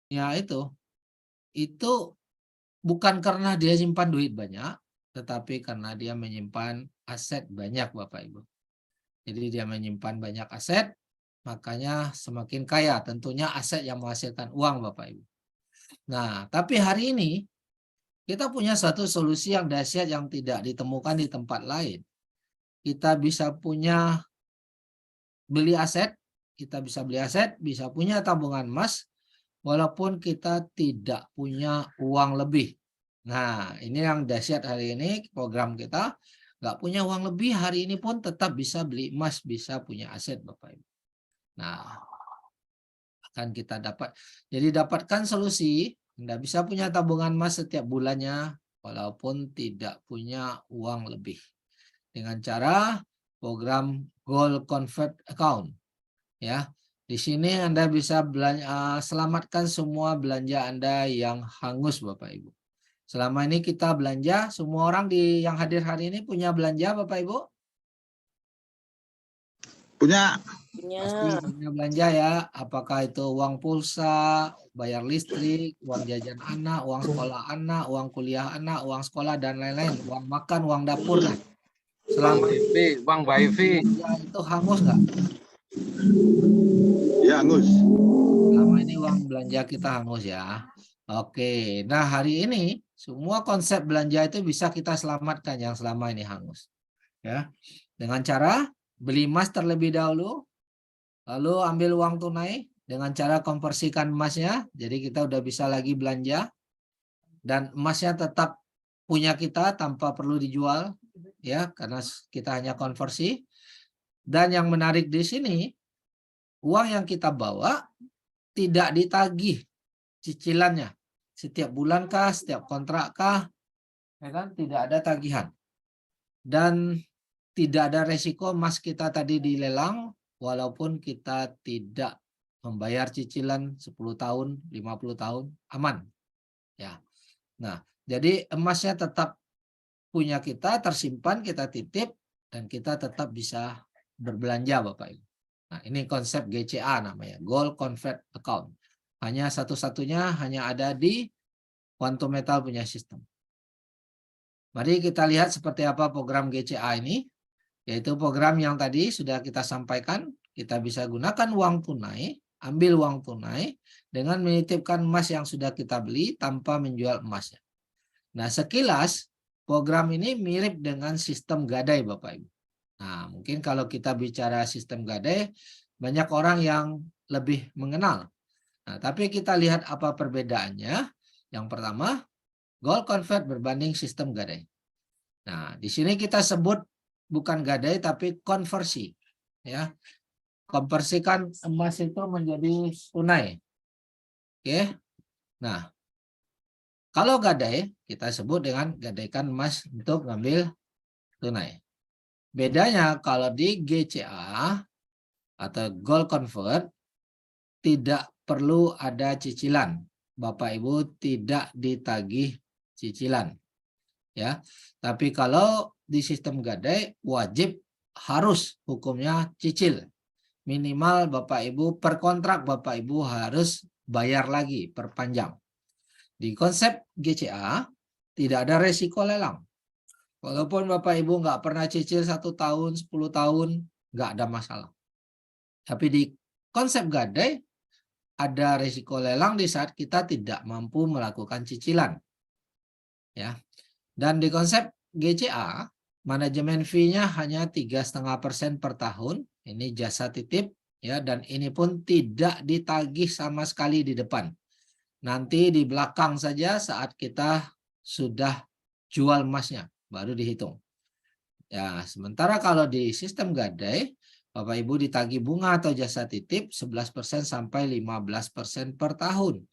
Ya itu bukan karena dia simpan duit banyak, tetapi karena dia menyimpan aset banyak Bapak Ibu. Jadi dia menyimpan banyak aset, makanya semakin kaya. Tentunya aset yang menghasilkan uang Bapak Ibu. Nah, tapi hari ini kita punya satu solusi yang dahsyat yang tidak ditemukan di tempat lain. Kita bisa beli aset, bisa punya tabungan emas, walaupun kita tidak punya uang lebih. Nah, ini yang dahsyat hari ini, program kita nggak punya uang lebih, hari ini pun tetap bisa beli emas, bisa punya aset Bapak Ibu. Nah, akan kita dapatkan solusi, Anda bisa punya tabungan emas setiap bulannya, walaupun tidak punya uang lebih. Dengan cara program Gold Convert Account. Ya, di sini Anda bisa selamatkan semua belanja Anda yang hangus Bapak Ibu. Selama ini kita belanja, semua orang yang hadir hari ini punya belanja Bapak Ibu? Punya. Pasti punya belanja ya. Apakah itu uang pulsa, bayar listrik, uang jajan anak, uang sekolah anak, uang kuliah anak, uang sekolah dan lain-lain, uang makan, uang dapur lah. Selama ini Bang Wifi. itu hangus nggak? Ya, hangus. Selama ini uang belanja kita hangus ya. Oke, nah hari ini semua konsep belanja itu bisa kita selamatkan yang selama ini hangus. Ya, dengan cara beli emas terlebih dahulu, lalu ambil uang tunai dengan cara konversikan emasnya. Jadi kita udah bisa lagi belanja dan emasnya tetap punya kita tanpa perlu dijual ya, karena kita hanya konversi. Dan yang menarik di sini, uang yang kita bawa tidak ditagih cicilannya. Setiap bulan kah, setiap kontrak kah, ya kan? Tidak ada tagihan. Dan tidak ada resiko emas kita tadi dilelang, walaupun kita tidak membayar cicilan 10 tahun, 50 tahun, aman. Ya. Nah, jadi emasnya tetap punya kita, tersimpan, kita titip, dan kita tetap bisa berbelanja Bapak Ibu. Nah, ini konsep GCA namanya, Gold Convert Account. Hanya satu-satunya hanya ada di Quantum Metal punya sistem. Mari kita lihat seperti apa program GCA ini, yaitu program yang tadi sudah kita sampaikan. Kita bisa gunakan uang tunai, ambil uang tunai dengan menitipkan emas yang sudah kita beli tanpa menjual emasnya. Nah, sekilas program ini mirip dengan sistem gadai Bapak Ibu. Nah, mungkin kalau kita bicara sistem gadai, banyak orang yang lebih mengenal. Nah, tapi kita lihat apa perbedaannya. Yang pertama, Gold Convert berbanding sistem gadai. Nah, di sini kita sebut bukan gadai tapi konversi. Ya, konversikan emas itu menjadi tunai. Oke. Nah, kalau gadai kita sebut dengan gadaikan emas untuk ngambil tunai. Bedanya kalau di GCA atau Gold Convert tidak perlu ada cicilan. Bapak Ibu tidak ditagih cicilan. Ya. Tapi kalau di sistem gadai wajib harus hukumnya cicil. Minimal Bapak Ibu per kontrak Bapak Ibu harus bayar lagi perpanjang. Di konsep GCA tidak ada resiko lelang. Walaupun Bapak Ibu nggak pernah cicil 1 tahun, 10 tahun, nggak ada masalah. Tapi di konsep gadai ada resiko lelang di saat kita tidak mampu melakukan cicilan. Ya. Dan di konsep GCA, manajemen fee-nya hanya 3,5% per tahun. Ini jasa titip ya, dan ini pun tidak ditagih sama sekali di depan. Nanti di belakang saja saat kita sudah jual emasnya baru dihitung. Ya, sementara kalau di sistem gadai, Bapak Ibu ditagih bunga atau jasa titip 11% sampai 15% per tahun.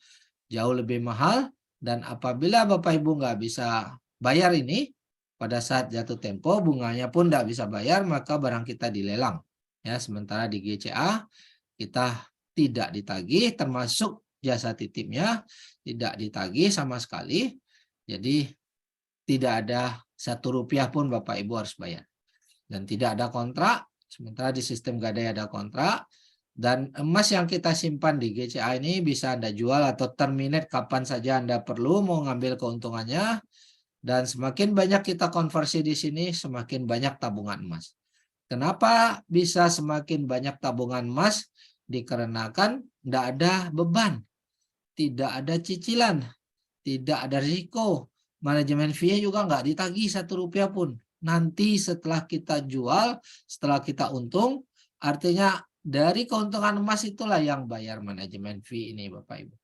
Jauh lebih mahal, dan apabila Bapak Ibu nggak bisa bayar ini, pada saat jatuh tempo bunganya pun nggak bisa bayar, maka barang kita dilelang. Ya, sementara di GCA kita tidak ditagih, termasuk jasa titipnya tidak ditagih sama sekali. Jadi tidak ada Rp1 pun Bapak Ibu harus bayar. Dan tidak ada kontrak, sementara di sistem gadai ada kontrak. Dan emas yang kita simpan di GCA ini bisa Anda jual atau terminate kapan saja Anda perlu mau ngambil keuntungannya. Dan semakin banyak kita konversi di sini, semakin banyak tabungan emas. Kenapa bisa semakin banyak tabungan emas? Dikarenakan tidak ada beban, tidak ada cicilan, tidak ada risiko. Manajemen fee juga nggak ditagih Rp1 pun. Nanti setelah kita jual, setelah kita untung, artinya dari keuntungan emas itulah yang bayar manajemen fee ini Bapak Ibu.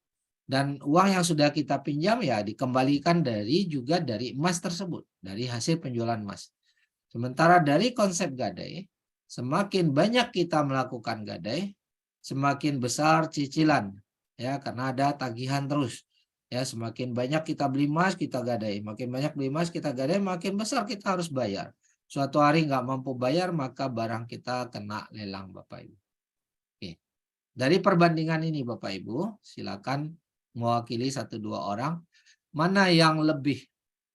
Dan uang yang sudah kita pinjam ya dikembalikan juga dari emas tersebut, dari hasil penjualan emas. Sementara dari konsep gadai, semakin banyak kita melakukan gadai, semakin besar cicilan, ya karena ada tagihan terus. Ya, semakin banyak kita beli emas, kita gadai. Makin banyak beli emas, kita gadai, makin besar kita harus bayar. Suatu hari nggak mampu bayar, maka barang kita kena lelang Bapak Ibu. Oke. Dari perbandingan ini Bapak Ibu, silakan mewakili 1-2 orang. Mana yang lebih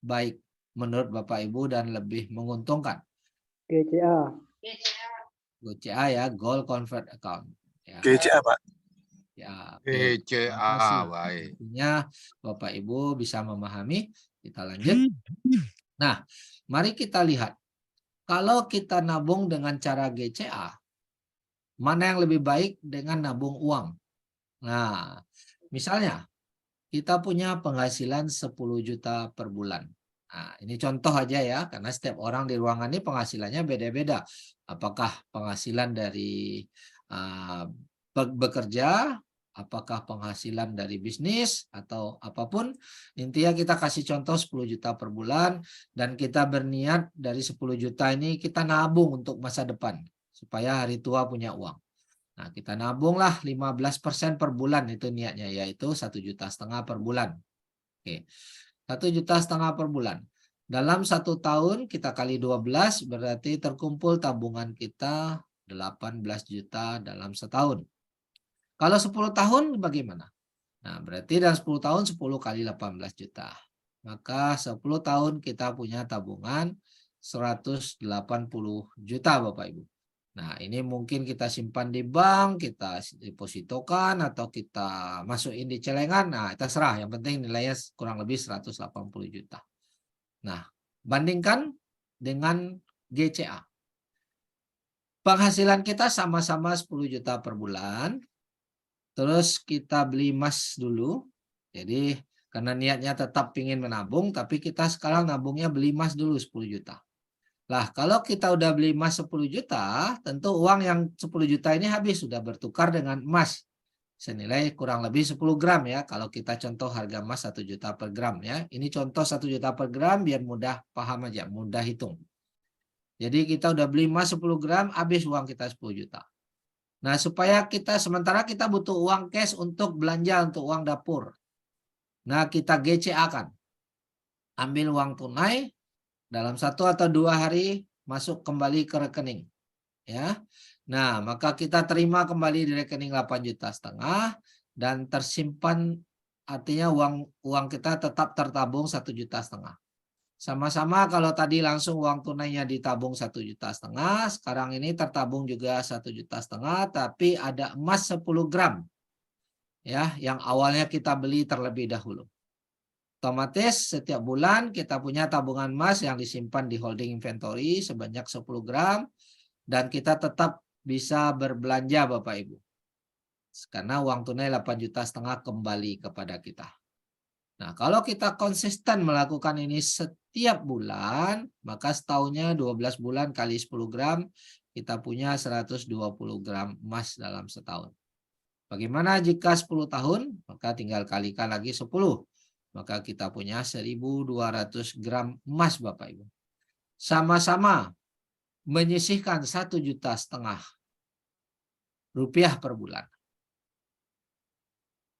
baik menurut Bapak Ibu dan lebih menguntungkan? GCA. GCA ya, Gold Convert Account. Ya. GCA, Pak. Ya, GCA, baik. artinya Bapak Ibu bisa memahami. Kita lanjut. Nah, mari kita lihat. Kalau kita nabung dengan cara GCA, mana yang lebih baik dengan nabung uang? Nah, misalnya kita punya penghasilan 10 juta per bulan. Nah, ini contoh aja ya, karena setiap orang di ruangan ini penghasilannya beda-beda. Apakah penghasilan dari bekerja, apakah penghasilan dari bisnis, atau apapun. Intinya kita kasih contoh 10 juta per bulan, dan kita berniat dari 10 juta ini kita nabung untuk masa depan, supaya hari tua punya uang. Nah, kita nabunglah 15% per bulan, itu niatnya, yaitu 1,5 juta per bulan. Oke, 1,5 juta per bulan. Dalam 1 tahun kita kali 12 berarti terkumpul tabungan kita 18 juta dalam setahun. Kalau 10 tahun bagaimana? Nah, berarti dalam 10 tahun 10 kali 18 juta. Maka 10 tahun kita punya tabungan 180 juta Bapak Ibu. Nah, ini mungkin kita simpan di bank, kita depositokan, atau kita masukin di celengan. Nah, terserah. Yang penting nilainya kurang lebih 180 juta. Nah, bandingkan dengan GCA. Penghasilan kita sama-sama 10 juta per bulan. Terus kita beli emas dulu. Jadi, karena niatnya tetap ingin menabung, tapi kita sekarang nabungnya beli emas dulu 10 juta. Lah, kalau kita udah beli emas 10 juta, tentu uang yang 10 juta ini habis, sudah bertukar dengan emas. Senilai kurang lebih 10 gram ya, kalau kita contoh harga emas 1 juta per gram ya. Ini contoh 1 juta per gram biar mudah paham aja, mudah hitung. Jadi kita udah beli emas 10 gram, habis uang kita 10 juta. Nah, supaya sementara kita butuh uang cash untuk belanja, untuk uang dapur. Nah, kita GCA kan. Ambil uang tunai, dalam 1 atau 2 hari masuk kembali ke rekening. Ya. Nah, maka kita terima kembali di rekening 8,5 juta dan tersimpan, artinya uang kita tetap tertabung 1,5 juta. Sama-sama kalau tadi langsung uang tunainya ditabung 1,5 juta, sekarang ini tertabung juga 1,5 juta, tapi ada emas 10 gram. Ya, yang awalnya kita beli terlebih dahulu. Otomatis setiap bulan kita punya tabungan emas yang disimpan di holding inventory sebanyak 10 gram dan kita tetap bisa berbelanja Bapak Ibu. Karena uang tunai 8,5 juta kembali kepada kita. Nah, kalau kita konsisten melakukan ini setiap bulan, maka setahunnya 12 bulan kali 10 gram, kita punya 120 gram emas dalam setahun. Bagaimana jika 10 tahun? Maka tinggal kalikan lagi 10. Maka kita punya 1.200 gram emas Bapak Ibu. Sama-sama menyisihkan 1,5 juta rupiah per bulan.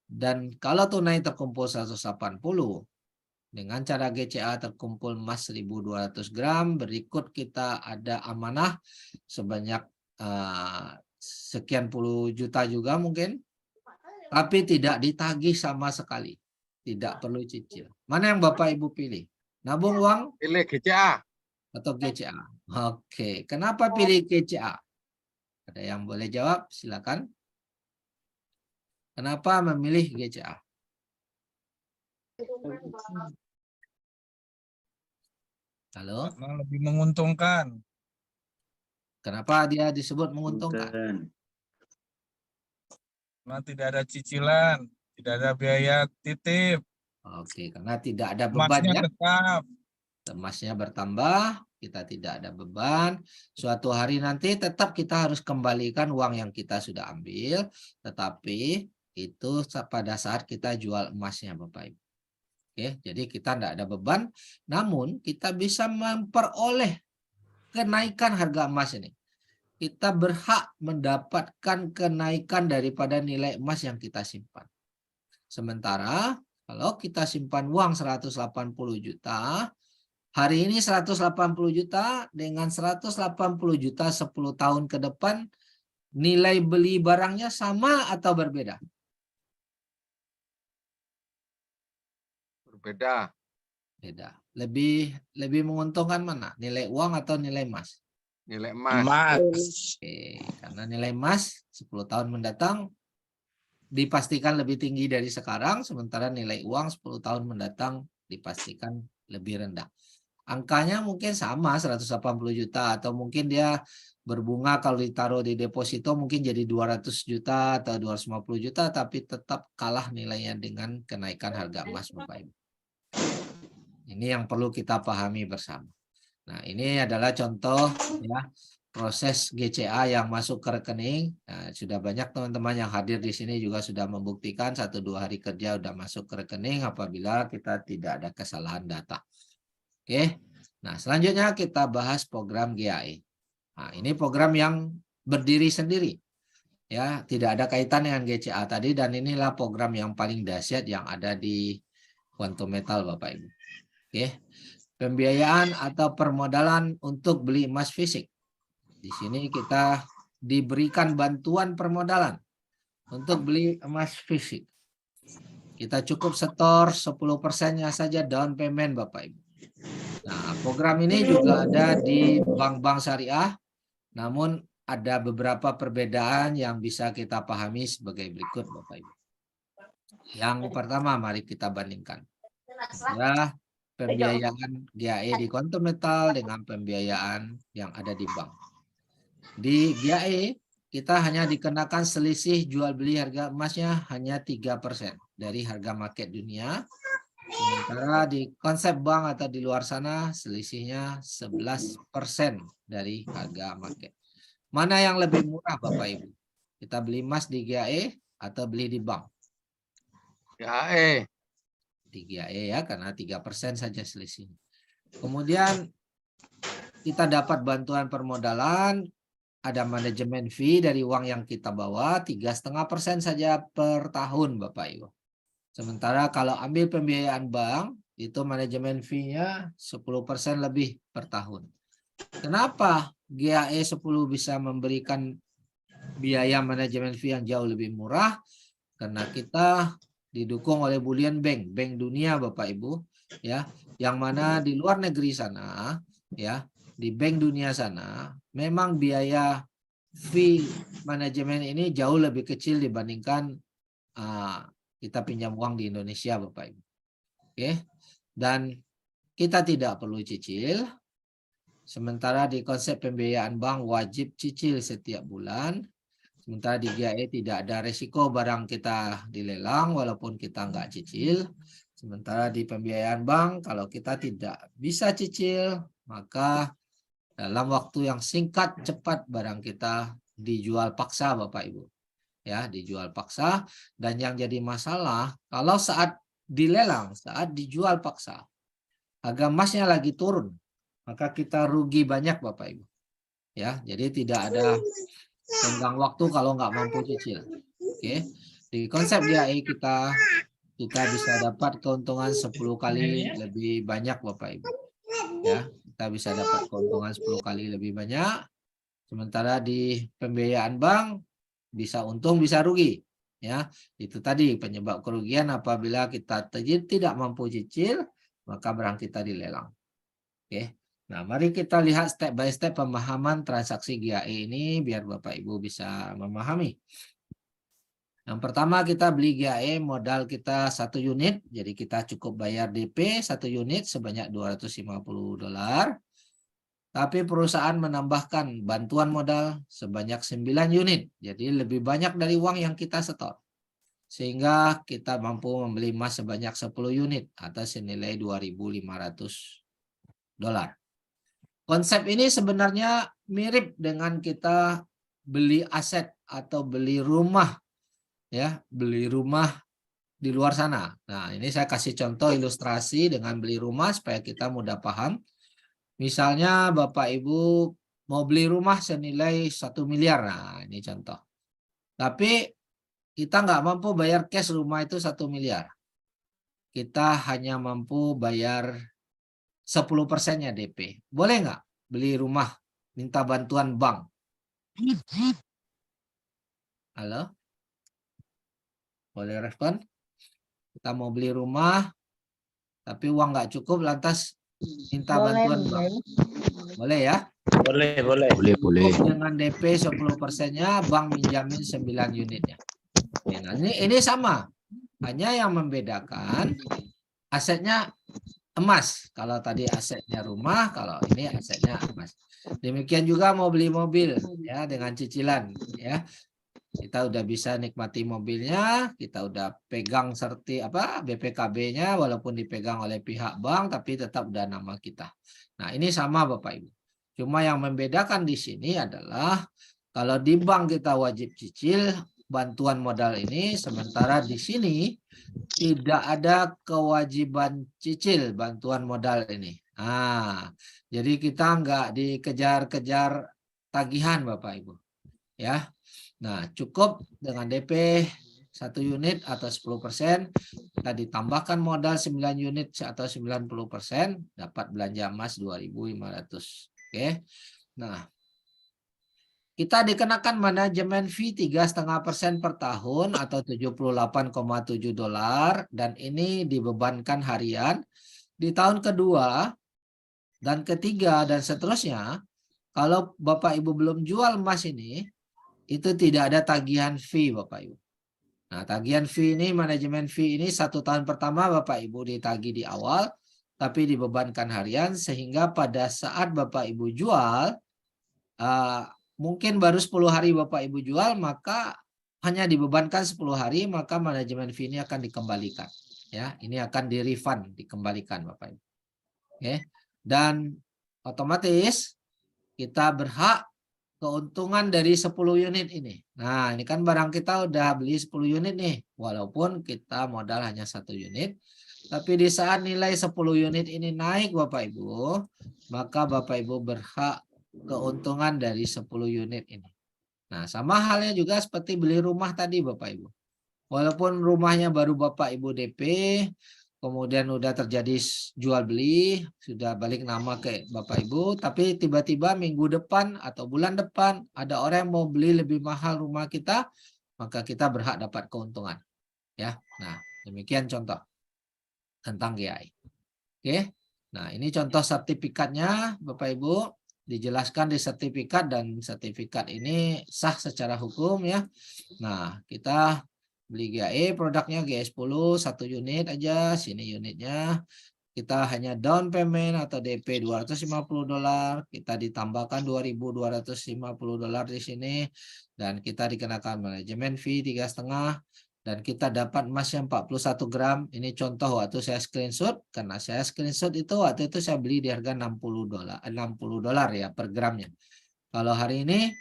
Dan kalau tunai terkumpul 180, dengan cara GCA terkumpul emas 1.200 gram, berikut kita ada amanah sebanyak sekian puluh juta juga mungkin, tapi tidak ditagih sama sekali. Tidak perlu cicil. Mana yang Bapak Ibu pilih? Nabung uang? Pilih GCA. Atau GCA? Oke. Kenapa pilih GCA? Ada yang boleh jawab? Silakan. Kenapa memilih GCA? Halo, Karena lebih menguntungkan. kenapa dia disebut menguntungkan? Karena tidak ada cicilan, tidak ada biaya titip, Oke, karena tidak ada beban emasnya ya. tetap. Emasnya bertambah, kita tidak ada beban. Suatu hari nanti tetap kita harus kembalikan uang yang kita sudah ambil, tetapi itu pada saat kita jual emasnya, Bapak Ibu. Oke, jadi kita tidak ada beban, namun kita bisa memperoleh kenaikan harga emas ini. Kita berhak mendapatkan kenaikan daripada nilai emas yang kita simpan. Sementara kalau kita simpan uang 180 juta, hari ini 180 juta dengan 180 juta 10 tahun ke depan, nilai beli barangnya sama atau berbeda? Berbeda. Beda. Lebih menguntungkan mana? Nilai uang atau nilai emas? Nilai emas. Oke, karena nilai emas 10 tahun mendatang dipastikan lebih tinggi dari sekarang, sementara nilai uang 10 tahun mendatang dipastikan lebih rendah. Angkanya mungkin sama 180 juta atau mungkin dia berbunga kalau ditaruh di deposito mungkin jadi 200 juta atau 250 juta, tapi tetap kalah nilainya dengan kenaikan harga emas, Bapak Ibu. Ini yang perlu kita pahami bersama. Nah, ini adalah contoh ya proses GCA yang masuk ke rekening. Nah, sudah banyak teman-teman yang hadir di sini juga sudah membuktikan 1-2 hari kerja sudah masuk ke rekening apabila kita tidak ada kesalahan data. Oke. Nah, selanjutnya kita bahas program GAE. Nah, ini program yang berdiri sendiri. Ya, tidak ada kaitan dengan GCA tadi dan inilah program yang paling dahsyat yang ada di Quantum Metal, Bapak Ibu. Oke. Pembiayaan atau permodalan untuk beli emas fisik. Di sini kita diberikan bantuan permodalan untuk beli emas fisik. Kita cukup setor 10%-nya saja down payment, Bapak Ibu. Nah, program ini juga ada di bank-bank syariah, namun ada beberapa perbedaan yang bisa kita pahami sebagai berikut, Bapak Ibu. Yang pertama, mari kita bandingkan. Ya, pembiayaan GAE di Quantum Metal dengan pembiayaan yang ada di bank. Di GAE, kita hanya dikenakan selisih jual beli harga emasnya hanya 3% dari harga market dunia. Sementara di konsep bank atau di luar sana selisihnya 11% dari harga market. Mana yang lebih murah, Bapak Ibu? Kita beli emas di GAE atau beli di bank? GAE. Di GAE ya, karena 3% saja selisih. Kemudian kita dapat bantuan permodalan, ada manajemen fee dari uang yang kita bawa 3,5% saja per tahun, Bapak Ibu. Sementara kalau ambil pembiayaan bank, itu manajemen fee-nya 10% lebih per tahun. Kenapa GAE 10 bisa memberikan biaya manajemen fee yang jauh lebih murah? Karena kita didukung oleh Bullion Bank, Bank Dunia, Bapak Ibu, ya, yang mana di luar negeri sana, ya, di Bank Dunia sana, memang biaya fee manajemen ini jauh lebih kecil dibandingkan kita pinjam uang di Indonesia, Bapak Ibu. Oke, dan kita tidak perlu cicil. Sementara di konsep pembiayaan bank wajib cicil setiap bulan. Sementara di GAE tidak ada resiko barang kita dilelang walaupun kita nggak cicil. Sementara di pembiayaan bank kalau kita tidak bisa cicil maka dalam waktu yang singkat cepat barang kita dijual paksa, Bapak Ibu. Ya, dijual paksa, dan yang jadi masalah kalau saat dilelang, saat dijual paksa, harga emasnya lagi turun, maka kita rugi banyak, Bapak Ibu. Ya, jadi tidak ada tenggang waktu kalau nggak mampu cicil. Oke. Di konsep GAE kita bisa dapat keuntungan 10 kali lebih banyak, Bapak Ibu. Ya, kita bisa dapat keuntungan 10 kali lebih banyak. Sementara di pembiayaan bank bisa untung bisa rugi. Ya, itu tadi penyebab kerugian apabila kita tidak mampu cicil, maka barang kita dilelang. Oke. Nah, mari kita lihat step by step pemahaman transaksi GAE ini biar Bapak Ibu bisa memahami. Yang pertama kita beli GAE, modal kita 1 unit, jadi kita cukup bayar DP 1 unit sebanyak $250. Tapi perusahaan menambahkan bantuan modal sebanyak 9 unit, jadi lebih banyak dari uang yang kita setor. Sehingga kita mampu membeli emas sebanyak 10 unit atau senilai $2.500. Konsep ini sebenarnya mirip dengan kita beli aset atau beli rumah, ya, beli rumah di luar sana. Nah, ini saya kasih contoh ilustrasi dengan beli rumah supaya kita mudah paham. Misalnya Bapak Ibu mau beli rumah senilai 1 miliar. Nah, ini contoh. Tapi kita nggak mampu bayar cash rumah itu 1 miliar. Kita hanya mampu bayar 10%-nya DP. Boleh nggak beli rumah minta bantuan bank? Halo? Boleh respon? Kita mau beli rumah, tapi uang nggak cukup, lantas minta bantuan bank. Boleh ya? Boleh. Cukup dengan DP 10%-nya, bank minjamin 9 unitnya. Nah, ini sama. Hanya yang membedakan asetnya emas. Kalau tadi asetnya rumah, kalau ini asetnya emas. Demikian juga mau beli mobil ya dengan cicilan ya. Kita udah bisa nikmati mobilnya, kita udah pegang BPKB-nya walaupun dipegang oleh pihak bank tapi tetap udah nama kita. Nah, ini sama Bapak Ibu. Cuma yang membedakan di sini adalah kalau di bank kita wajib cicil bantuan modal ini, sementara di sini tidak ada kewajiban cicil bantuan modal ini. Nah, jadi kita nggak dikejar-kejar tagihan Bapak Ibu. Ya. Nah, cukup dengan DP 1 unit atau 10%, kita ditambahkan modal 9 unit atau 90%, dapat belanja emas 2.500. Oke. Nah, kita dikenakan manajemen fee 3,5% per tahun atau $78,7 dan ini dibebankan harian. Di tahun kedua dan ketiga dan seterusnya, kalau Bapak Ibu belum jual emas ini, itu tidak ada tagihan fee Bapak Ibu. Nah, tagihan fee ini, manajemen fee ini 1 tahun pertama Bapak Ibu ditagih di awal, tapi dibebankan harian sehingga pada saat Bapak Ibu jual, mungkin baru 10 hari Bapak Ibu jual, maka hanya dibebankan 10 hari, maka manajemen fee ini akan dikembalikan. Ya, ini akan di-refund, dikembalikan Bapak Ibu. Oke. Dan otomatis kita berhak keuntungan dari 10 unit ini. Nah, ini kan barang kita udah beli 10 unit nih. Walaupun kita modal hanya 1 unit. Tapi di saat nilai 10 unit ini naik Bapak Ibu, maka Bapak Ibu berhak keuntungan dari 10 unit ini. Nah, sama halnya juga seperti beli rumah tadi Bapak Ibu. Walaupun rumahnya baru Bapak Ibu DP, kemudian udah terjadi jual beli, sudah balik nama ke Bapak Ibu, tapi tiba-tiba minggu depan atau bulan depan ada orang yang mau beli lebih mahal rumah kita, maka kita berhak dapat keuntungan. Ya, nah demikian contoh tentang GAI. Oke, nah ini contoh sertifikatnya Bapak Ibu, dijelaskan di sertifikat dan sertifikat ini sah secara hukum ya. Nah kita beli GAE, produknya GAE 10, 1 unit aja, sini unitnya. Kita hanya down payment atau DP $250, kita ditambahkan $2.250 di sini, dan kita dikenakan manajemen fee 3,5, dan kita dapat emas yang 41 gram. Ini contoh waktu saya screenshot, karena saya screenshot itu waktu itu saya beli di harga $60 ya per gramnya. Kalau hari ini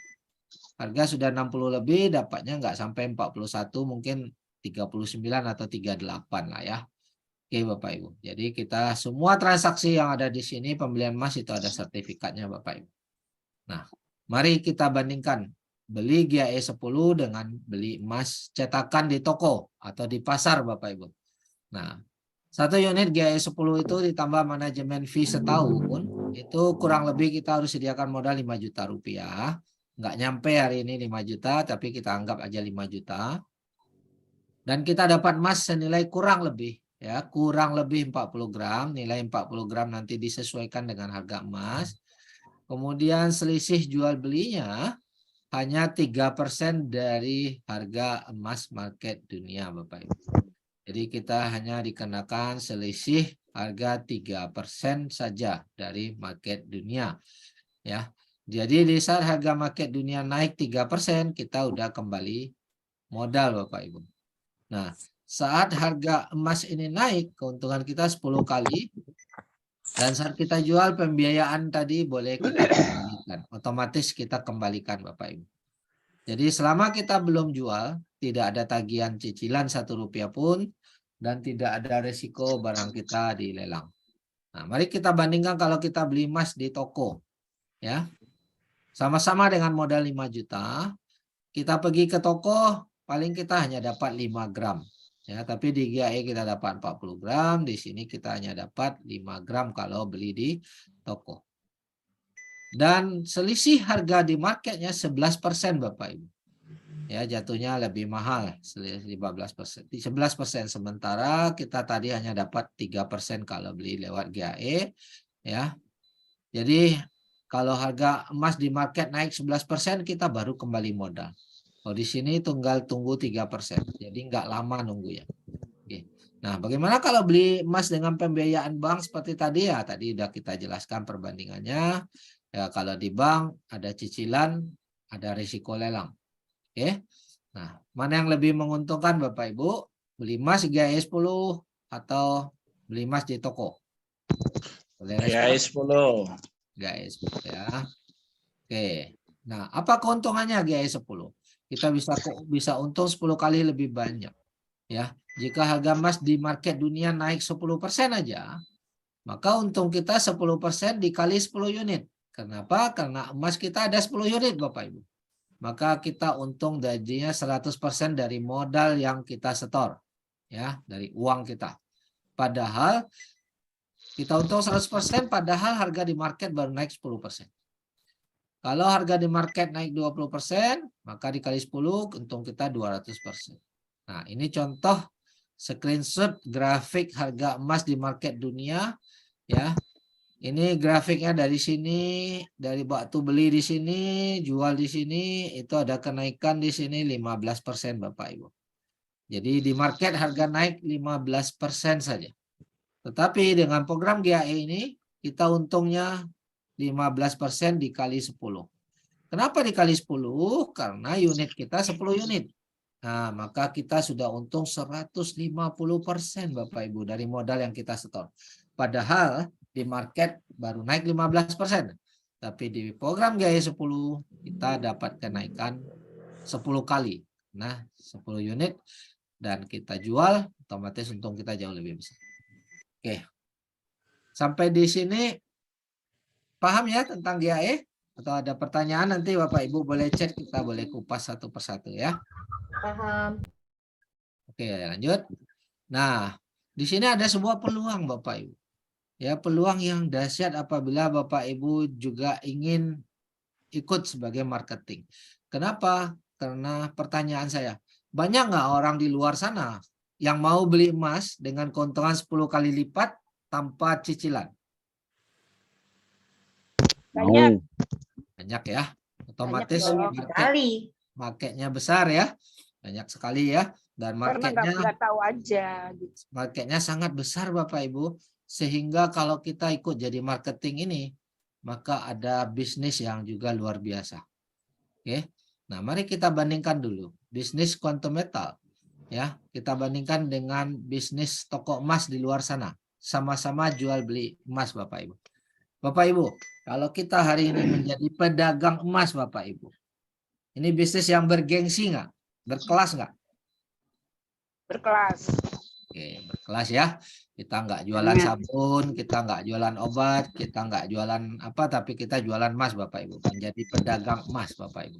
harga sudah 60 lebih, dapatnya nggak sampai 41, mungkin 39 atau 38 lah ya. Oke Bapak Ibu. Jadi kita semua transaksi yang ada di sini pembelian emas itu ada sertifikatnya Bapak Ibu. Nah, mari kita bandingkan beli GAE 10 dengan beli emas cetakan di toko atau di pasar Bapak Ibu. Nah, 1 unit GAE 10 itu ditambah manajemen fee setahun, itu kurang lebih kita harus sediakan modal 5 juta rupiah. Nggak nyampe hari ini 5 juta, tapi kita anggap aja 5 juta. Dan kita dapat emas senilai kurang lebih 40 gram, nilai 40 gram nanti disesuaikan dengan harga emas. Kemudian selisih jual belinya hanya 3% dari harga emas market dunia, Bapak Ibu. Jadi kita hanya dikenakan selisih harga 3% saja dari market dunia. Ya. Jadi di saat harga market dunia naik 3%, kita udah kembali modal, Bapak Ibu. Nah, saat harga emas ini naik, keuntungan kita 10 kali. Dan saat kita jual, pembiayaan tadi boleh kita kembalikan. Otomatis kita kembalikan, Bapak Ibu. Jadi selama kita belum jual, tidak ada tagihan cicilan Rp1 pun, dan tidak ada resiko barang kita dilelang. Nah, mari kita bandingkan kalau kita beli emas di toko. Ya, sama-sama dengan modal 5 juta, kita pergi ke toko, paling kita hanya dapat 5 gram. Ya, tapi di GAE kita dapat 40 gram, di sini kita hanya dapat 5 gram kalau beli di toko. Dan selisih harga di marketnya 11%, Bapak Ibu. Ya, jatuhnya lebih mahal, 15%, 11%. Sementara kita tadi hanya dapat 3% kalau beli lewat GAE. Ya, jadi kalau harga emas di market naik 11%, kita baru kembali modal. Oh, di sini tinggal tunggu 3%. Jadi nggak lama nunggu ya. Oke. Nah, bagaimana kalau beli emas dengan pembiayaan bank seperti tadi ya? Tadi udah kita jelaskan perbandingannya. Ya, kalau di bank ada cicilan, ada risiko lelang. Oke. Nah, mana yang lebih menguntungkan Bapak Ibu? Beli emas GAE 10 atau beli emas di toko? Boleh respon? GAE 10. GAE 10 ya. Oke. Nah, apa keuntungannya GAE 10? Kita bisa untung 10 kali lebih banyak. Ya, jika harga emas di market dunia naik 10% aja, maka untung kita 10% dikali 10 unit. Kenapa? Karena emas kita ada 10 unit, Bapak Ibu. Maka kita untung jadinya 100% dari modal yang kita setor. Ya, dari uang kita. Padahal kita untung 100%, padahal harga di market baru naik 10%. Kalau harga di market naik 20%, maka dikali 10, untung kita 200%. Nah, ini contoh screenshot grafik harga emas di market dunia. Ya, ini grafiknya dari sini, dari waktu beli di sini, jual di sini, itu ada kenaikan di sini 15%, Bapak Ibu. Jadi di market harga naik 15% saja. Tetapi dengan program GAE ini, kita untungnya 15% dikali 10. Kenapa dikali 10? Karena unit kita 10 unit. Nah, maka kita sudah untung 150%, Bapak Ibu, dari modal yang kita setor. Padahal di market baru naik 15%. Tapi di program GAE 10 kita dapat kenaikan 10 kali. Nah, 10 unit dan kita jual, otomatis untung kita jauh lebih besar. Oke. Sampai di sini paham ya tentang GAE? Atau ada pertanyaan nanti Bapak Ibu boleh chat, kita boleh kupas satu persatu ya. Paham. Oke, lanjut. Nah, di sini ada sebuah peluang Bapak Ibu. Ya, peluang yang dahsyat apabila Bapak Ibu juga ingin ikut sebagai marketing. Kenapa? Karena pertanyaan saya, banyak nggak orang di luar sana yang mau beli emas dengan keuntungan 10 kali lipat tanpa cicilan? Banyak. Banyak ya. Banyak Otomatis sekali. marketnya besar ya. Banyak sekali ya. Dan Karena nggak tahu aja. Gitu. Marketnya sangat besar Bapak Ibu. Sehingga kalau kita ikut jadi marketing ini, maka ada bisnis yang juga luar biasa. Oke. Nah, mari kita bandingkan dulu. Bisnis quantum metal. Ya, kita bandingkan dengan bisnis toko emas di luar sana. Sama-sama jual beli emas Bapak Ibu. Bapak Ibu, kalau kita hari ini menjadi pedagang emas Bapak Ibu, ini bisnis yang bergengsi nggak? Berkelas nggak? Berkelas. Oke, berkelas ya. Kita nggak jualan sabun, kita nggak jualan obat, kita nggak jualan apa, tapi kita jualan emas Bapak Ibu. Menjadi pedagang emas Bapak Ibu.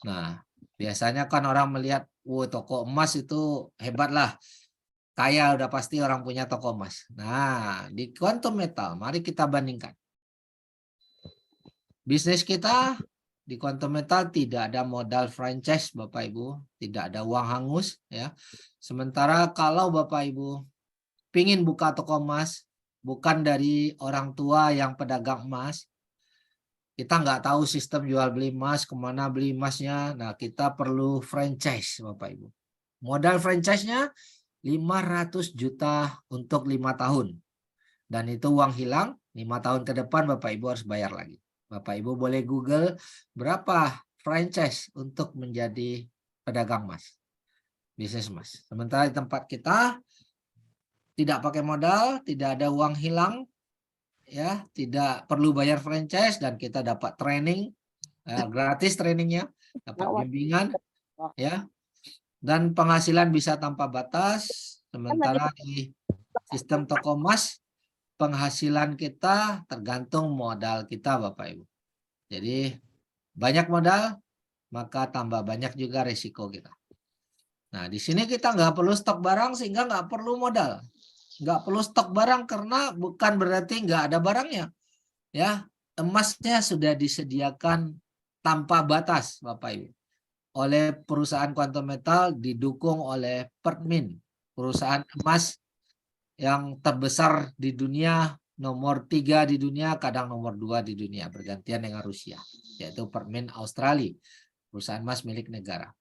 Nah, biasanya kan orang melihat, toko emas itu hebat lah. Kaya udah pasti orang punya toko emas. Nah, di quantum metal, mari kita bandingkan. Bisnis kita di quantum metal tidak ada modal franchise Bapak Ibu, tidak ada uang hangus ya. Sementara kalau Bapak Ibu pingin buka toko emas bukan dari orang tua yang pedagang emas, kita nggak tahu sistem jual beli emas, kemana beli emasnya. Nah, kita perlu franchise, Bapak Ibu. Modal franchise-nya 500 juta untuk 5 tahun. Dan itu uang hilang, 5 tahun ke depan Bapak Ibu harus bayar lagi. Bapak Ibu boleh Google berapa franchise untuk menjadi pedagang emas, bisnis emas. Sementara di tempat kita tidak pakai modal, tidak ada uang hilang, ya, tidak perlu bayar franchise, dan kita dapat training gratis, trainingnya, dapat bimbingan, ya, dan penghasilan bisa tanpa batas. Sementara di sistem toko emas penghasilan kita tergantung modal kita, Bapak Ibu. Jadi banyak modal maka tambah banyak juga risiko kita. Nah, di sini kita nggak perlu stok barang sehingga nggak perlu modal. Nggak perlu stok barang karena bukan berarti nggak ada barangnya. Ya, emasnya sudah disediakan tanpa batas, Bapak Ibu. Oleh perusahaan Quantum Metal, didukung oleh Pertmin, perusahaan emas yang terbesar di dunia, nomor 3 di dunia, kadang nomor 2 di dunia, bergantian dengan Rusia, yaitu Pertmin Australia, perusahaan emas milik negara.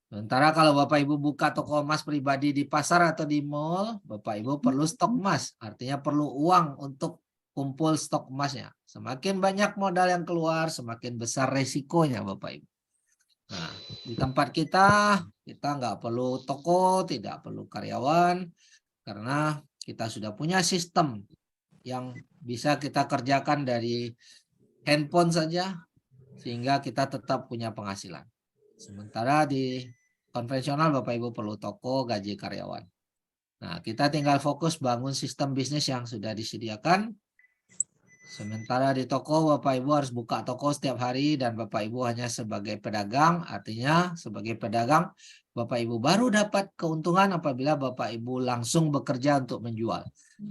Sementara kalau Bapak Ibu buka toko emas pribadi di pasar atau di mall, Bapak Ibu perlu stok emas, artinya perlu uang untuk kumpul stok emasnya. Semakin banyak modal yang keluar, semakin besar resikonya, Bapak Ibu. Nah, di tempat kita nggak perlu toko, tidak perlu karyawan, karena kita sudah punya sistem yang bisa kita kerjakan dari handphone saja, sehingga kita tetap punya penghasilan. Sementara di konvensional Bapak Ibu perlu toko, gaji karyawan. Nah, kita tinggal fokus bangun sistem bisnis yang sudah disediakan. Sementara di toko Bapak Ibu harus buka toko setiap hari, dan Bapak Ibu hanya sebagai pedagang. Artinya sebagai pedagang Bapak Ibu baru dapat keuntungan apabila Bapak Ibu langsung bekerja untuk menjual.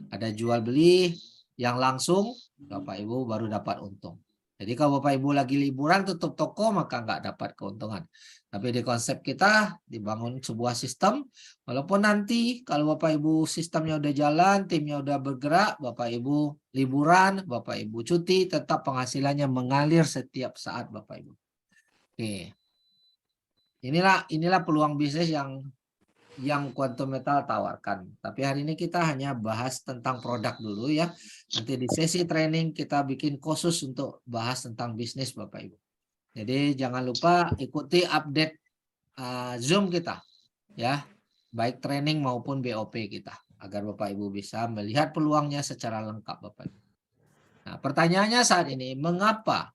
Ada jual beli yang langsung, Bapak Ibu baru dapat untung. Jadi kalau Bapak Ibu lagi liburan tutup toko maka nggak dapat keuntungan. Tapi di konsep kita dibangun sebuah sistem, walaupun nanti kalau Bapak Ibu sistemnya udah jalan, timnya udah bergerak, Bapak Ibu liburan, Bapak Ibu cuti, tetap penghasilannya mengalir setiap saat Bapak Ibu. Oke. Inilah peluang bisnis yang Quantum Metal tawarkan. Tapi hari ini kita hanya bahas tentang produk dulu ya. Nanti di sesi training kita bikin khusus untuk bahas tentang bisnis Bapak Ibu. Jadi jangan lupa ikuti update Zoom kita ya, baik training maupun BOP kita, agar Bapak Ibu bisa melihat peluangnya secara lengkap Bapak Ibu. Nah, pertanyaannya saat ini, mengapa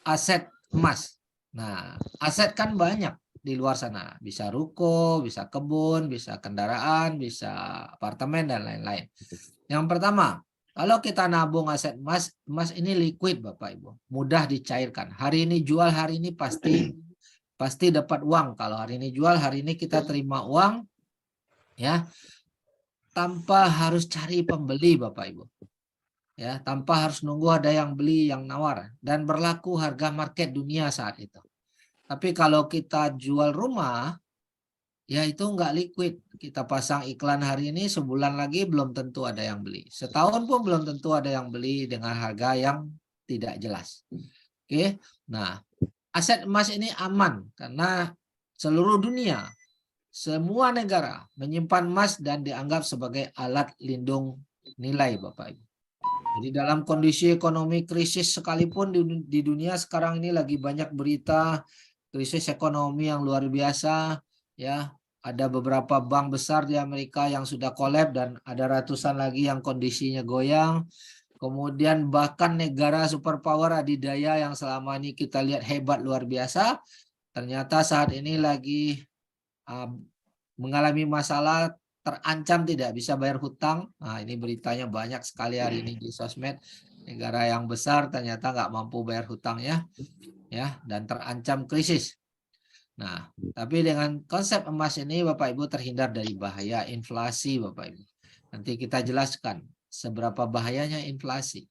aset emas? Nah, aset kan banyak di luar sana, bisa ruko, bisa kebun, bisa kendaraan, bisa apartemen dan lain-lain. Yang pertama, kalau kita nabung aset emas, emas ini liquid Bapak Ibu, mudah dicairkan. Hari ini jual, hari ini pasti dapat uang. Kalau hari ini jual, hari ini kita terima uang ya, tanpa harus cari pembeli Bapak Ibu. Ya, tanpa harus nunggu ada yang beli, yang nawar, dan berlaku harga market dunia saat itu. Tapi kalau kita jual rumah, ya itu nggak liquid. Kita pasang iklan hari ini, sebulan lagi belum tentu ada yang beli. Setahun pun belum tentu ada yang beli dengan harga yang tidak jelas. Oke, nah aset emas ini aman karena seluruh dunia, semua negara menyimpan emas dan dianggap sebagai alat lindung nilai Bapak Ibu. Jadi dalam kondisi ekonomi krisis sekalipun di dunia sekarang ini lagi banyak berita krisis ekonomi yang luar biasa ya, ada beberapa bank besar di Amerika yang sudah kolab dan ada ratusan lagi yang kondisinya goyang. Kemudian bahkan negara superpower adidaya yang selama ini kita lihat hebat luar biasa, ternyata saat ini lagi mengalami masalah, terancam tidak bisa bayar hutang. Nah, ini beritanya banyak sekali hari ini di sosmed. Negara yang besar ternyata nggak mampu bayar hutangnya ya, dan terancam krisis. Nah, tapi dengan konsep emas ini Bapak Ibu terhindar dari bahaya inflasi Bapak Ibu. Nanti kita jelaskan seberapa bahayanya inflasi.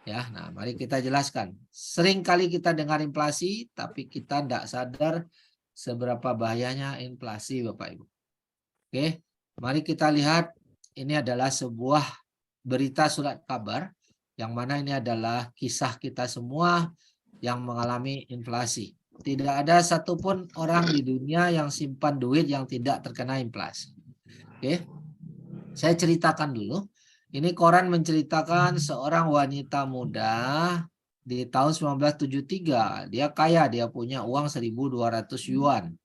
Ya, nah mari kita jelaskan. Sering kali kita dengar inflasi, tapi kita tidak sadar seberapa bahayanya inflasi Bapak Ibu. Oke, mari kita lihat, ini adalah sebuah berita surat kabar Yang mana ini adalah kisah kita semua yang mengalami inflasi. Tidak ada satupun orang di dunia yang simpan duit yang tidak terkena inflasi. Oke, saya ceritakan dulu. Ini koran menceritakan seorang wanita muda di tahun 1973. Dia kaya, dia punya uang 1.200 yuan.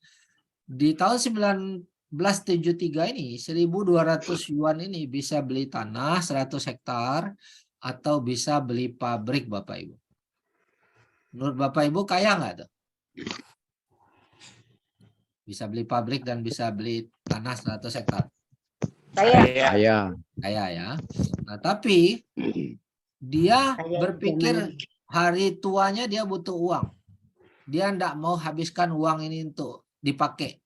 Di tahun 1973 ini, 1.200 yuan ini bisa beli tanah 100 hektar atau bisa beli pabrik, Bapak Ibu. Menurut Bapak Ibu kaya nggak tuh? Bisa beli pabrik dan bisa beli tanah 100 hektar. Saya Kaya ya. Nah, tapi dia Kaya berpikir zaman- hari tuanya dia butuh uang. Dia enggak mau habiskan uang ini untuk dipakai.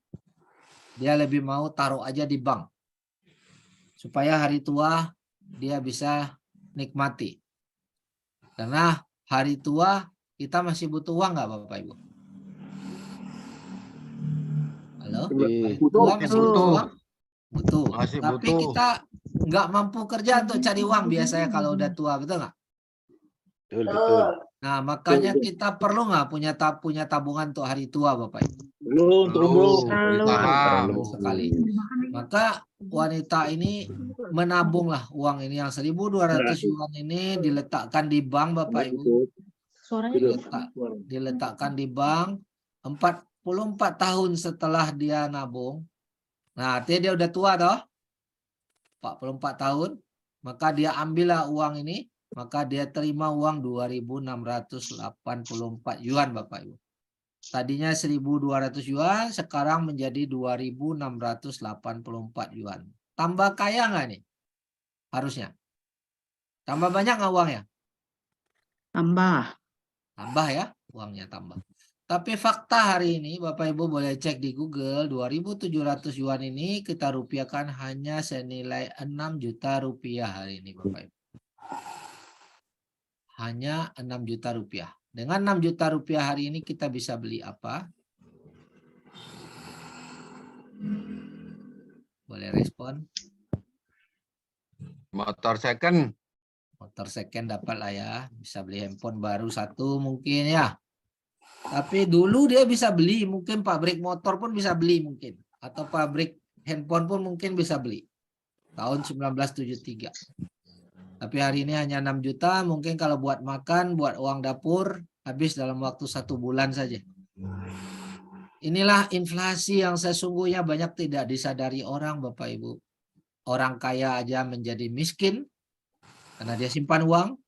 Dia lebih mau taruh aja di bank. Supaya hari tua dia bisa nikmati. Karena hari tua kita masih butuh uang nggak Bapak Ibu? Halo? Hari tua masih butuh uang? Butuh. Masih Tapi butuh. kita nggak mampu kerja untuk cari uang biasanya kalau udah tua, betul nggak? Betul. Nah, makanya kita perlu nggak punya tabungan untuk hari tua, Bapak Ibu? Perlu. Perlu. Paham. Perlu sekali. Maka wanita ini menabunglah uang ini yang 1.200 yuan ini diletakkan di bank, Bapak Ibu. Diletakkan di bank 44 tahun setelah dia nabung. Nah, artinya dia udah tua toh. 44 tahun, maka dia ambillah uang ini, maka dia terima uang 2.684 yuan, Bapak Ibu. Tadinya 1.200 yuan, sekarang menjadi 2.684 yuan. Tambah kaya nggak nih? Harusnya. Tambah banyak nggak uangnya? Tambah ya, uangnya tambah. Tapi fakta hari ini, Bapak Ibu boleh cek di Google, 2.700 yuan ini kita rupiahkan hanya senilai 6 juta rupiah hari ini, Bapak Ibu. Hanya 6 juta rupiah. Dengan 6 juta rupiah hari ini kita bisa beli apa? Boleh respon? Motor second. Motor second dapat lah ya. Bisa beli handphone baru satu mungkin ya. Tapi dulu dia bisa beli, mungkin pabrik motor pun bisa beli mungkin. Atau pabrik handphone pun mungkin bisa beli. Tahun 1973. Tapi hari ini hanya 6 juta, mungkin kalau buat makan, buat uang dapur, habis dalam waktu 1 bulan saja. Inilah inflasi yang sesungguhnya banyak tidak disadari orang, Bapak Ibu. Orang kaya aja menjadi miskin, karena dia simpan uang.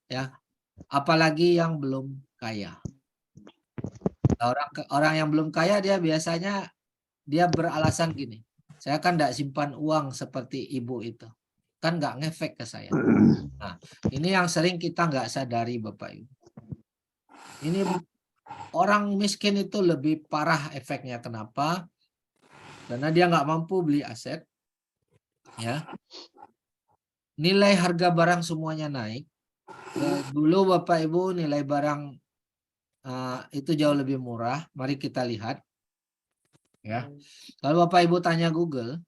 Ya, apalagi yang belum kaya. Orang yang belum kaya dia biasanya dia beralasan gini, saya kan tidak simpan uang seperti ibu itu, kan nggak ngefek ke saya. Nah, ini yang sering kita nggak sadari, Bapak Ibu. Ini orang miskin itu lebih parah efeknya. Kenapa? Karena dia nggak mampu beli aset, ya. Nilai harga barang semuanya naik. Dulu Bapak Ibu nilai barang itu jauh lebih murah. Mari kita lihat. Ya, kalau Bapak Ibu tanya Google,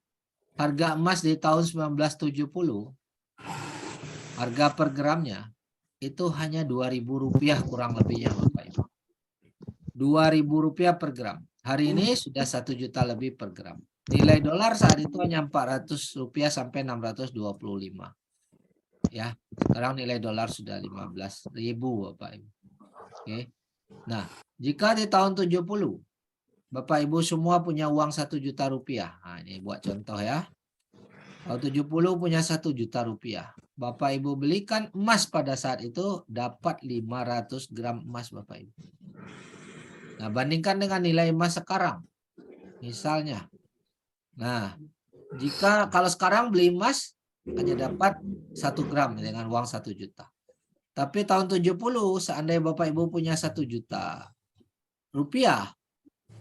harga emas di tahun 1970, harga per gramnya itu hanya Rp2.000 kurang lebihnya, Bapak Ibu. Rp2.000 per gram. Hari ini sudah 1 juta lebih per gram. Nilai dolar saat itu hanya Rp400 sampai 625. Ya, sekarang nilai dolar sudah 15.000, Bapak Ibu. Oke. Nah, jika di tahun 70 Bapak Ibu semua punya uang 1 juta rupiah. Nah, ini buat contoh ya. Tahun 70 punya 1 juta rupiah. Bapak Ibu belikan emas pada saat itu dapat 500 gram emas, Bapak Ibu. Nah, bandingkan dengan nilai emas sekarang. Misalnya. Nah, kalau sekarang beli emas hanya dapat 1 gram dengan uang 1 juta. Tapi tahun 70 seandainya Bapak Ibu punya 1 juta rupiah,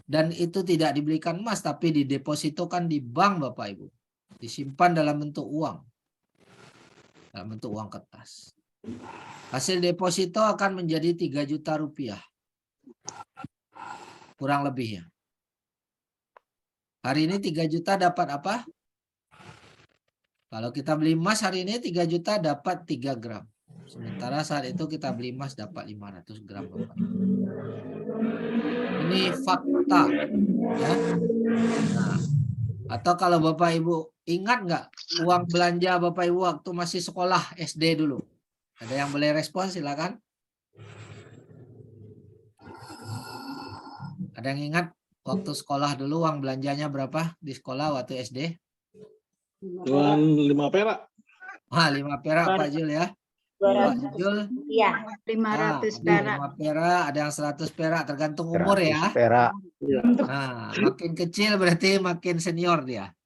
dan itu tidak dibelikan emas tapi didepositokan di bank, Bapak Ibu, disimpan dalam bentuk uang, kertas, hasil deposito akan menjadi 3 juta rupiah kurang lebihnya. Hari ini 3 juta dapat apa? Kalau kita beli emas hari ini 3 juta dapat 3 gram. Sementara saat itu kita beli emas dapat 500 gram. Bapak. Ini fakta. Ya. Nah, atau kalau Bapak Ibu ingat nggak uang belanja Bapak Ibu waktu masih sekolah SD dulu? Ada yang boleh respon silakan. Ada yang ingat waktu sekolah dulu uang belanjanya berapa di sekolah waktu SD? Dengan 5 perak. Wah, 5 perak Pak Jul ya. Pak Jul. Iya, 500 500 perak. 5 perak, ada yang 100 perak tergantung umur 100 ya. perak. Nah, makin kecil berarti makin senior dia.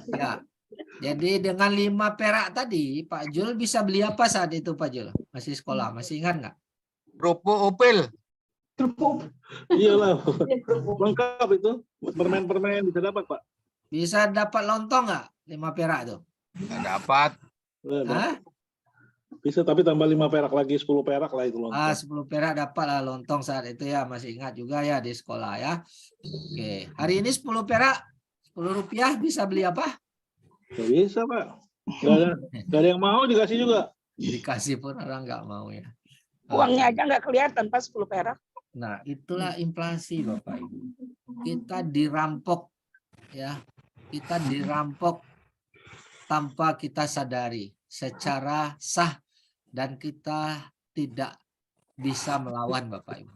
Ya. Jadi dengan 5 perak tadi, Pak Jul bisa beli apa saat itu Pak Jul? Masih sekolah, masih ingat nggak? Kerupuk Opel. Iyalah. Lengkap itu. Permen-permen bisa dapat, Pak. Bisa dapat lontong nggak? 5 perak tuh. Nggak dapat. Hah? Bisa, tapi tambah 5 perak lagi, 10 perak lah itu lontong. 10 perak dapat lah lontong saat itu ya. Masih ingat juga ya di sekolah ya. Oke, hari ini 10 perak, 10 rupiah bisa beli apa? Nggak bisa, Pak. Nggak ada yang mau dikasih juga. Dikasih pun orang nggak mau ya. Uangnya aja nggak kelihatan pas 10 perak. Nah, itulah inflasi Bapak Ibu. Kita dirampok ya. Kita dirampok tanpa kita sadari secara sah dan kita tidak bisa melawan Bapak Ibu.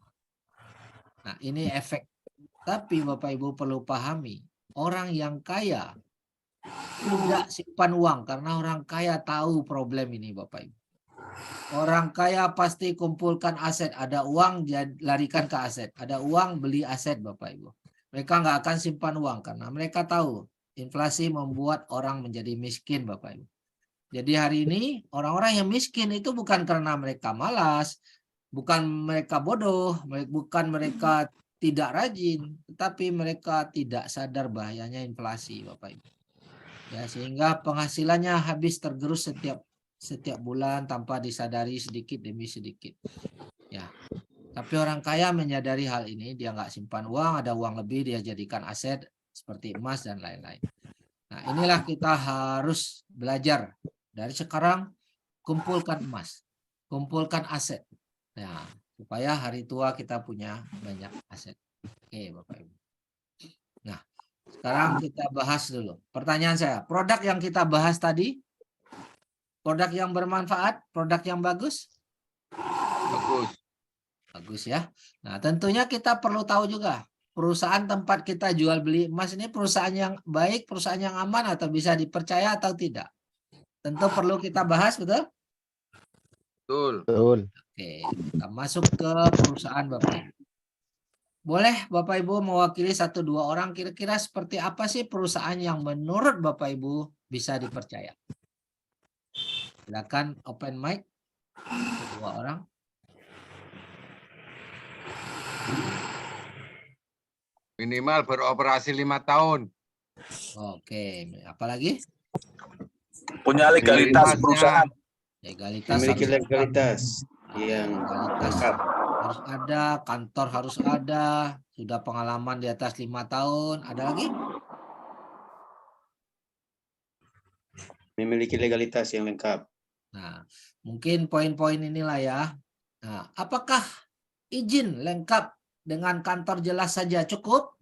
Nah, ini efek. Tapi Bapak Ibu perlu pahami, orang yang kaya tidak simpan uang karena orang kaya tahu problem ini Bapak Ibu. Orang kaya pasti kumpulkan aset, ada uang larikan ke aset, ada uang beli aset Bapak Ibu. Mereka nggak akan simpan uang karena mereka tahu inflasi membuat orang menjadi miskin Bapak Ibu. Jadi hari ini orang-orang yang miskin itu bukan karena mereka malas, bukan mereka bodoh, bukan mereka tidak rajin, tetapi mereka tidak sadar bahayanya inflasi Bapak Ibu. Ya, sehingga penghasilannya habis tergerus setiap bulan tanpa disadari sedikit demi sedikit. Ya. Tapi orang kaya menyadari hal ini, dia nggak simpan uang, ada uang lebih dia jadikan aset seperti emas dan lain-lain. Nah, inilah kita harus belajar dari sekarang, kumpulkan emas, kumpulkan aset. Nah, supaya hari tua kita punya banyak aset. Oke, Bapak Ibu. Nah, sekarang kita bahas dulu. Pertanyaan saya, produk yang kita bahas tadi, produk yang bermanfaat, produk yang bagus? Bagus. Bagus ya. Nah, tentunya kita perlu tahu juga, perusahaan tempat kita jual beli emas ini perusahaan yang baik, perusahaan yang aman atau bisa dipercaya atau tidak? Tentu perlu kita bahas, betul? Betul. Betul. Oke, kita masuk ke perusahaan Bapak Ibu. Boleh Bapak Ibu mewakili 1-2 orang, kira-kira seperti apa sih perusahaan yang menurut Bapak Ibu bisa dipercaya? Silakan open mic. 2 orang. Minimal beroperasi 5 tahun. Oke, apalagi? Punya legalitas Legalitasnya. perusahaan. Legalitas Memiliki harus legalitas yang legalitas lengkap. harus ada, kantor harus ada, sudah pengalaman di atas 5 tahun. Ada lagi? Memiliki legalitas yang lengkap. Nah, mungkin poin-poin inilah ya. Nah, apakah izin lengkap dengan kantor jelas saja cukup?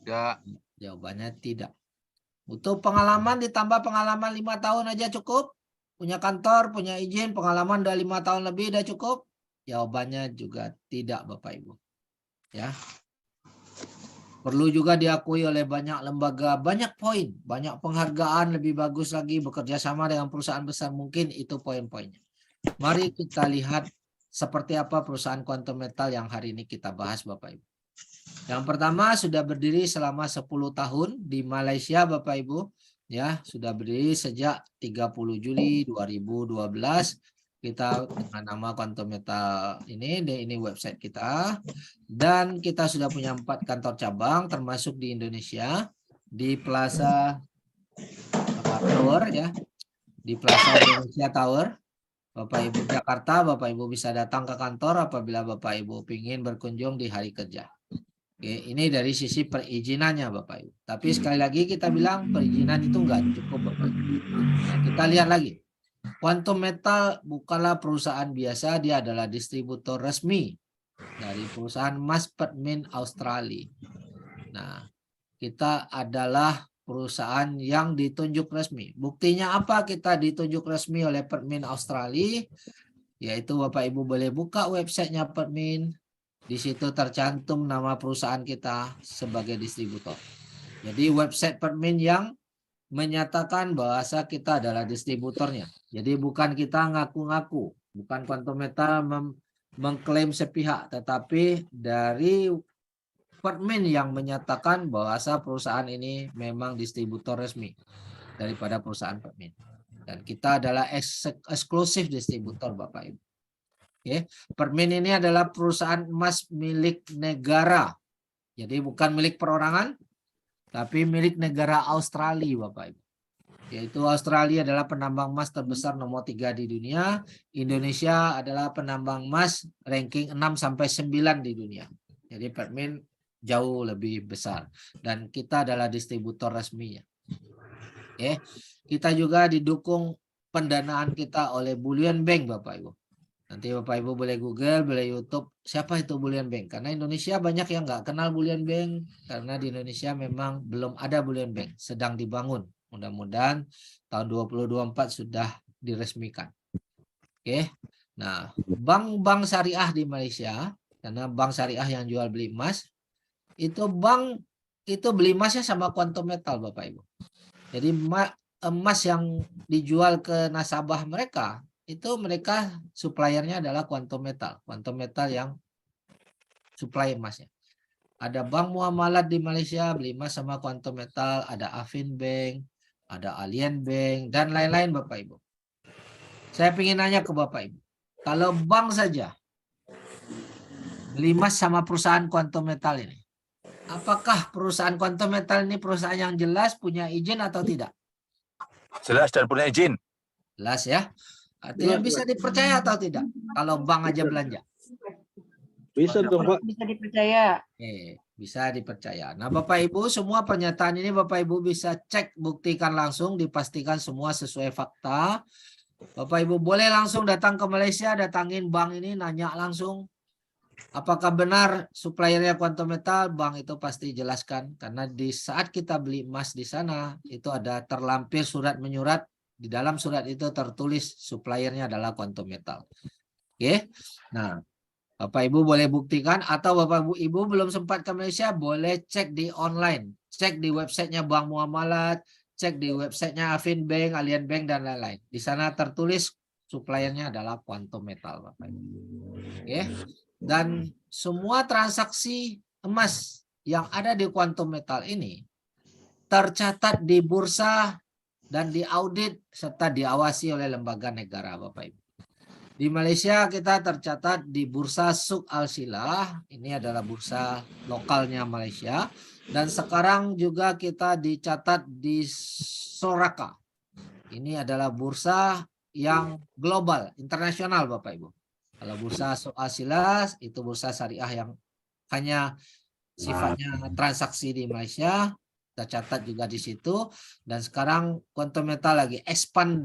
Ya, Jawabannya tidak. Butuh pengalaman ditambah pengalaman 5 tahun aja cukup? Punya kantor, punya izin, pengalaman udah 5 tahun lebih udah cukup? Jawabannya juga tidak Bapak Ibu. Ya. Perlu juga diakui oleh banyak lembaga, banyak poin, banyak penghargaan, lebih bagus lagi bekerja sama dengan perusahaan besar, mungkin itu poin-poinnya. Mari kita lihat seperti apa perusahaan Quantum Metal yang hari ini kita bahas Bapak Ibu. Yang pertama sudah berdiri selama 10 tahun di Malaysia Bapak Ibu. Ya, sudah berdiri sejak 30 Juli 2012. Kita dengan nama Quantum Metal ini website kita. Dan kita sudah punya 4 kantor cabang termasuk di Indonesia, di Plaza Tower ya. Di Plaza Indonesia Tower. Bapak Ibu Jakarta, Bapak Ibu bisa datang ke kantor apabila Bapak Ibu ingin berkunjung di hari kerja. Oke, ini dari sisi perizinannya Bapak Ibu. Tapi sekali lagi kita bilang perizinan itu enggak cukup Bapak Ibu. Nah, kita lihat lagi. Quantum Metal bukanlah perusahaan biasa, dia adalah distributor resmi dari perusahaan emas Permin Australia. Nah, kita adalah perusahaan yang ditunjuk resmi. Buktinya apa kita ditunjuk resmi oleh Permin Australia? Yaitu Bapak Ibu boleh buka websitenya Permin. Di situ tercantum nama perusahaan kita sebagai distributor. Jadi website Permin yang menyatakan bahwa kita adalah distributornya. Jadi bukan kita ngaku-ngaku, bukan Quantum Metal mengklaim sepihak, tetapi dari Permin yang menyatakan bahwa perusahaan ini memang distributor resmi daripada perusahaan Permin. Dan kita adalah eksklusif distributor Bapak Ibu. Oke, Permin ini adalah perusahaan emas milik negara. Jadi bukan milik perorangan, tapi milik negara Australia Bapak Ibu. Yaitu Australia adalah penambang emas terbesar nomor 3 di dunia. Indonesia adalah penambang emas ranking 6-9 di dunia. Jadi Permin jauh lebih besar. Dan kita adalah distributor resminya. Oke, kita juga didukung pendanaan kita oleh Bullion Bank Bapak Ibu. Nanti Bapak Ibu boleh Google, boleh YouTube, siapa itu Bullion Bank? Karena Indonesia banyak yang nggak kenal Bullion Bank, karena di Indonesia memang belum ada Bullion Bank, sedang dibangun. Mudah-mudahan tahun 2024 sudah diresmikan. Oke, nah bank-bank syariah di Malaysia, karena bank syariah yang jual beli emas, itu bank itu beli emasnya sama Quantum Metal Bapak Ibu. Jadi emas yang dijual ke nasabah mereka, itu mereka suppliernya adalah Quantum Metal. Quantum Metal yang supply emasnya. Ada Bank Muamalat di Malaysia beli emas sama Quantum Metal, ada Afin Bank, ada Allianz Bank, dan lain-lain Bapak Ibu. Saya ingin nanya ke Bapak Ibu, kalau bank saja beli emas sama perusahaan Quantum Metal ini, apakah perusahaan Quantum Metal ini perusahaan yang jelas, punya izin atau tidak? Jelas dan punya izin. Jelas ya. Artinya bisa dipercaya atau tidak? Kalau bank aja belanja. Bisa dong Pak. Bisa dipercaya. Bisa dipercaya. Nah Bapak Ibu, semua pernyataan ini Bapak Ibu bisa cek, buktikan langsung, dipastikan semua sesuai fakta. Bapak Ibu boleh langsung datang ke Malaysia, datangin bank ini, nanya langsung. Apakah benar suppliernya Quantum Metal? Bank itu pasti jelaskan. Karena di saat kita beli emas di sana, itu ada terlampir surat menyurat. Di dalam surat itu tertulis suppliernya adalah Quantum Metal. Oke. Nah, Bapak Ibu boleh buktikan, atau Bapak Ibu belum sempat ke Malaysia, boleh cek di online. Cek di websitenya Bank Muamalat, cek di websitenya Afin Bank, Allianz Bank, dan lain-lain. Di sana tertulis suppliernya adalah Quantum Metal, Bapak Ibu. Oke. Dan semua transaksi emas yang ada di Quantum Metal ini tercatat di bursa dan diaudit serta diawasi oleh lembaga negara Bapak Ibu. Di Malaysia kita tercatat di Bursa Suk Al-Silah, ini adalah bursa lokalnya Malaysia, dan sekarang juga kita dicatat di Soraka. Ini adalah bursa yang global, internasional Bapak Ibu. Kalau Bursa Suk Al-Silah itu bursa syariah yang hanya sifatnya transaksi di Malaysia, tercatat juga di situ. Dan sekarang Quantum Metal lagi expand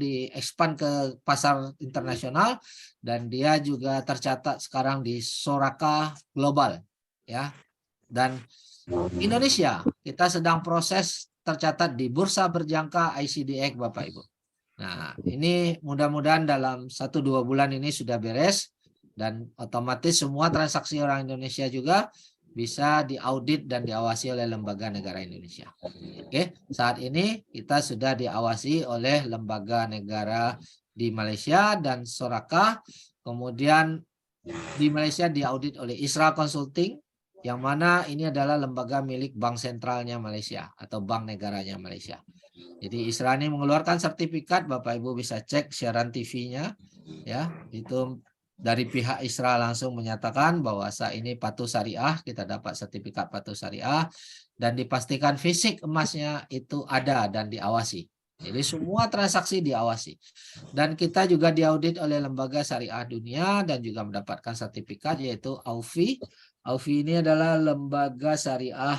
ke pasar internasional, dan dia juga tercatat sekarang di Soraka Global ya. Dan Indonesia kita sedang proses tercatat di Bursa Berjangka ICDX Bapak Ibu. Nah, ini mudah-mudahan dalam 1-2 bulan ini sudah beres, dan otomatis semua transaksi orang Indonesia juga bisa diaudit dan diawasi oleh lembaga negara Indonesia. Oke, saat ini kita sudah diawasi oleh lembaga negara di Malaysia dan Soraka. Kemudian di Malaysia diaudit oleh Isra Consulting, yang mana ini adalah lembaga milik Bank Sentralnya Malaysia atau Bank Negaranya Malaysia. Jadi Isra ini mengeluarkan sertifikat, Bapak Ibu bisa cek siaran TV-nya ya, itu dari pihak Isra langsung menyatakan bahwa ini patuh syariah, kita dapat sertifikat patuh syariah, dan dipastikan fisik emasnya itu ada dan diawasi. Jadi semua transaksi diawasi. Dan kita juga diaudit oleh lembaga syariah dunia dan juga mendapatkan sertifikat yaitu AUFI, Aufi ini adalah lembaga syariah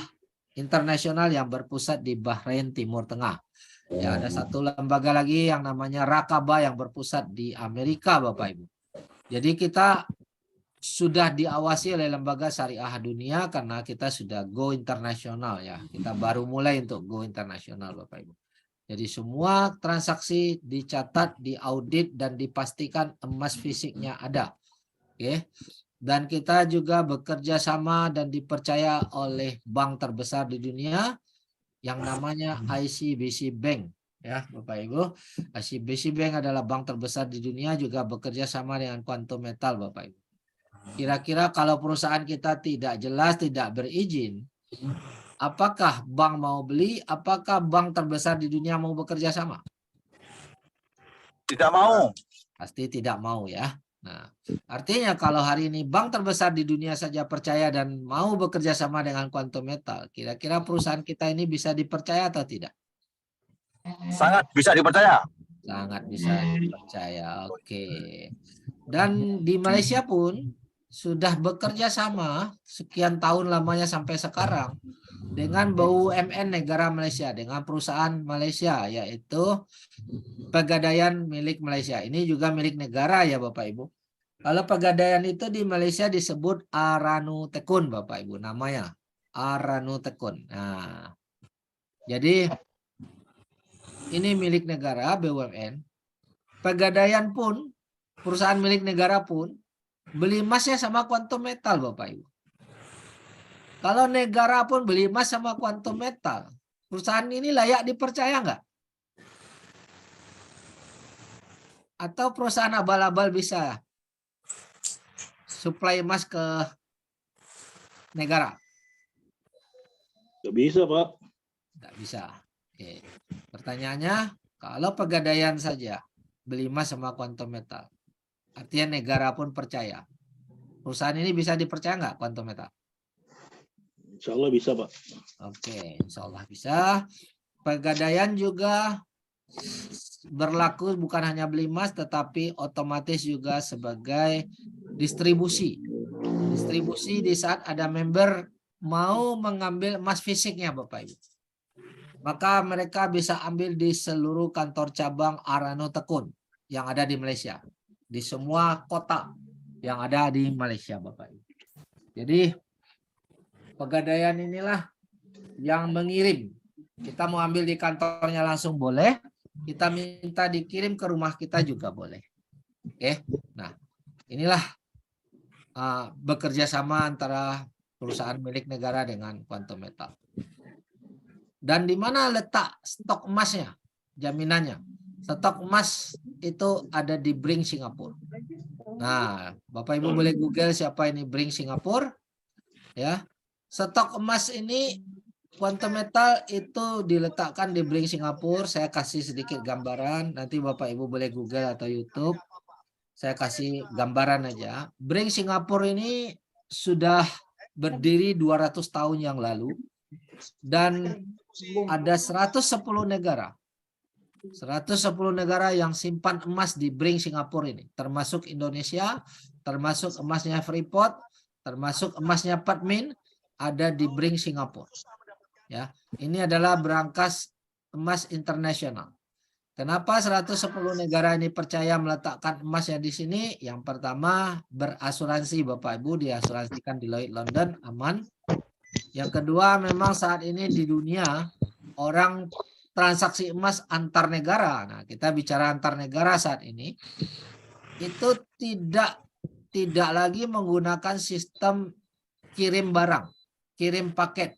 internasional yang berpusat di Bahrain Timur Tengah. Ya, ada satu lembaga lagi yang namanya Rakaba yang berpusat di Amerika, Bapak Ibu. Jadi kita sudah diawasi oleh lembaga syariah dunia karena kita sudah go internasional ya. Kita baru mulai untuk go internasional, Bapak Ibu. Jadi semua transaksi dicatat, diaudit dan dipastikan emas fisiknya ada. Oke. Dan kita juga bekerja sama dan dipercaya oleh bank terbesar di dunia yang namanya ICBC Bank. Ya, Bapak Ibu, ICBC Bank adalah bank terbesar di dunia, juga bekerja sama dengan Quantum Metal, Bapak Ibu. Kira-kira kalau perusahaan kita tidak jelas, tidak berizin, apakah bank mau beli? Apakah bank terbesar di dunia mau bekerja sama? Tidak mau. Pasti tidak mau ya. Nah, artinya kalau hari ini bank terbesar di dunia saja percaya dan mau bekerja sama dengan Quantum Metal, kira-kira perusahaan kita ini bisa dipercaya atau tidak? Sangat bisa dipercaya. Sangat bisa dipercaya. Oke. Dan di Malaysia pun sudah bekerja sama sekian tahun lamanya sampai sekarang dengan BUMN negara Malaysia, dengan perusahaan Malaysia, yaitu Pegadaian milik Malaysia. Ini juga milik negara ya Bapak Ibu. Kalau Pegadaian itu di Malaysia disebut Aranu Tekun, Bapak Ibu, namanya Aranu Tekun. Nah, jadi ini milik negara, BUMN. Pegadaian pun, perusahaan milik negara pun beli emasnya sama Quantum Metal, Bapak Ibu. Kalau negara pun beli emas sama Quantum Metal, perusahaan ini layak dipercaya nggak? Atau perusahaan abal-abal bisa supply emas ke negara? Nggak bisa, Pak. Nggak bisa. Oke. Pertanyaannya, kalau Pegadaian saja beli emas sama Quantum Metal, artinya negara pun percaya. Perusahaan ini bisa dipercaya nggak Quantum Metal? Insya Allah bisa, Pak. Oke, insya Allah bisa. Pegadaian juga berlaku bukan hanya beli emas, tetapi otomatis juga sebagai distribusi. Distribusi di saat ada member mau mengambil emas fisiknya, Bapak Ibu. Maka mereka bisa ambil di seluruh kantor cabang Aranu Tekun yang ada di Malaysia. Di semua kota yang ada di Malaysia, Bapak Ibu. Jadi Pegadaian inilah yang mengirim. Kita mau ambil di kantornya langsung boleh. Kita minta dikirim ke rumah kita juga boleh. Oke. Nah, inilah bekerja sama antara perusahaan milik negara dengan Quantum Metal. Dan di mana letak stok emasnya? Jaminannya. Stok emas itu ada di Bring Singapura. Nah, Bapak Ibu boleh Google siapa ini Bring Singapura. Ya. Stok emas ini Quantum Metal itu diletakkan di Bring Singapura. Saya kasih sedikit gambaran. Nanti Bapak Ibu boleh Google atau YouTube. Saya kasih gambaran aja. Bring Singapura ini sudah berdiri 200 tahun yang lalu. Dan ada 110 negara. 110 negara yang simpan emas di Bring Singapura ini. Termasuk Indonesia, termasuk emasnya Freeport, termasuk emasnya Patmin, ada di Bring Singapura. Ya, ini adalah berangkas emas internasional. Kenapa 110 negara ini percaya meletakkan emasnya di sini? Yang pertama, berasuransi Bapak Ibu, diasuransikan di Lloyd's London, aman. Yang kedua, memang saat ini di dunia orang transaksi emas antar negara. Nah, kita bicara antar negara saat ini itu tidak lagi menggunakan sistem kirim barang, kirim paket.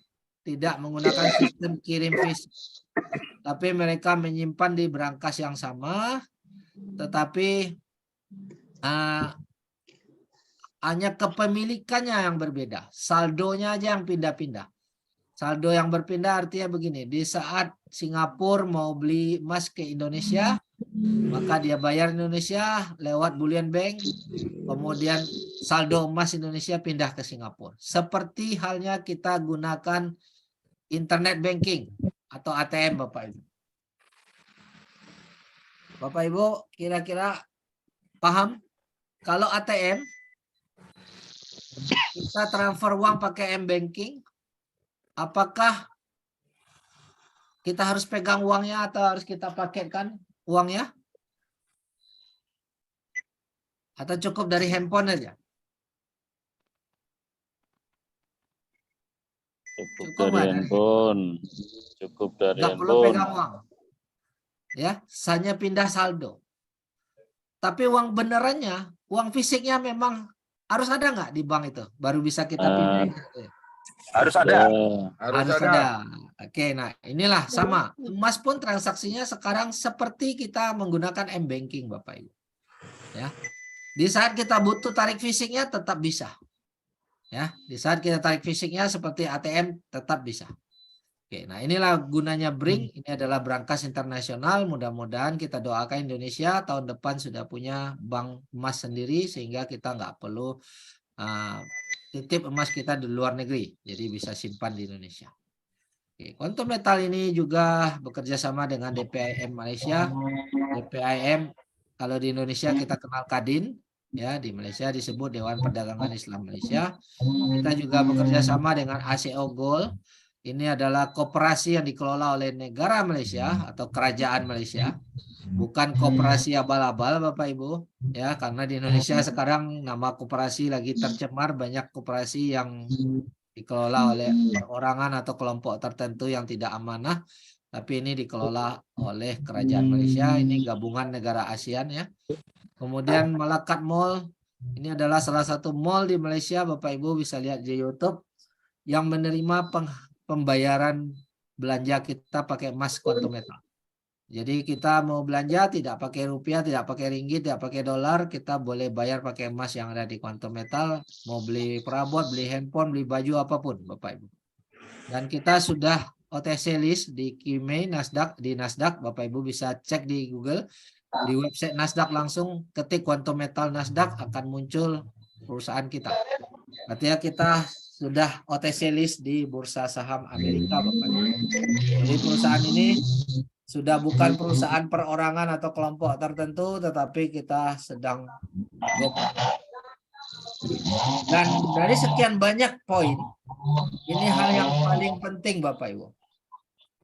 Tidak menggunakan sistem kirim fisik. Tapi mereka menyimpan di berangkas yang sama, tetapi hanya kepemilikannya yang berbeda. Saldonya aja yang pindah-pindah. Saldo yang berpindah artinya begini, di saat Singapura mau beli emas ke Indonesia, maka dia bayar Indonesia lewat Bullion Bank, kemudian saldo emas Indonesia pindah ke Singapura. Seperti halnya kita gunakan internet banking atau ATM, Bapak Ibu. Bapak Ibu kira-kira paham? Kalau ATM kita transfer uang pakai M-Banking, apakah kita harus pegang uangnya atau harus kita paketkan uangnya? Atau cukup dari handphone aja? Cukup Cukup dari nggak dari handphone. Cukup dari Nggak perlu handphone. pegang uang. Ya, hanya pindah saldo. Tapi uang benerannya, uang fisiknya memang harus ada nggak di bank itu? Baru bisa kita pindah. Harus ada. Harus Harus ada. ada. Oke, nah inilah sama. Emas pun transaksinya sekarang seperti kita menggunakan M-Banking, Bapak Ibu. Ya. Di saat kita butuh tarik fisiknya tetap bisa. Ya, di saat kita tarik fisiknya seperti ATM tetap bisa. Oke, nah inilah gunanya BRINC. Ini adalah brankas internasional. Mudah-mudahan kita doakan Indonesia tahun depan sudah punya bank emas sendiri sehingga kita nggak perlu titip emas kita di luar negeri. Jadi bisa simpan di Indonesia. Oke, Quantum Metal ini juga bekerja sama dengan DPIM Malaysia. DPIM kalau di Indonesia kita kenal Kadin. Ya, di Malaysia disebut Dewan Perdagangan Islam Malaysia. Kita juga bekerja sama dengan ACO Gold. Ini adalah koperasi yang dikelola oleh negara Malaysia atau kerajaan Malaysia. Bukan koperasi abal-abal Bapak Ibu. Ya, karena di Indonesia sekarang nama koperasi lagi tercemar, banyak koperasi yang dikelola oleh perorangan atau kelompok tertentu yang tidak amanah. Tapi ini dikelola oleh kerajaan Malaysia. Ini gabungan negara ASEAN ya. Kemudian Malakat Mall, ini adalah salah satu mall di Malaysia, Bapak Ibu bisa lihat di YouTube, yang menerima pembayaran belanja kita pakai emas Quantum Metal. Jadi kita mau belanja tidak pakai rupiah, tidak pakai ringgit, tidak pakai dolar, kita boleh bayar pakai emas yang ada di Quantum Metal, mau beli perabot, beli handphone, beli baju apapun, Bapak Ibu. Dan kita sudah OTC list di QME, Nasdaq, di Nasdaq, Bapak Ibu bisa cek di Google. Di website Nasdaq langsung ketik Quantum Metal Nasdaq akan muncul perusahaan kita. Artinya kita sudah OTC list di bursa saham Amerika, Bapak. Jadi perusahaan ini sudah bukan perusahaan perorangan atau kelompok tertentu, tetapi kita sedang dan dari sekian banyak poin, ini hal yang paling penting Bapak Ibu,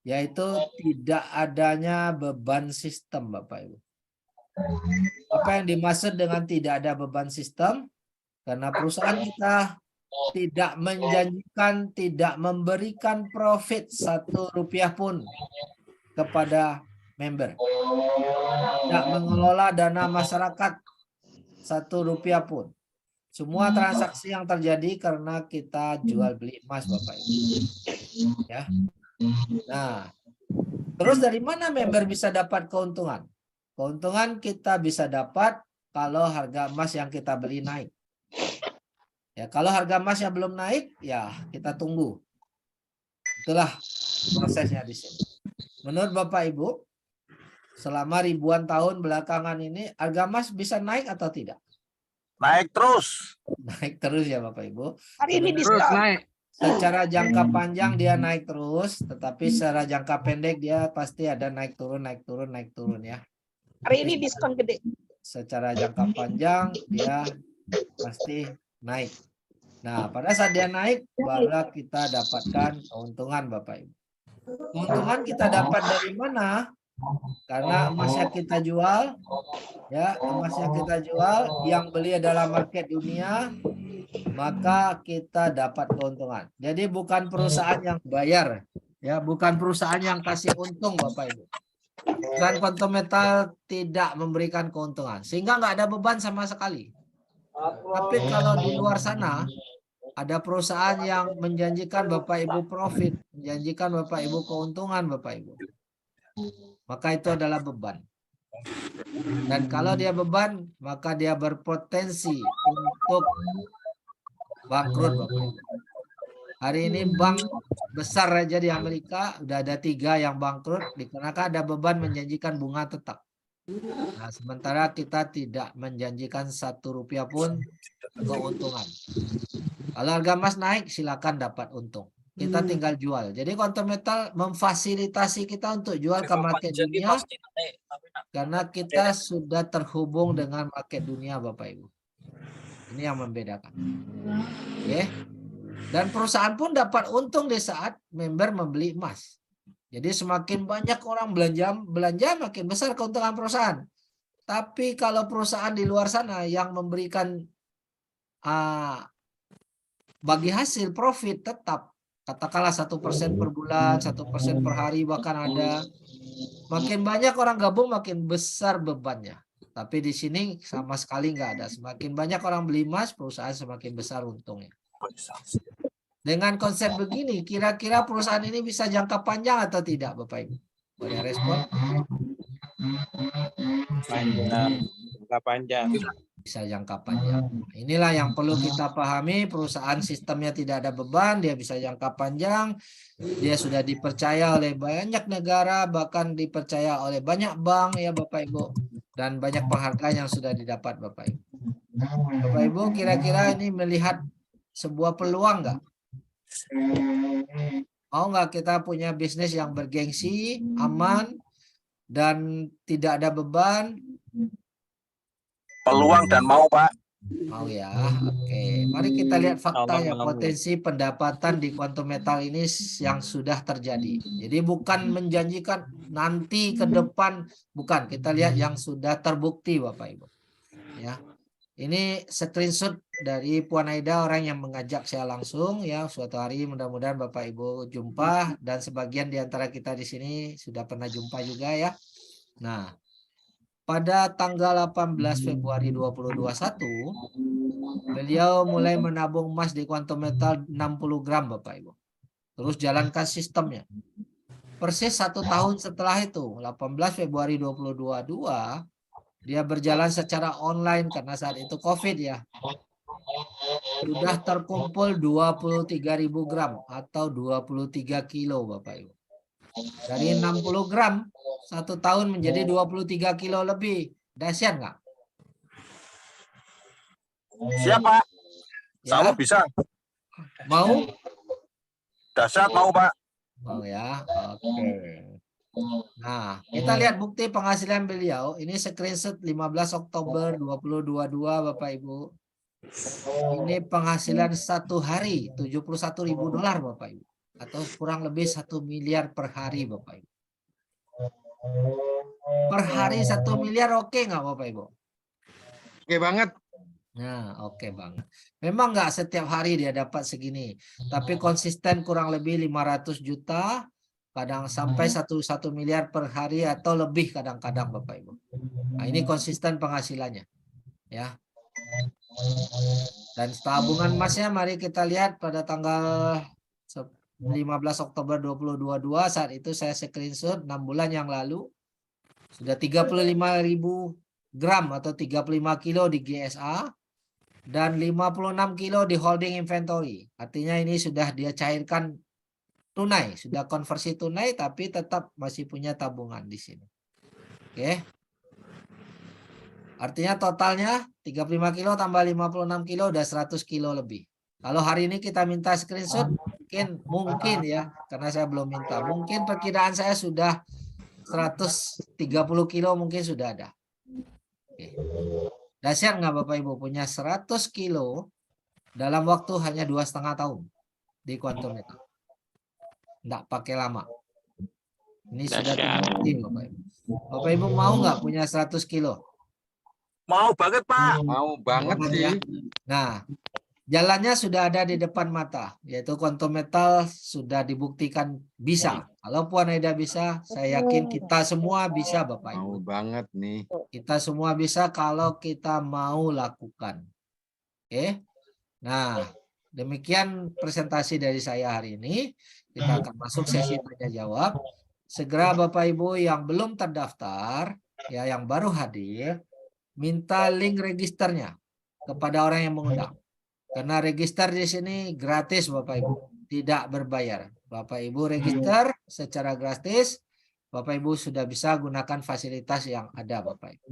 yaitu tidak adanya beban sistem Bapak Ibu. Apa yang dimaksud dengan tidak ada beban sistem? Karena perusahaan kita tidak menjanjikan, tidak memberikan profit 1 rupiah pun kepada member. Tidak mengelola dana masyarakat 1 rupiah pun. Semua transaksi yang terjadi karena kita jual beli emas Bapak Ibu. Ya. Nah, terus dari mana member bisa dapat keuntungan? Keuntungan kita bisa dapat kalau harga emas yang kita beli naik. Ya, kalau harga emasnya belum naik, ya kita tunggu. Itulah prosesnya di sini. Menurut Bapak Ibu, selama ribuan tahun belakangan ini harga emas bisa naik atau tidak? Naik terus. Naik terus ya Bapak Ibu. Hari ini Terus diskon. naik. Secara jangka panjang dia naik terus, tetapi secara jangka pendek dia pasti ada naik turun ya. Hari ini diskon gede. Secara jangka panjang dia pasti naik. Nah, pada saat dia naik, barulah kita dapatkan keuntungan Bapak Ibu. Keuntungan kita dapat dari mana? Karena emasnya kita jual, ya emasnya kita jual, yang beli adalah market dunia, maka kita dapat keuntungan. Jadi bukan perusahaan yang bayar, ya bukan perusahaan yang kasih untung Bapak Ibu. Dan Quantum Metal tidak memberikan keuntungan, sehingga nggak ada beban sama sekali. Tapi kalau di luar sana ada perusahaan yang menjanjikan Bapak Ibu profit, menjanjikan Bapak Ibu keuntungan Bapak Ibu, maka itu adalah beban. Dan kalau dia beban, maka dia berpotensi untuk bangkrut Bapak Ibu. Hari ini bank besar aja di Amerika udah ada 3 yang bangkrut dikarenakan ada beban menjanjikan bunga tetap. Nah, sementara kita tidak menjanjikan 1 rupiah pun keuntungan. Kalau harga emas naik, silakan dapat untung. Kita tinggal jual. Jadi Quantum Metal memfasilitasi kita untuk jual ke market dunia karena kita sudah terhubung dengan market dunia Bapak Ibu. Ini yang membedakan. Oke. Dan perusahaan pun dapat untung di saat member membeli emas. Jadi semakin banyak orang belanja makin besar keuntungan perusahaan. Tapi kalau perusahaan di luar sana yang memberikan bagi hasil profit tetap, katakanlah 1% per bulan, 1% per hari bahkan ada. Makin banyak orang gabung makin besar bebannya. Tapi di sini sama sekali nggak ada. Semakin banyak orang beli emas, perusahaan semakin besar untungnya. Dengan konsep begini, kira-kira perusahaan ini bisa jangka panjang atau tidak, Bapak Ibu? Boleh respon? Panjang. Jangka panjang. Bisa jangka panjang. Inilah yang perlu kita pahami, perusahaan sistemnya tidak ada beban, dia bisa jangka panjang, dia sudah dipercaya oleh banyak negara, bahkan dipercaya oleh banyak bank ya Bapak Ibu, dan banyak penghargaan yang sudah didapat Bapak Ibu. Bapak Ibu kira-kira ini melihat sebuah peluang nggak? Mau nggak kita punya bisnis yang bergengsi, aman, dan tidak ada beban? Peluang dan mau, Pak. Mau ya, oke. Mari kita lihat fakta ya, potensi pendapatan di Quantum Metal ini yang sudah terjadi. Jadi bukan menjanjikan nanti ke depan, bukan. Kita lihat yang sudah terbukti Bapak Ibu. Ya. Ini screenshot dari Puan Aida, orang yang mengajak saya langsung ya. Suatu hari mudah-mudahan Bapak Ibu jumpa, dan sebagian di antara kita di sini sudah pernah jumpa juga ya. Nah, pada tanggal 18 Februari 2021, beliau mulai menabung emas di Quantum Metal 60 gram Bapak Ibu. Terus jalankan sistemnya. Persis 1 tahun setelah itu, 18 Februari 2022, dia berjalan secara online karena saat itu COVID ya. Sudah terkumpul 23.000 gram atau 23 kilo Bapak Ibu. Dari 60 gram 1 tahun menjadi 23 kilo lebih. Dahsyat nggak? Siapa? Ya, Saya bisa. mau? Dahsyat mau, Pak. Mau ya. Oke. Nah, kita lihat bukti penghasilan beliau. Ini screenshot 15 Oktober 2022 Bapak Ibu. Ini penghasilan 1 hari $71.000 Bapak Ibu. Atau kurang lebih 1 miliar per hari Bapak Ibu. Per hari 1 miliar oke nggak Bapak Ibu? Oke banget. Nah, oke banget. Memang nggak setiap hari dia dapat segini. Tapi konsisten kurang lebih 500 juta. Kadang sampai 1 miliar per hari atau lebih kadang-kadang Bapak Ibu. Nah, ini konsisten penghasilannya. Ya. Dan tabungan emasnya mari kita lihat pada tanggal 15 Oktober 2022, saat itu saya screenshot 6 bulan yang lalu. Sudah 35.000 gram atau 35 kilo di GSA dan 56 kilo di holding inventory. Artinya ini sudah dia cairkan tunai, sudah konversi tunai tapi tetap masih punya tabungan di sini. Oke. Artinya totalnya 35 kilo tambah 56 kilo udah 100 kilo lebih. Kalau hari ini kita minta screenshot mungkin ya, karena saya belum minta. Mungkin perkiraan saya sudah 130 kilo mungkin sudah ada. Oke. Dahsyat nggak Bapak Ibu punya 100 kilo dalam waktu hanya 2,5 tahun di Quantum Metal. Nggak pakai lama. Ini sudah terbukti Bapak Ibu. Bapak Ibu mau nggak punya 100 kilo? Mau banget, Pak. Mau banget Banget sih. ya. Nah, jalannya sudah ada di depan mata, yaitu Quantum Metal sudah dibuktikan bisa. Kalau Puan Aida bisa, saya yakin kita semua bisa Bapak Ibu. Mau banget nih. Kita semua bisa kalau kita mau lakukan. Oke. Nah, demikian presentasi dari saya hari ini. Kita akan masuk sesi tanya jawab. Segera Bapak Ibu yang belum terdaftar, ya yang baru hadir, minta link registernya kepada orang yang mengundang. Karena register di sini gratis Bapak Ibu, tidak berbayar. Bapak Ibu register secara gratis, Bapak Ibu sudah bisa gunakan fasilitas yang ada Bapak Ibu.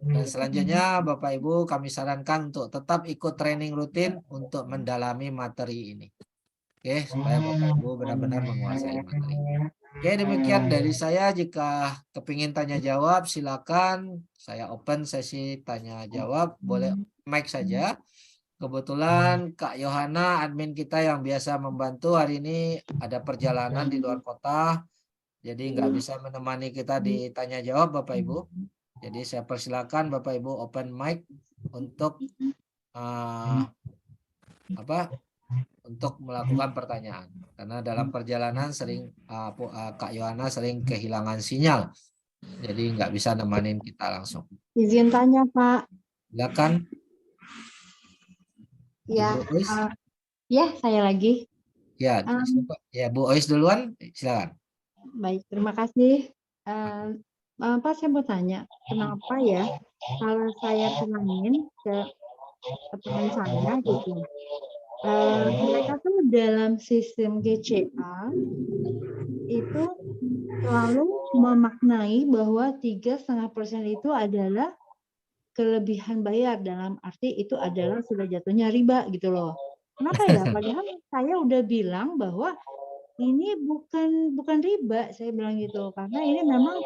Dan selanjutnya Bapak Ibu kami sarankan untuk tetap ikut training rutin untuk mendalami materi ini. Oke, supaya Bapak Ibu benar-benar menguasai materi. Oke, demikian dari saya. Jika kepingin tanya jawab, silakan. Saya open sesi tanya jawab. Boleh mic saja. Kebetulan Kak Yohana, admin kita yang biasa membantu hari ini ada perjalanan di luar kota. Jadi nggak bisa menemani kita di tanya jawab Bapak Ibu. Jadi saya persilakan Bapak Ibu open mic untuk untuk melakukan pertanyaan. Karena dalam perjalanan sering Kak Yohana sering kehilangan sinyal. Jadi nggak bisa nemanin kita langsung. Izin tanya, Pak. Silakan. Ya, Bu Ois. ya saya lagi. Ya, ya Bu Ois duluan, silakan. Baik, terima kasih. Pak, saya mau tanya, kenapa ya kalau saya bilangin ke teman saya gitu, mereka tuh dalam sistem GCA itu selalu memaknai bahwa 3,5% itu adalah kelebihan bayar, dalam arti itu adalah sudah jatuhnya riba gitu loh. Kenapa ya? Padahal saya udah bilang bahwa ini bukan riba, saya bilang gitu, karena ini memang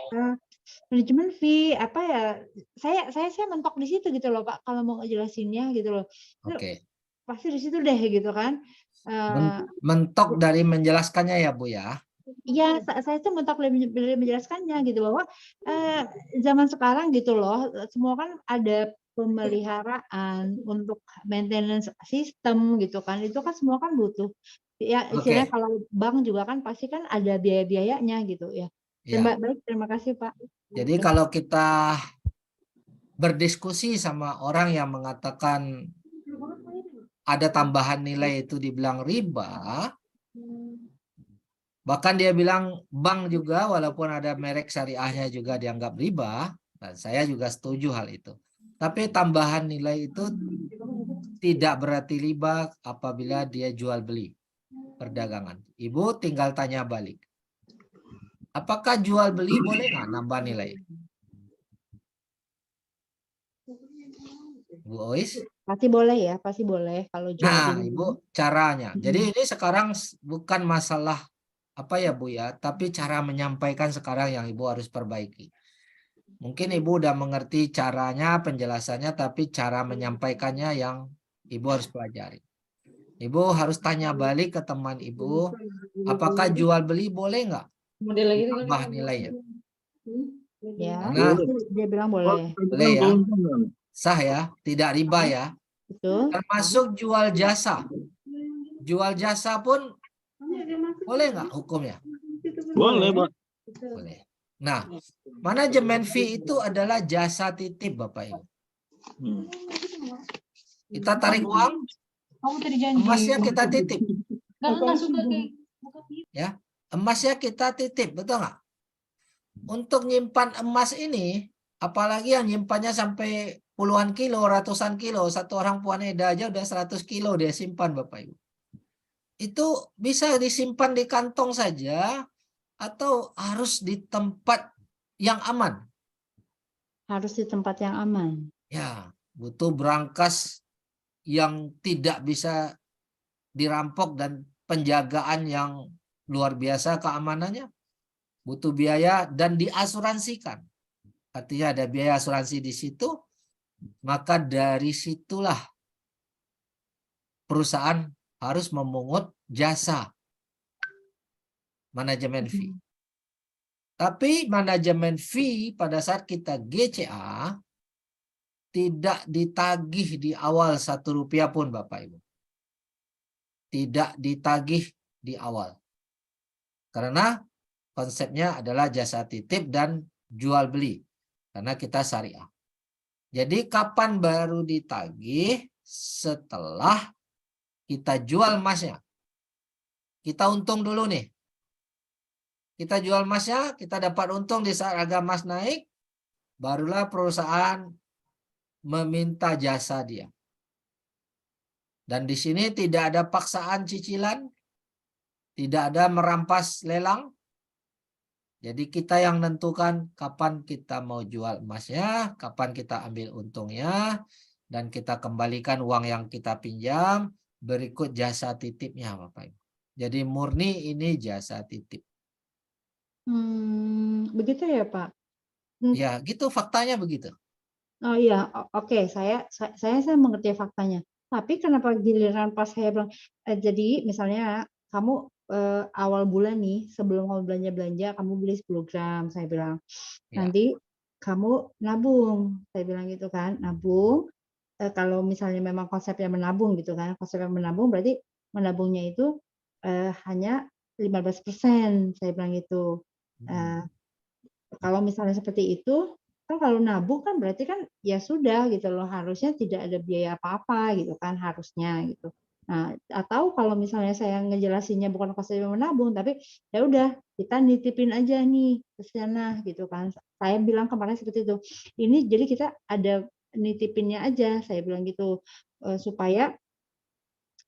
manajemen fee apa ya? Saya mentok di situ gitu loh Pak, kalau mau ngejelasinnya gitu loh. Oke. Pasti di situ deh gitu kan. Mentok dari menjelaskannya ya Bu ya. Iya, saya tuh mentok dari menjelaskannya gitu bahwa zaman sekarang gitu loh, semua kan ada pemeliharaan untuk maintenance sistem gitu kan, itu kan semua kan butuh. Ya, istilahnya kalau bank juga kan pasti kan ada biaya-biayanya gitu ya. Baik, terima kasih Pak. Jadi kalau kita berdiskusi sama orang yang mengatakan ada tambahan nilai itu dibilang riba, bahkan dia bilang bank juga walaupun ada merek syariahnya juga dianggap riba, dan saya juga setuju hal itu. Tapi tambahan nilai itu tidak berarti riba apabila dia jual beli perdagangan. Ibu tinggal tanya balik. Apakah jual beli boleh nggak nambah nilai? Bu Ois? Pasti boleh ya, pasti boleh kalau jual beli. Ibu caranya. Jadi ini sekarang bukan masalah apa ya Bu ya, tapi cara menyampaikan sekarang yang Ibu harus perbaiki. Mungkin Ibu udah mengerti caranya, penjelasannya, tapi cara menyampaikannya yang Ibu harus pelajari. Ibu harus tanya balik ke teman Ibu, apakah jual beli boleh nggak tambah nilainya? Ya, Karena dia bilang boleh. Boleh ya, sah ya, tidak riba ya. Betul. Termasuk jual jasa. Jual jasa pun boleh nggak hukumnya? Boleh, Pak. Boleh. Nah, manajemen fee itu adalah jasa titip Bapak Ibu. Kita tarik uang, emasnya kita titip. Ya, emasnya kita titip, betul nggak? Untuk nyimpan emas ini, apalagi yang nyimpannya sampai puluhan kilo, ratusan kilo, satu orang Puan Eda aja udah 100 kilo dia simpan Bapak Ibu. Itu bisa disimpan di kantong saja atau harus di tempat yang aman? Harus di tempat yang aman. Ya, butuh brankas yang tidak bisa dirampok dan penjagaan yang luar biasa keamanannya. Butuh biaya dan diasuransikan. Artinya ada biaya asuransi di situ, maka dari situlah perusahaan harus memungut jasa manajemen fee. Tapi manajemen fee pada saat kita GCA tidak ditagih di awal Rp1 pun Bapak Ibu. Tidak ditagih di awal. Karena konsepnya adalah jasa titip dan jual beli. Karena kita syariah. Jadi kapan baru ditagih? Setelah kita jual emasnya. Kita untung dulu nih. Kita jual emasnya, kita dapat untung di saat harga emas naik, barulah perusahaan meminta jasa dia. Dan di sini tidak ada paksaan cicilan, tidak ada merampas lelang. Jadi kita yang menentukan kapan kita mau jual emasnya, kapan kita ambil untungnya, dan kita kembalikan uang yang kita pinjam, berikut jasa titipnya Bapak Ibu. Jadi murni ini jasa titip. Begitu ya Pak? Ya gitu faktanya begitu. Oh iya, oke, saya mengerti faktanya. Tapi kenapa giliran pas saya bilang, jadi misalnya kamu awal bulan nih sebelum kamu belanja-belanja kamu beli 10 gram, saya bilang. Ya. Nanti kamu nabung, saya bilang gitu kan, nabung. Kalau misalnya memang konsepnya menabung gitu kan, konsepnya menabung berarti menabungnya itu hanya 15%, saya bilang gitu. Kalau misalnya seperti itu, kan kalau nabung kan berarti kan ya sudah gitu loh, harusnya tidak ada biaya apa-apa gitu kan, harusnya gitu. Nah, atau kalau misalnya saya ngejelasinnya bukan konsepnya menabung, tapi ya udah kita nitipin aja nih ke sana gitu kan. Saya bilang kemarin seperti itu. Ini jadi kita ada nitipinnya aja, saya bilang gitu, supaya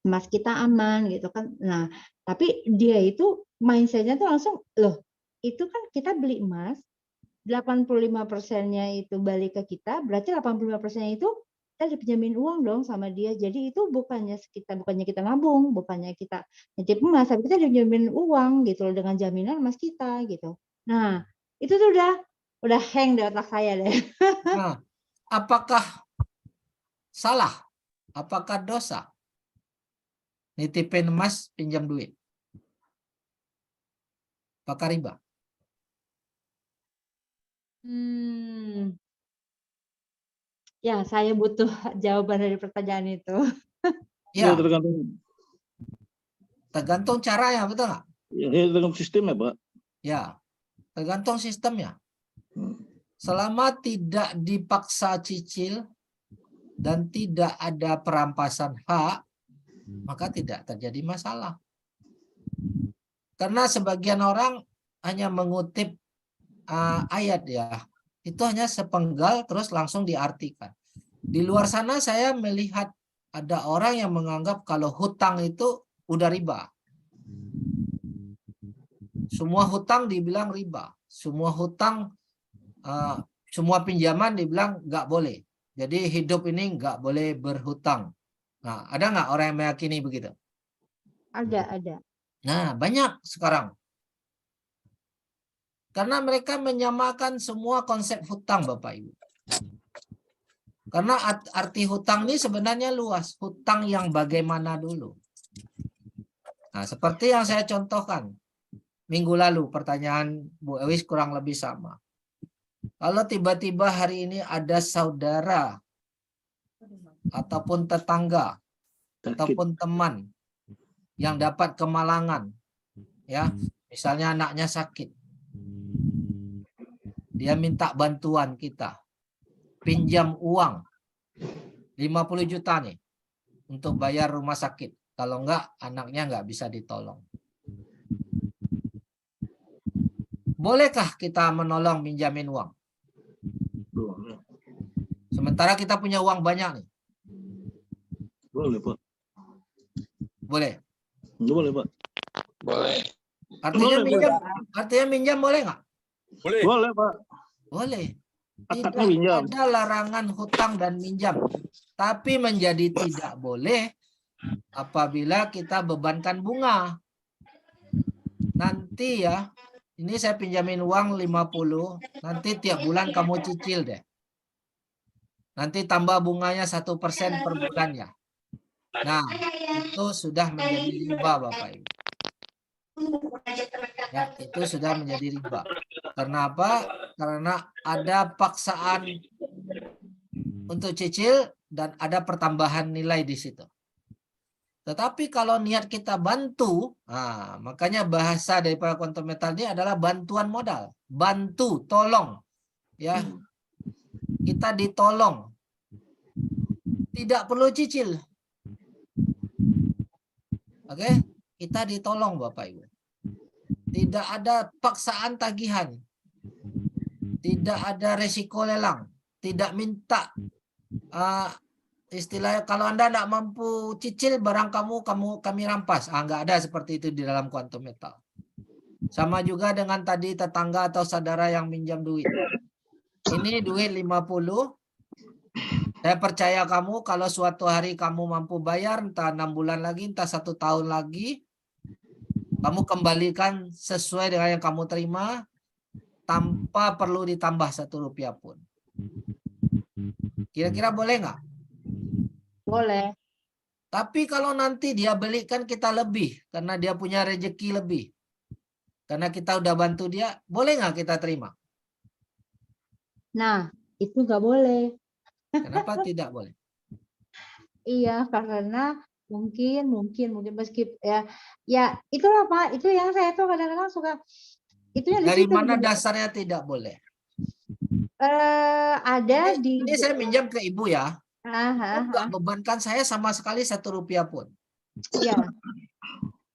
emas kita aman gitu kan. Nah, tapi dia itu mindset-nya tuh langsung, loh itu kan kita beli emas 85%-nya itu balik ke kita, berarti 85%-nya itu kita dipinjamin uang dong sama dia. Jadi itu bukannya kita nabung, bukannya kita nitip emas, tapi kita dipinjamin uang gitu loh dengan jaminan emas kita gitu. Nah, itu tuh udah hang di otak saya deh. Nah, apakah salah? Apakah dosa? Nitipin emas, pinjam duit. Apakah riba? Ya, saya butuh jawaban dari pertanyaan itu. Ya, Ya, tergantung caranya, betul nggak? ya, tergantung sistemnya, Pak. Ya, tergantung sistemnya. Selama tidak dipaksa cicil dan tidak ada perampasan hak, maka tidak terjadi masalah. Karena sebagian orang hanya mengutip ayat ya, itu hanya sepenggal terus langsung diartikan. Di luar sana saya melihat ada orang yang menganggap kalau hutang itu udah riba. Semua hutang dibilang riba. Semua hutang, semua pinjaman dibilang nggak boleh. Jadi hidup ini nggak boleh berhutang. Nah, ada nggak orang yang meyakini begitu? Ada. Nah, banyak sekarang. Karena mereka menyamakan semua konsep hutang, Bapak Ibu. Karena arti hutang ini sebenarnya luas. Hutang yang bagaimana dulu. Nah, seperti yang saya contohkan minggu lalu, pertanyaan Bu Ewis kurang lebih sama. Kalau tiba-tiba hari ini ada saudara ataupun tetangga ataupun teman yang dapat kemalangan, ya, misalnya anaknya sakit, dia minta bantuan kita, pinjam uang 50 juta nih untuk bayar rumah sakit. Kalau enggak, anaknya enggak bisa ditolong. Bolehkah kita menolong minjamin uang? Sementara kita punya uang banyak nih. Boleh, Pak. Boleh. Boleh, Pak. Boleh. Artinya minjam boleh nggak? Boleh. Boleh, Pak. Boleh. Akadnya pinjam. Tidak ada larangan hutang dan minjam. Tapi menjadi tidak boleh apabila kita bebankan bunga. Nanti ya, ini saya pinjamin uang 50, nanti tiap bulan kamu cicil deh. Nanti tambah bunganya 1% per bulannya. Nah, itu sudah menjadi riba, Bapak Ibu. Ya, itu sudah menjadi riba. Karena apa? Karena ada paksaan untuk cicil dan ada pertambahan nilai di situ. Tetapi kalau niat kita bantu, nah, makanya bahasa daripada quantum metal ini adalah bantuan modal. Bantu, tolong. Ya, kita ditolong. Tidak perlu cicil. Oke, kita ditolong Bapak Ibu. Tidak ada paksaan tagihan. Tidak ada resiko lelang. Tidak minta istilahnya kalau Anda tidak mampu cicil barang kami rampas. Nggak ada seperti itu di dalam quantum metal. Sama juga dengan tadi tetangga atau saudara yang minjam duit. Ini duit 50. Saya percaya kamu kalau suatu hari kamu mampu bayar, entah 6 bulan lagi, entah 1 tahun lagi, kamu kembalikan sesuai dengan yang kamu terima tanpa perlu ditambah 1 rupiah pun. Kira-kira boleh nggak? Boleh. Tapi kalau nanti dia belikan kita lebih karena dia punya rezeki lebih. Karena kita udah bantu dia, boleh nggak kita terima? Nah, itu nggak boleh. Kenapa tidak boleh? Iya, karena mungkin meskipun ya itulah Pak, itu yang saya tuh kadang-kadang suka itu yang di Dari situ mana gitu. dasarnya tidak boleh? Ada di Ini saya minjam ke ibu ya. ah, Nggak bebankan saya sama sekali 1 rupiah pun. ya.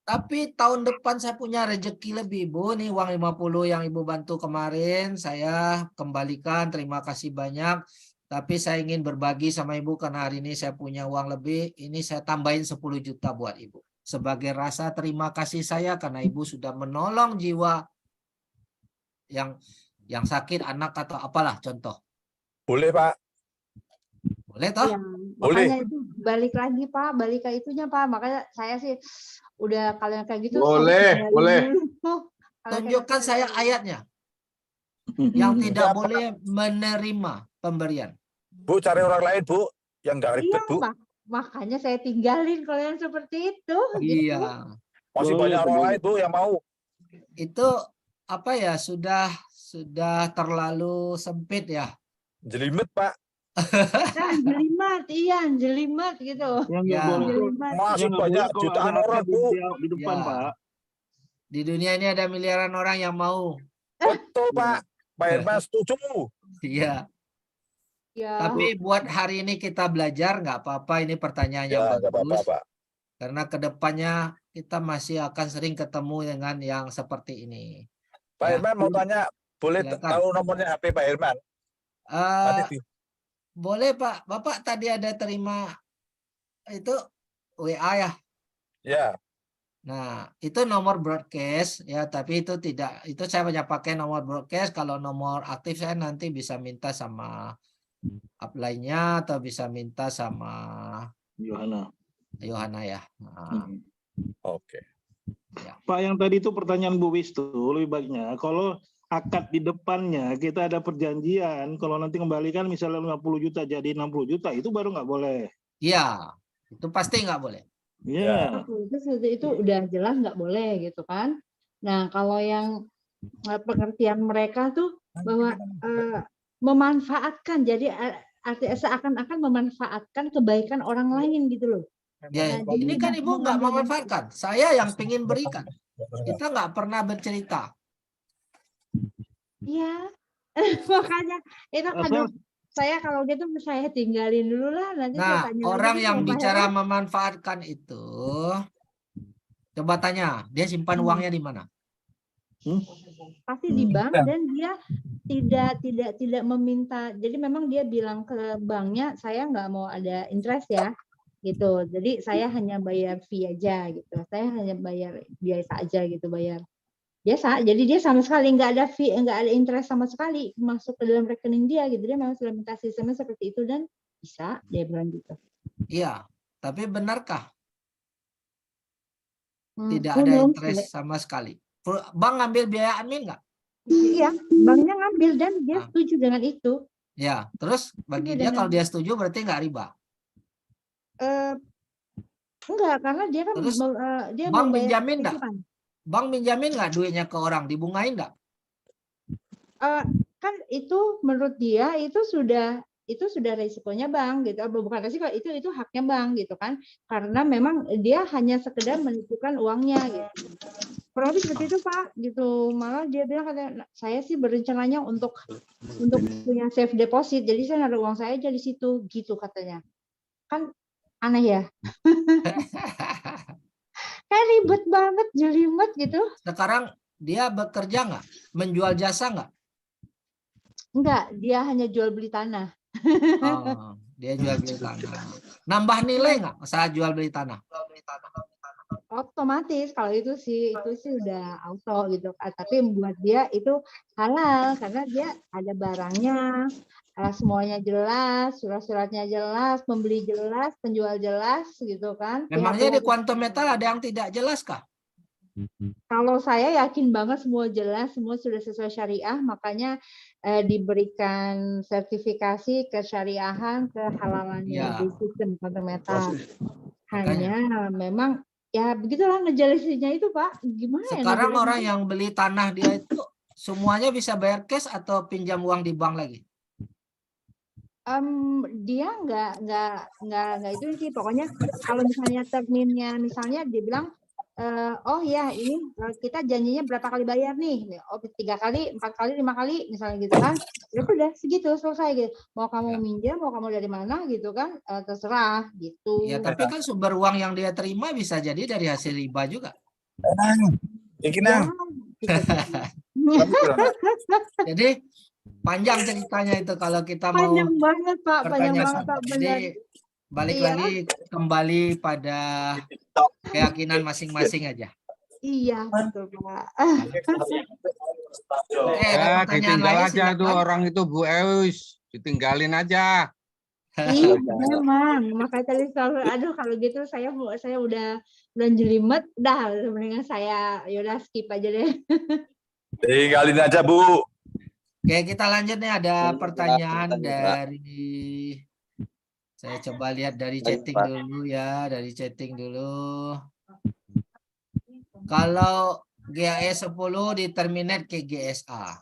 Tapi tahun depan saya punya rezeki lebih, Bu. Nih uang 50 yang Ibu bantu kemarin, saya kembalikan. Terima kasih banyak. Tapi saya ingin berbagi sama Ibu karena hari ini saya punya uang lebih. Ini saya tambahin 10 juta buat Ibu. Sebagai rasa terima kasih saya karena Ibu sudah menolong jiwa yang sakit, anak atau apalah contoh. Boleh, Pak. Boleh toh? Ya, Boleh. makanya itu balik lagi Pak, balik ke itunya Pak. Makanya saya sih udah kalau yang kayak gitu Boleh, tinggalin boleh. dulu. Kalau kayak Tunjukkan gitu, saya ayatnya. Yang tidak Siapa? boleh menerima pemberian. Bu, cari orang lain, Bu. Yang nggak Iya, ribet, Bu. makanya saya tinggalin kalau yang seperti itu. Gitu. Iya. Masih Boleh, banyak orang boleh. lain, Bu, yang mau. Itu apa ya, sudah terlalu sempit ya. Jelimet, Pak. Nah, jelimat gitu. Yang nggak Ya. boleh tuh, Jelimat. Masih yang nggak banyak boleh kalau jutaan ada orang, akad Bu. di depan, Ya. Pak. Di dunia ini ada miliaran orang yang mau. Betul, Pak. Pak Herman setuju. Iya. Ya. Tapi buat hari ini kita belajar, nggak apa-apa. Ini pertanyaan yang Ya, nggak apa-apa, bagus. Pak. Karena kedepannya kita masih akan sering ketemu dengan yang seperti ini. Pak Ya. Herman mau tanya, boleh Silakan. tahu nomornya HP Pak Herman? Eh, Nanti di boleh Pak. Bapak tadi ada terima itu WA ya. ya. Nah, itu nomor broadcast ya, tapi itu tidak, itu saya hanya pakai nomor broadcast. Kalau nomor aktif saya nanti bisa minta sama upline-nya atau bisa minta sama Yohana. Yohana ya. Nah, Oke. Pak, yang tadi itu pertanyaan Bu Wistu, lebih baiknya kalau akad di depannya kita ada perjanjian, kalau nanti kembalikan misalnya 50 juta jadi 60 juta, itu baru nggak boleh. iya, itu pasti nggak boleh. Iya. Itu udah jelas nggak boleh gitu kan. Nah, kalau yang pengertian mereka tuh bahwa memanfaatkan, jadi artinya seakan-akan memanfaatkan kebaikan orang lain gitu loh. Ya, Nah, jadi ini kan Ibu nggak mengambil memanfaatkan. Saya yang pengen berikan. Kita nggak pernah bercerita. Iya, makanya itu kadang saya kalau gitu saya tinggalin dulu lah. Nanti saya Nah, tanya orang lagi yang sama Pak bicara Heran. memanfaatkan itu, coba tanya, dia simpan uangnya di mana? Pasti di bank dan dia tidak meminta. Jadi memang dia bilang ke banknya, saya nggak mau ada interest ya, gitu. Jadi saya hanya bayar fee aja gitu. Saya hanya bayar biasa aja gitu, bayar biasa. Jadi dia sama sekali nggak ada fee, nggak ada interest sama sekali masuk ke dalam rekening dia gitu. Dia memang sudah minta sistemnya seperti itu dan bisa dia bilang gitu. Iya, tapi benarkah tidak Who ada knows? interest sama sekali? Bank ngambil biaya admin nggak? Iya, banknya ngambil dan dia Ah. setuju dengan itu. Ya, terus bagi Setuju dia dengan- kalau dia setuju berarti nggak riba. Enggak, karena dia kan Terus dia bank membayar minjamin nggak? cicilan. Bank minjamin nggak duitnya ke orang, dibungain nggak? Kan itu menurut dia itu sudah risikonya bank gitu, bukan risiko, itu haknya bank gitu kan, karena memang dia hanya sekedar menitipkan uangnya gitu. Kurang lebih seperti itu Pak gitu. Malah dia bilang katanya, saya sih berencananya untuk punya safe deposit, jadi saya naruh uang saya aja di situ gitu katanya. Kan aneh ya. Kayak ribet banget, jelimet gitu. Sekarang dia bekerja nggak? Menjual jasa nggak? Enggak, dia hanya jual beli tanah. Oh, dia jual beli tanah. Nambah nilai nggak saat jual beli tanah? Otomatis kalau itu sih udah auto gitu. Tapi buat dia itu halal karena dia ada barangnya, semuanya jelas, surat-suratnya jelas, pembeli jelas, penjual jelas gitu kan. Memangnya di Quantum Metal ada yang tidak jelas kah? Kalau saya yakin banget semua jelas, semua sudah sesuai syariah, makanya diberikan sertifikasi kesyariahan, kehalalannya Iya. di sistem kontrmeta. Makanya. Hanya memang ya begitulah ngejalisinya itu Pak. Gimana ya Sekarang ngejelasinnya? orang yang beli tanah dia itu semuanya bisa bayar cash atau pinjam uang di bank lagi? Dia nggak itu sih, pokoknya kalau misalnya terminnya misalnya dia bilang, oh ya ini kita janjinya berapa kali bayar nih, oh 3 kali, 4 kali, 5 kali misalnya gitu kan, ya udah segitu selesai gitu. Mau kamu Ya. minjem, mau kamu dari mana gitu kan, terserah gitu. Ya, tapi kan sumber uang yang dia terima bisa jadi dari hasil riba juga. Iki Ya, nang. bisa jadi. Jadi panjang ceritanya itu kalau kita mau Panjang banget Pak, panjang bertanya banget Pak, sama. benar. Jadi balik Iya. lagi kembali pada keyakinan masing-masing aja. Iya, betul Pak. Oke, ada Ya, pertanyaan ditinggal lain aja tuh silakan. orang itu Bu Eus. Ditinggalin aja. Iya, memang. Makanya tadi selalu, aduh kalau gitu saya udah jelimet, dah mendingan saya yaudah skip aja deh. Tinggalin aja, Bu. Oke, kita lanjut nih. Ada pertanyaan dari, saya coba lihat dari chatting dulu ya, dari chatting dulu. Kalau GAE 10 di terminate ke GSA,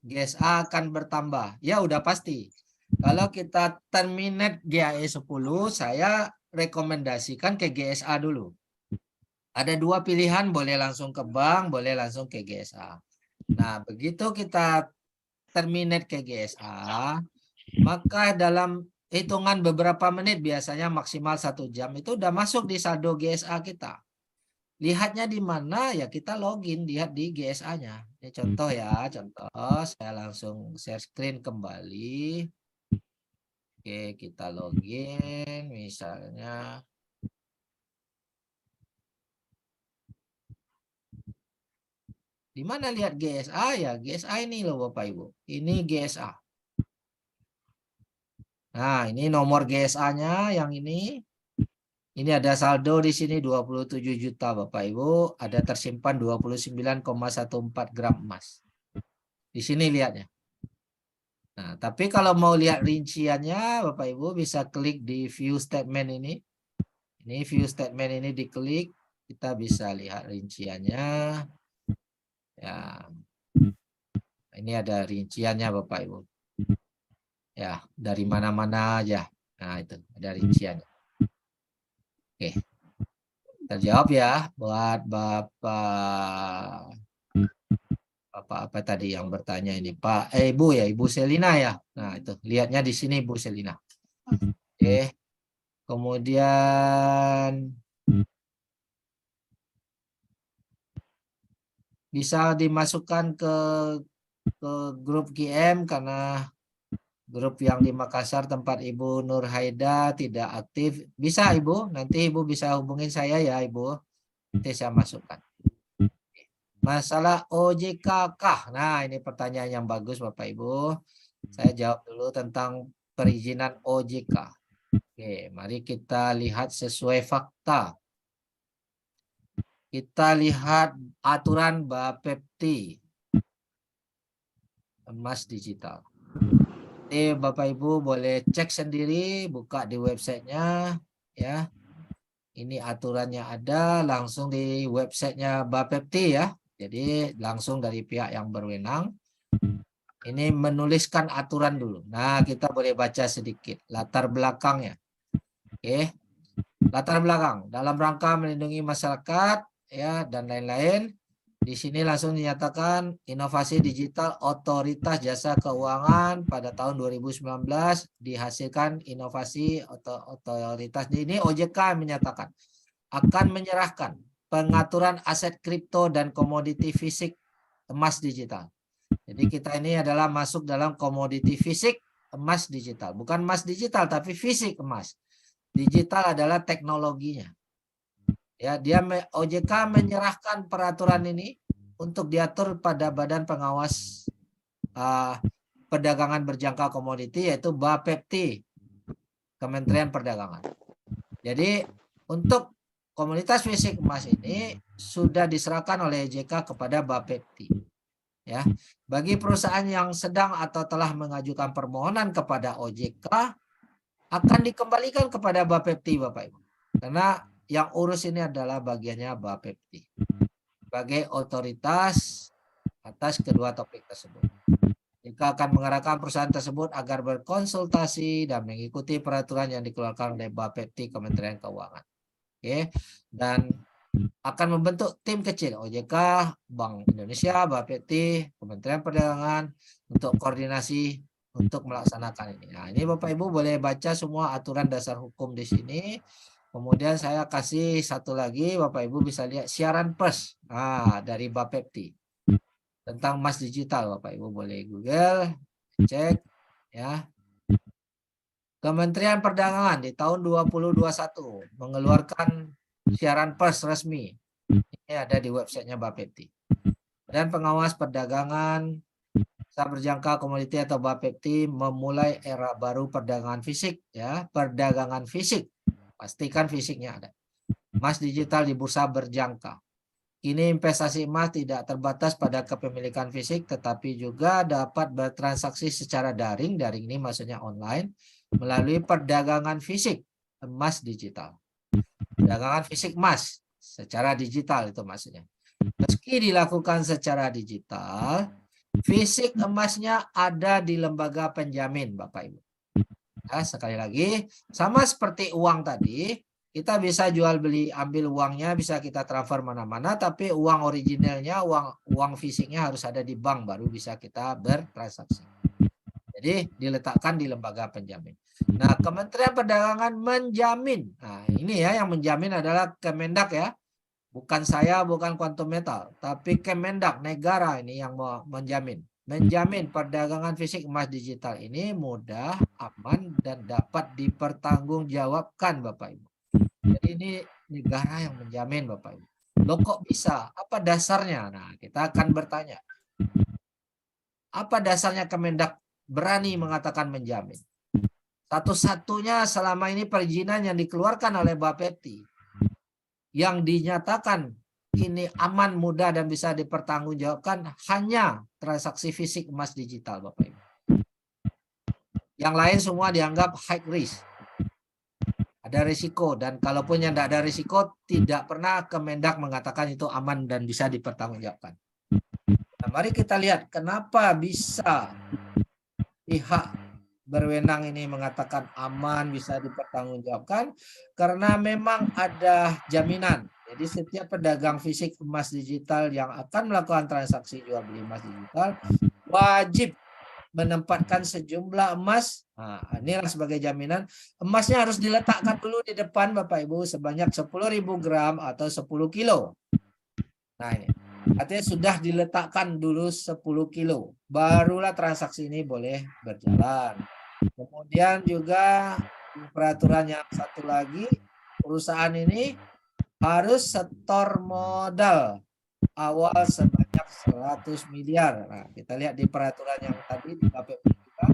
GSA akan bertambah. Ya udah pasti. Kalau kita terminate GAE 10, saya rekomendasikan ke GSA dulu. Ada 2 pilihan, boleh langsung ke bank, boleh langsung ke GSA. Nah, begitu kita terminate ke GSA, maka dalam hitungan beberapa menit, biasanya maksimal 1 jam, itu udah masuk di saldo GSA kita. Lihatnya di mana ya, kita login, lihat di GSA-nya. Ini contoh ya, contoh. Saya langsung share screen kembali. Oke, kita login misalnya. Di mana lihat GSA ya? GSA ini loh Bapak Ibu. Ini GSA. Nah, ini nomor GSA-nya yang ini. Ini ada saldo di sini 27 juta Bapak Ibu. Ada tersimpan 29,14 gram emas. Di sini lihatnya. Nah, tapi kalau mau lihat rinciannya, Bapak Ibu bisa klik di view statement ini. Ini view statement ini diklik, kita bisa lihat rinciannya. Ya, ini ada rinciannya Bapak Ibu. Ya, dari mana-mana aja. Nah, itu ada rinciannya. Oke, terjawab ya buat Bapak apa tadi yang bertanya ini Pak Ibu ya, Ibu Selina ya. Nah itu lihatnya di sini Ibu Selina. Oke, kemudian bisa dimasukkan ke grup GM karena grup yang di Makassar tempat Ibu Nur Haida tidak aktif. Bisa Ibu, nanti Ibu bisa hubungin saya ya Ibu, nanti saya masukkan. Masalah OJK kah? Nah, ini pertanyaan yang bagus Bapak Ibu. Saya jawab dulu tentang perizinan OJK. Oke, mari kita lihat sesuai fakta. Kita lihat aturan Bapepti emas digital. Jadi Bapak Ibu boleh cek sendiri, buka di websitenya ya. Ini aturannya ada langsung di websitenya Bapepti ya. Jadi langsung dari pihak yang berwenang. Ini menuliskan aturan dulu. Nah, kita boleh baca sedikit latar belakangnya. Oke. Latar belakang dalam rangka melindungi masyarakat ya dan lain-lain. Di sini langsung dinyatakan inovasi digital otoritas jasa keuangan pada tahun 2019 dihasilkan inovasi otoritas ini OJK menyatakan akan menyerahkan pengaturan aset kripto dan komoditi fisik emas digital. Jadi kita ini adalah masuk dalam komoditi fisik emas digital, bukan emas digital tapi fisik emas. Digital adalah teknologinya. Ya, OJK menyerahkan peraturan ini untuk diatur pada Badan Pengawas Perdagangan Berjangka Komoditi yaitu Bapepti, Kementerian Perdagangan. Jadi untuk komoditas fisik emas ini sudah diserahkan oleh OJK kepada Bapepti. Ya, bagi perusahaan yang sedang atau telah mengajukan permohonan kepada OJK akan dikembalikan kepada Bapepti, Bapak Ibu. Karena yang urus ini adalah bagiannya Bapepti sebagai otoritas atas kedua topik tersebut. Jika akan mengarahkan perusahaan tersebut agar berkonsultasi dan mengikuti peraturan yang dikeluarkan oleh Bapepti Kementerian Keuangan. Oke, dan akan membentuk tim kecil OJK, Bank Indonesia, Bapepti, Kementerian Perdagangan untuk koordinasi untuk melaksanakan ini. Nah, ini Bapak Ibu boleh baca semua aturan dasar hukum di sini. Kemudian saya kasih satu lagi, Bapak Ibu bisa lihat siaran pers dari Bapepti tentang emas digital. Bapak Ibu boleh Google, cek ya. Kementerian Perdagangan di tahun 2021 mengeluarkan siaran pers resmi. Ini ada di websitenya Bapepti. Dan pengawas perdagangan usaha berjangka komoditi atau Bapepti memulai era baru perdagangan fisik ya, perdagangan fisik. Pastikan fisiknya ada. Emas digital di bursa berjangka. Ini investasi emas tidak terbatas pada kepemilikan fisik, tetapi juga dapat bertransaksi secara daring. Daring ini maksudnya online, melalui perdagangan fisik emas digital. Perdagangan fisik emas secara digital itu maksudnya. Meski dilakukan secara digital, fisik emasnya ada di lembaga penjamin, Bapak Ibu. Ya, sekali lagi, sama seperti uang tadi, kita bisa jual beli, ambil uangnya, bisa kita transfer mana-mana, tapi uang originalnya, uang fisiknya harus ada di bank, baru bisa kita bertransaksi. Jadi diletakkan di lembaga penjamin. Nah, Kementerian Perdagangan menjamin. Nah, ini ya yang menjamin adalah Kemendak ya. Bukan saya, bukan Quantum Metal, tapi Kemendak, negara ini yang menjamin. Menjamin perdagangan fisik emas digital ini mudah, aman, dan dapat dipertanggungjawabkan, Bapak Ibu. Jadi ini negara yang menjamin, Bapak Ibu. Loh kok bisa? Apa dasarnya? Nah, kita akan bertanya. Apa dasarnya Kemendak berani mengatakan menjamin? Satu-satunya selama ini perizinan yang dikeluarkan oleh Bapepti yang dinyatakan ini aman, mudah, dan bisa dipertanggungjawabkan hanya transaksi fisik emas digital, Bapak Ibu. Yang lain semua dianggap high risk. Ada risiko, dan kalaupun yang tidak ada risiko, tidak pernah Kemendak mengatakan itu aman dan bisa dipertanggungjawabkan. Nah, mari kita lihat kenapa bisa pihak berwenang ini mengatakan aman, bisa dipertanggungjawabkan, karena memang ada jaminan. Jadi setiap pedagang fisik emas digital yang akan melakukan transaksi jual beli emas digital wajib menempatkan sejumlah emas. Nah, inilah sebagai jaminan. Emasnya harus diletakkan dulu di depan, Bapak Ibu, sebanyak 10.000 gram atau 10 kilo. Nah, ini artinya sudah diletakkan dulu 10 kilo. Barulah transaksi ini boleh berjalan. Kemudian juga peraturan yang satu lagi, perusahaan ini harus setor modal awal sebanyak 100 miliar. Nah, kita lihat di peraturan yang tadi di KPP juga.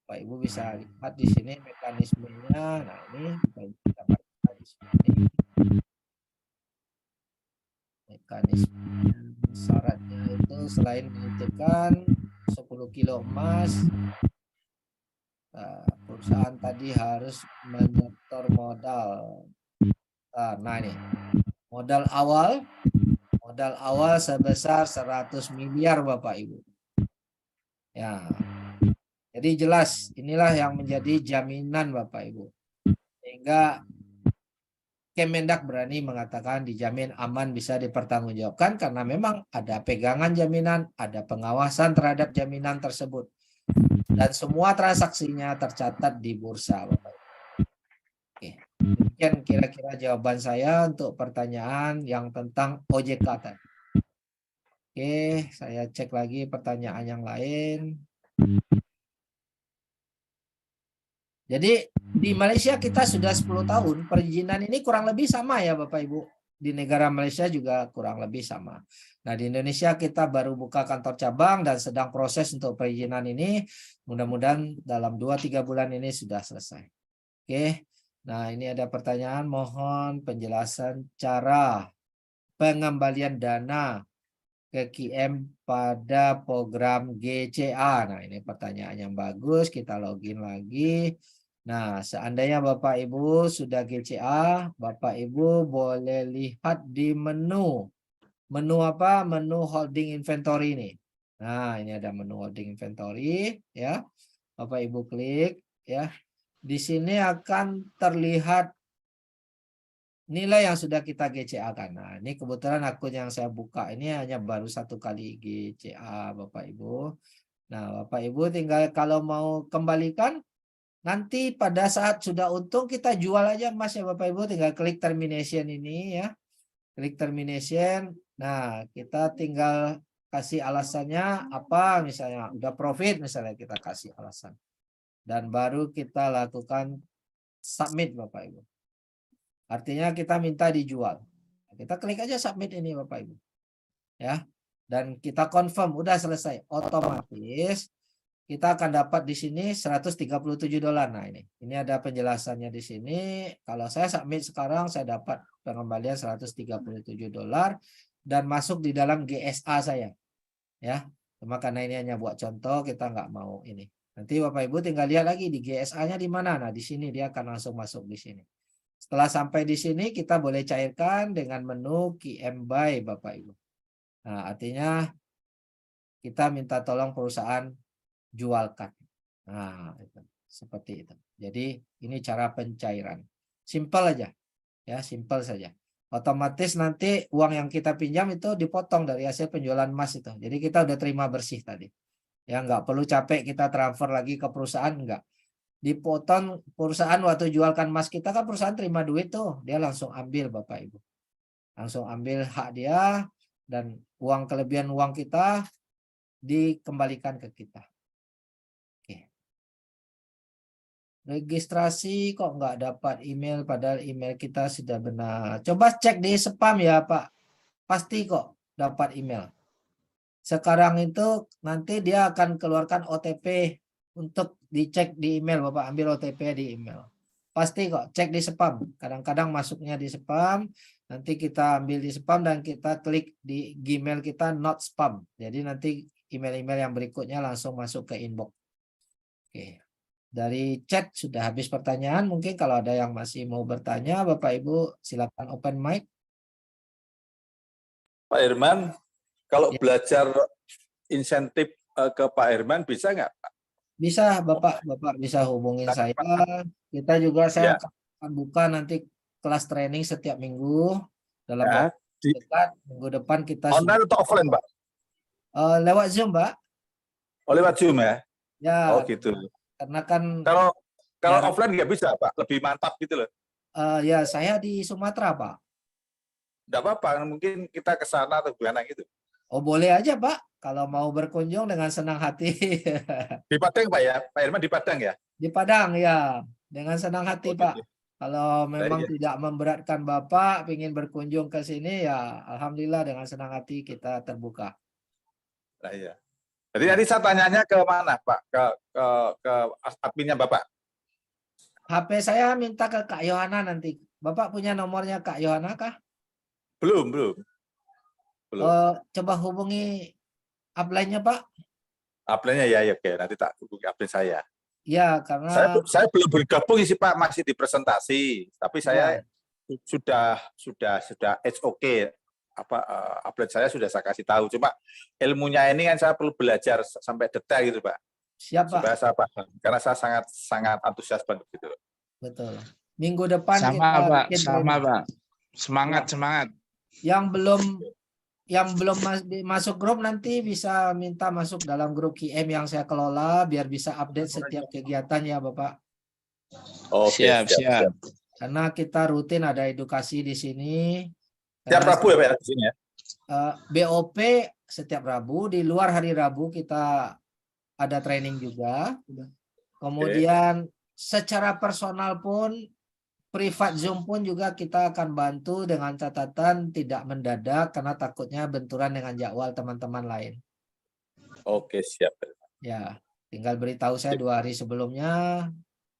Pak Ibu bisa lihat di sini mekanismenya. Nah, ini kita baca di sini. Mekanisme syaratnya itu selain menitipkan 10 kilo emas, perusahaan tadi harus menyetor modal. Nah, ini modal awal sebesar 100 miliar, Bapak Ibu. Ya. Jadi jelas inilah yang menjadi jaminan, Bapak Ibu. Sehingga Kemendak berani mengatakan dijamin aman, bisa dipertanggungjawabkan karena memang ada pegangan jaminan, ada pengawasan terhadap jaminan tersebut. Dan semua transaksinya tercatat di bursa, Bapak Ibu. Oke. Demikian kira-kira jawaban saya untuk pertanyaan yang tentang OJK tadi. Oke, saya cek lagi pertanyaan yang lain. Jadi di Malaysia kita sudah 10 tahun, perizinan ini kurang lebih sama ya Bapak Ibu. Di negara Malaysia juga kurang lebih sama. Nah, di Indonesia kita baru buka kantor cabang dan sedang proses untuk perizinan ini. Mudah-mudahan dalam 2-3 bulan ini sudah selesai. Oke. Nah, ini ada pertanyaan, mohon penjelasan cara pengembalian dana ke QM pada program GCA? Nah, ini pertanyaan yang bagus. Kita login lagi. Nah, seandainya Bapak Ibu sudah GCA, Bapak Ibu boleh lihat di menu. Menu apa? Menu holding inventory ini. Nah, ini ada menu holding inventory ya. Bapak Ibu klik ya. Di sini akan terlihat nilai yang sudah kita GCA-kan. Nah, ini kebetulan akun yang saya buka ini hanya baru 1 kali GCA Bapak Ibu. Nah, Bapak Ibu tinggal kalau mau kembalikan, nanti pada saat sudah untung kita jual aja emas ya Bapak Ibu. Tinggal klik termination ini ya. Klik termination. Nah, kita tinggal kasih alasannya apa, misalnya udah profit misalnya, kita kasih alasan. Dan baru kita lakukan submit Bapak Ibu. Artinya kita minta dijual. Kita klik aja submit ini Bapak Ibu. Ya. Dan kita confirm udah selesai. Otomatis kita akan dapat di sini $137. Nah, ini ada penjelasannya di sini. Kalau saya submit sekarang saya dapat pengembalian $137 dan masuk di dalam GSA saya. Ya. Cuma karena ini hanya buat contoh, kita nggak mau ini. Nanti Bapak Ibu tinggal lihat lagi di GSA-nya di mana. Nah, di sini dia akan langsung masuk di sini. Setelah sampai di sini kita boleh cairkan dengan menu QM buy Bapak Ibu. Nah, artinya kita minta tolong perusahaan jualkan. Nah, seperti itu. Jadi ini cara pencairan. Simpel aja. Ya, simpel saja. Otomatis nanti uang yang kita pinjam itu dipotong dari hasil penjualan emas itu. Jadi kita udah terima bersih tadi. Ya, nggak perlu capek kita transfer lagi ke perusahaan, enggak. Dipotong perusahaan waktu jualkan emas kita, kan perusahaan terima duit tuh, dia langsung ambil Bapak Ibu, langsung ambil hak dia, dan uang kelebihan uang kita dikembalikan ke kita. Oke. Registrasi kok nggak dapat email, padahal email kita sudah benar. Coba cek di spam ya Pak, pasti kok dapat email. Sekarang itu nanti dia akan keluarkan OTP untuk dicek di email, Bapak ambil OTP di email. Pasti kok, cek di spam. Kadang-kadang masuknya di spam, nanti kita ambil di spam dan kita klik di Gmail kita not spam. Jadi nanti email-email yang berikutnya langsung masuk ke inbox. Oke. Dari chat sudah habis pertanyaan. Mungkin kalau ada yang masih mau bertanya, Bapak Ibu silakan open mic. Pak Herman, kalau Ya. belajar insentif ke Pak Herman bisa nggak, Pak? Bisa Bapak bisa hubungin saya. Kita juga saya akan buka nanti kelas training setiap minggu dalam Ya, waktu dekat. Minggu depan kita online atau offline, Pak? lewat Zoom, Pak. Oh, lewat Zoom ya? Ya, Oh gitu. karena kan Kalau Ya. offline nggak bisa, Pak? Lebih mantap gitu loh. ya saya di Sumatera, Pak. Nggak apa-apa, mungkin kita ke sana atau gimana gitu. Oh, boleh aja, Pak. Kalau mau berkunjung dengan senang hati. Di Padang, Pak ya? Pak Herman di Padang ya? Di Padang, ya. Dengan senang hati, Oh, Pak. gitu. Kalau memang Iya. tidak memberatkan Bapak, ingin berkunjung ke sini, ya Alhamdulillah dengan senang hati kita terbuka. Nah, iya. Jadi tadi saya tanyanya ke mana, Pak? Ke adminnya Bapak? HP saya minta ke Kak Yohana nanti. Bapak punya nomornya Kak Yohana kah? Belum. Coba hubungi upline-nya, Pak. Upline-nya ya, oke. Nanti tak hubungi upline saya. Ya, karena Saya belum bergabung sih Pak, masih di presentasi. Tapi saya Ya. sudah it's okay. Upline saya sudah saya kasih tahu. Cuma ilmunya ini kan saya perlu belajar sampai detail gitu Pak. Siap, Pak. Supaya saya paham. Karena saya sangat antusias banget gitu. Betul. Minggu depan Sama kita Pak, bikin sama training. Pak. Semangat. Yang belum masuk grup nanti bisa minta masuk dalam grup QM yang saya kelola biar bisa update setiap kegiatan ya Bapak. Oke, Siap. Karena kita rutin ada edukasi di sini. Tiap Karena Rabu ya Pak di sini ya. BOP setiap Rabu, di luar hari Rabu kita ada training juga. Kemudian secara personal pun privat Zoom pun juga kita akan bantu dengan catatan tidak mendadak karena takutnya benturan dengan jadwal teman-teman lain. Oke, siap. Ya, tinggal beritahu saya 2 hari sebelumnya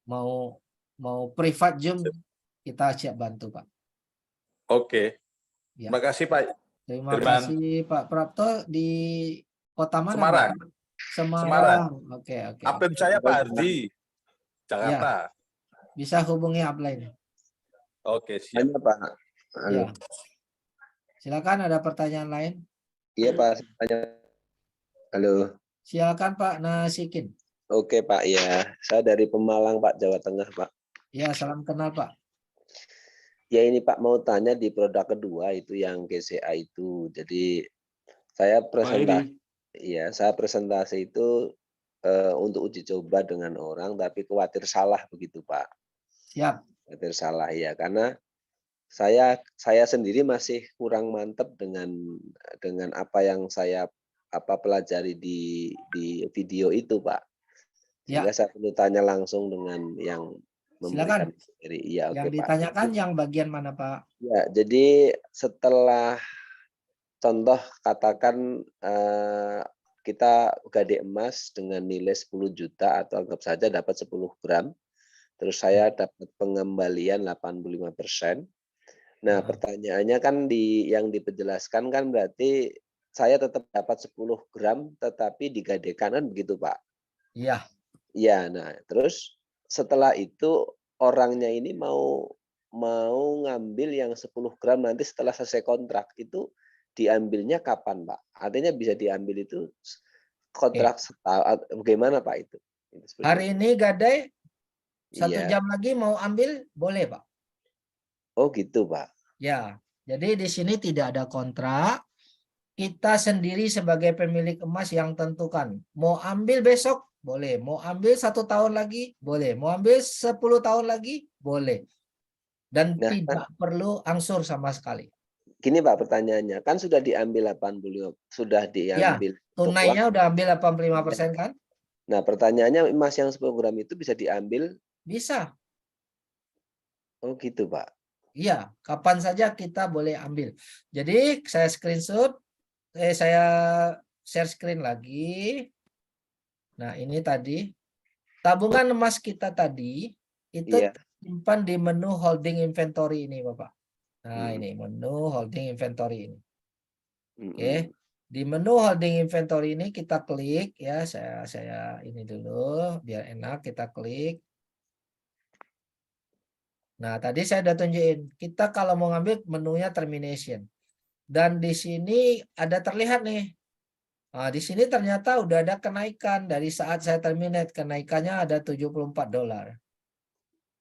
mau privat Zoom, kita siap bantu, Pak. Oke. Ya. Terima kasih Pak Terima Firman. kasih Pak Prapto di kota mana? Semarang. Pak? Semarang. Oke, oke. Upline saya Pak Hardi, Jakarta. Bisa hubungi upline. Oke, siap. Hanya Pak. Ya. Silakan, ada pertanyaan lain? Iya Pak. Tanya. Halo. Silakan Pak Nasikin. Oke Pak, ya. Saya dari Pemalang Pak, Jawa Tengah Pak. Ya, salam kenal Pak. Ya ini Pak mau tanya di produk kedua itu yang GCA itu. Jadi saya presentasi, ya saya presentasi itu untuk uji coba dengan orang, tapi khawatir salah begitu Pak. Siap. Khawatir salah ya, karena saya sendiri masih kurang mantap dengan apa yang saya pelajari di video itu Pak. Sehingga saya perlu tanya langsung dengan yang memberikan materi. Ya, Yang oke, ditanyakan Pak. yang bagian mana Pak? Ya, jadi setelah contoh katakan kita gade emas dengan nilai 10 juta atau anggap saja dapat 10 gram. Terus saya dapat pengembalian 85%. Nah, pertanyaannya kan yang dipenjelaskan kan berarti saya tetap dapat 10 gram tetapi digadekan kan begitu, Pak? Iya. Iya, nah terus setelah itu orangnya ini mau ngambil yang 10 gram nanti setelah selesai kontrak itu diambilnya kapan, Pak? Artinya bisa diambil itu kontrak setahun, bagaimana Pak itu? Hari ini gadai 1 Iya. jam lagi mau ambil boleh Pak? Oh gitu Pak. Ya, jadi di sini tidak ada kontrak. Kita sendiri sebagai pemilik emas yang tentukan. Mau ambil besok boleh, mau ambil 1 tahun lagi boleh, mau ambil 10 tahun lagi boleh. Dan Nah, tidak perlu angsur sama sekali. Gini Pak pertanyaannya, kan sudah diambil 80, sudah diambil. Ya, tunainya udah ambil 85% kan? Nah, pertanyaannya emas yang 10 gram itu bisa diambil? Bisa. Oh gitu Pak. Iya, kapan saja kita boleh ambil. Jadi saya screenshot, saya share screen lagi. Nah, ini tadi tabungan emas kita tadi itu simpan di menu holding inventory ini, Bapak. Nah, ini menu holding inventory ini. Oke. Di menu holding inventory ini kita klik ya, saya ini dulu biar enak, kita klik. Nah, tadi saya udah tunjukin, kita kalau mau ngambil menunya termination. Dan di sini ada terlihat nih. Nah, di sini ternyata udah ada kenaikan dari saat saya terminate, kenaikannya ada $74.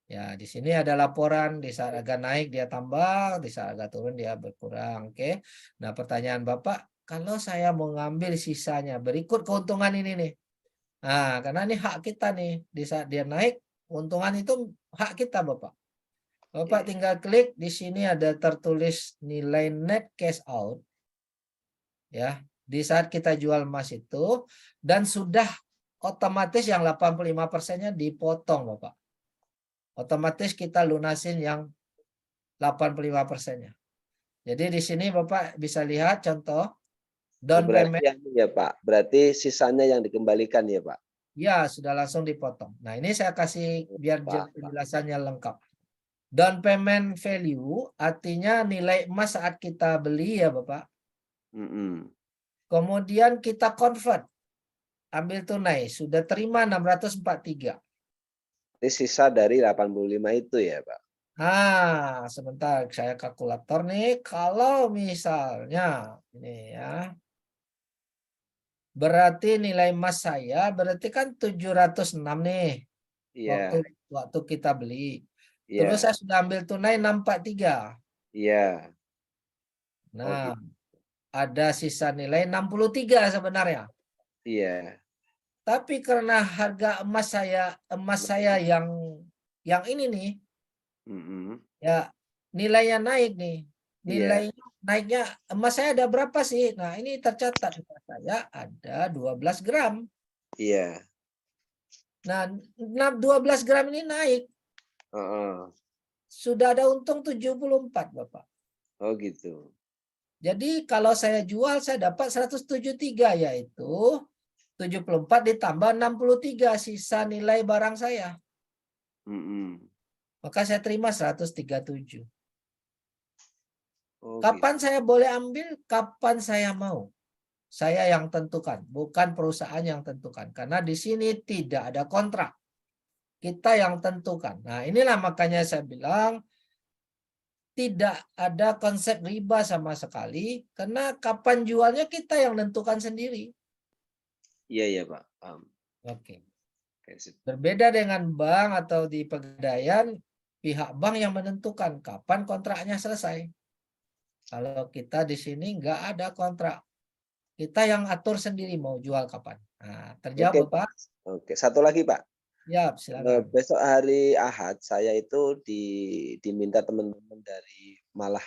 Ya, di sini ada laporan, di saat agak naik dia tambah, di saat agak turun dia berkurang. Oke. Nah, pertanyaan Bapak, kalau saya mau ngambil sisanya, berikut keuntungan ini nih. Nah, karena ini hak kita nih, di saat dia naik, keuntungan itu hak kita, Bapak. Bapak tinggal klik di sini ada tertulis nilai net cash out. Ya, di saat kita jual emas itu dan sudah otomatis yang 85%-nya dipotong, Bapak. Otomatis kita lunasin yang 85%-nya. Jadi di sini Bapak bisa lihat contoh down payment. Ya Pak, berarti sisanya yang dikembalikan ya Pak? Ya, sudah langsung dipotong. Nah, ini saya kasih biar penjelasannya lengkap. Down payment value artinya nilai emas saat kita beli ya Bapak. Kemudian kita convert. Ambil tunai. Sudah terima 643. Ini sisa dari 85 itu ya Pak? Nah, sebentar saya kalkulator nih. Kalau misalnya ini ya. Berarti nilai emas saya berarti kan 706 nih. Iya. Waktu kita beli. Iya. Terus saya sudah ambil tunai 643. Iya. Nah, ada sisa nilai 63 sebenarnya. Iya. Tapi karena harga emas saya yang ini nih, ya nilainya naik nih. Nilai naiknya emas saya ada berapa sih? Nah, ini tercatat emas saya ada 12 gram. Iya. Nah, 12 gram ini naik. Sudah ada untung 74, Bapak. Oh gitu. Jadi kalau saya jual saya dapat 173 yaitu 74 ditambah 63 sisa nilai barang saya. Maka saya terima 137. Oh, Kapan gitu. saya boleh ambil? Kapan saya mau. Saya yang tentukan, bukan perusahaan yang tentukan. Karena di sini tidak ada kontrak. Kita yang tentukan. Nah, inilah makanya saya bilang tidak ada konsep riba sama sekali. Karena kapan jualnya kita yang tentukan sendiri. Iya, iya, Pak. Paham. Oke. Oke, sip. Berbeda dengan bank atau di pegadaian, pihak bank yang menentukan kapan kontraknya selesai. Kalau kita di sini nggak ada kontrak. Kita yang atur sendiri mau jual kapan. Nah, terjawab Oke, Bapak? Oke, satu lagi, Pak. Ya, silakan. Besok hari Ahad saya itu diminta teman-teman dari malah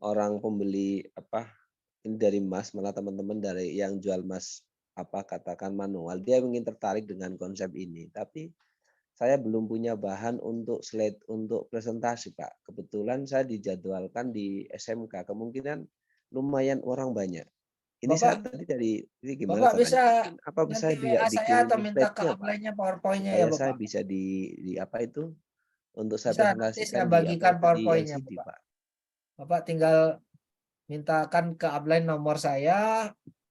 orang pembeli apa ini dari emas, malah teman-teman dari yang jual emas apa katakan manual, dia ingin tertarik dengan konsep ini, tapi saya belum punya bahan untuk slide untuk presentasi, Pak. Kebetulan saya dijadwalkan di SMK, kemungkinan lumayan orang banyak. Ini saya Bapak, tadi dari ini gimana Bapak caranya? bisa Mungkin apa nanti saya bisa WA saya atau bikinin minta ke slide-nya, Pak? upline-nya PowerPoint-nya ya Supaya saya Bapak. bisa di apa itu untuk saya Bisa nanti saya presentasikan di apa bagikan itu di PowerPoint-nya LCD, Bapak. Pak. Bapak tinggal mintakan ke upline nomor saya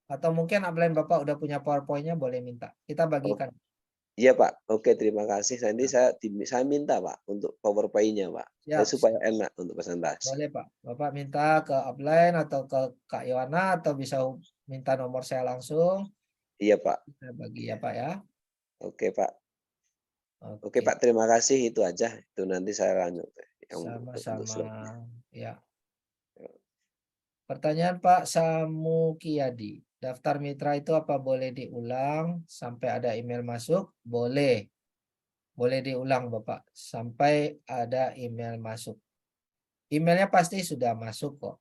atau mungkin upline Bapak udah punya PowerPoint-nya boleh minta. Kita bagikan. Iya, Pak. Oke, terima kasih. Nanti Ya. saya minta, Pak, untuk PowerPoint-nya, Pak. Siap, Supaya siap. enak untuk presentasi. Boleh Pak. Bapak minta ke upline atau ke Kak Yohana atau bisa minta nomor saya langsung. Iya, Pak. Saya bagi ya Pak ya. Oke, Pak. Oke, Oke. Pak. Terima kasih. Itu aja. Itu nanti saya lanjut. Untuk Sama-sama. slide-nya. Ya. Pertanyaan Pak Samu Kiyadi. Daftar mitra itu apa boleh diulang sampai ada email masuk? Boleh. Boleh diulang Bapak sampai ada email masuk. Emailnya pasti sudah masuk kok.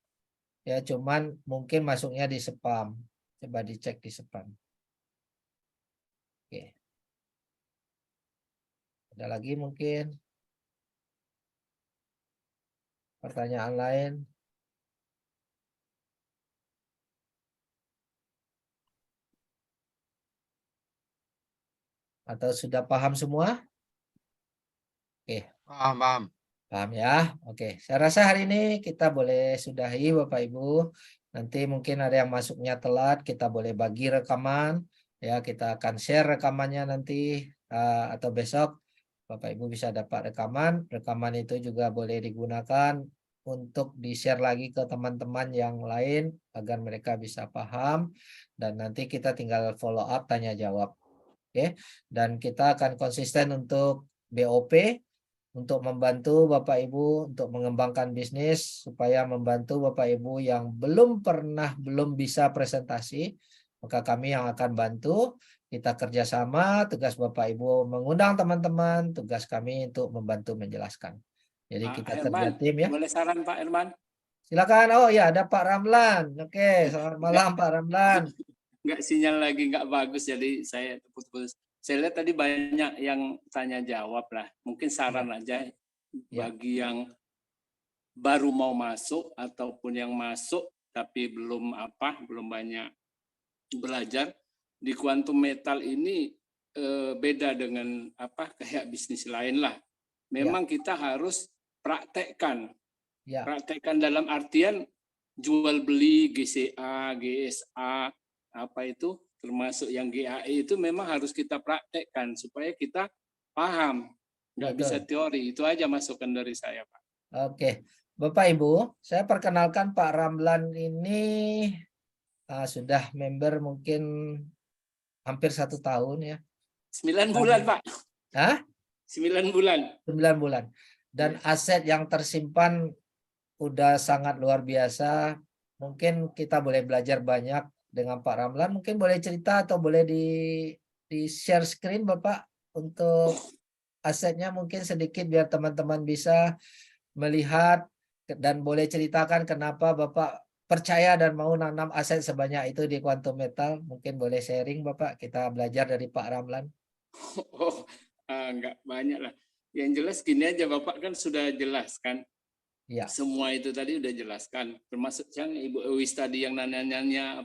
Ya cuman mungkin masuknya di spam. Coba dicek di spam. Oke. Ada lagi mungkin pertanyaan lain? Atau sudah paham semua? Oke. Paham, paham. Paham ya? Oke. Saya rasa hari ini kita boleh sudahi Bapak Ibu. Nanti mungkin ada yang masuknya telat, kita boleh bagi rekaman. Ya, kita akan share rekamannya nanti atau besok Bapak Ibu bisa dapat rekaman. Rekaman itu juga boleh digunakan untuk di-share lagi ke teman-teman yang lain agar mereka bisa paham dan nanti kita tinggal follow up tanya jawab. Oke. Dan kita akan konsisten untuk BOP untuk membantu Bapak Ibu untuk mengembangkan bisnis supaya membantu Bapak Ibu yang belum bisa presentasi, maka kami yang akan bantu. Kita kerjasama, tugas Bapak Ibu mengundang teman-teman, tugas kami untuk membantu menjelaskan. Jadi Pak kita kerja Herman, tim ya. boleh saran Pak Herman? Silakan. Oh ya, ada Pak Ramlan. Oke, selamat malam Pak Ramlan. Enggak, sinyal lagi enggak bagus jadi saya putus-putus. Saya lihat tadi banyak yang tanya jawab lah. Mungkin saran aja bagi yang baru mau masuk ataupun yang masuk tapi belum banyak belajar di kuantum metal ini beda dengan kayak bisnis lain lah. Memang kita harus praktekkan. Praktekkan dalam artian jual beli GCA, GSA, termasuk yang GAE itu memang harus kita praktekkan supaya kita paham. Nggak bisa teori. Itu aja masukan dari saya, Pak. Oke. Bapak Ibu, saya perkenalkan Pak Ramlan ini sudah member mungkin hampir 1 tahun ya. 9 bulan, Pak. Hah? 9 bulan. 9 bulan. Dan aset yang tersimpan udah sangat luar biasa. Mungkin kita boleh belajar banyak dengan Pak Ramlan. Mungkin boleh cerita atau boleh di share screen Bapak untuk asetnya mungkin sedikit biar teman-teman bisa melihat dan boleh ceritakan kenapa Bapak percaya dan mau nanam aset sebanyak itu di Quantum Metal. Mungkin boleh sharing Bapak, kita belajar dari Pak Ramlan. Enggak banyak lah. Yang jelas gini aja, Bapak kan sudah jelaskan. Ya. Semua itu tadi udah jelaskan. Termasuk yang Ibu Ewis tadi yang nanya-nanya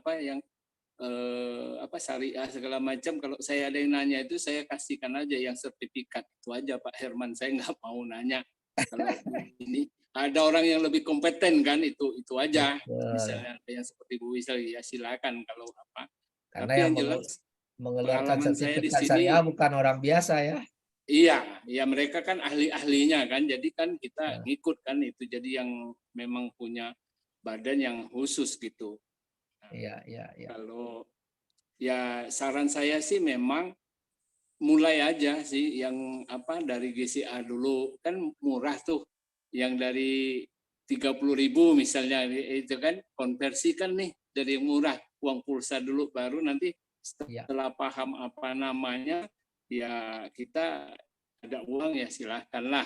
syariah segala macam. Kalau saya ada yang nanya itu saya kasihkan aja yang sertifikat. Itu aja Pak Herman, saya nggak mau nanya. Kalau ini ada orang yang lebih kompeten kan, itu aja. Betul. Misalnya ada yang seperti Bu Wisel, ya silakan kalau apa. Karena Tapi yang yang jelas mengeluarkan pengalaman saya di sertifikat sini, syariah bukan orang biasa ya. iya, ya mereka kan ahli-ahlinya kan, jadi kan Ya. kita ngikut kan itu, jadi yang memang punya badan yang khusus gitu. Iya, iya, iya. Kalau ya saran saya sih memang mulai aja sih yang apa dari GCA dulu, kan murah tuh, yang dari 30.000 misalnya itu kan, konversikan nih dari yang murah, uang pulsa dulu, baru nanti setelah paham apa namanya ya kita ada uang ya silahkanlah.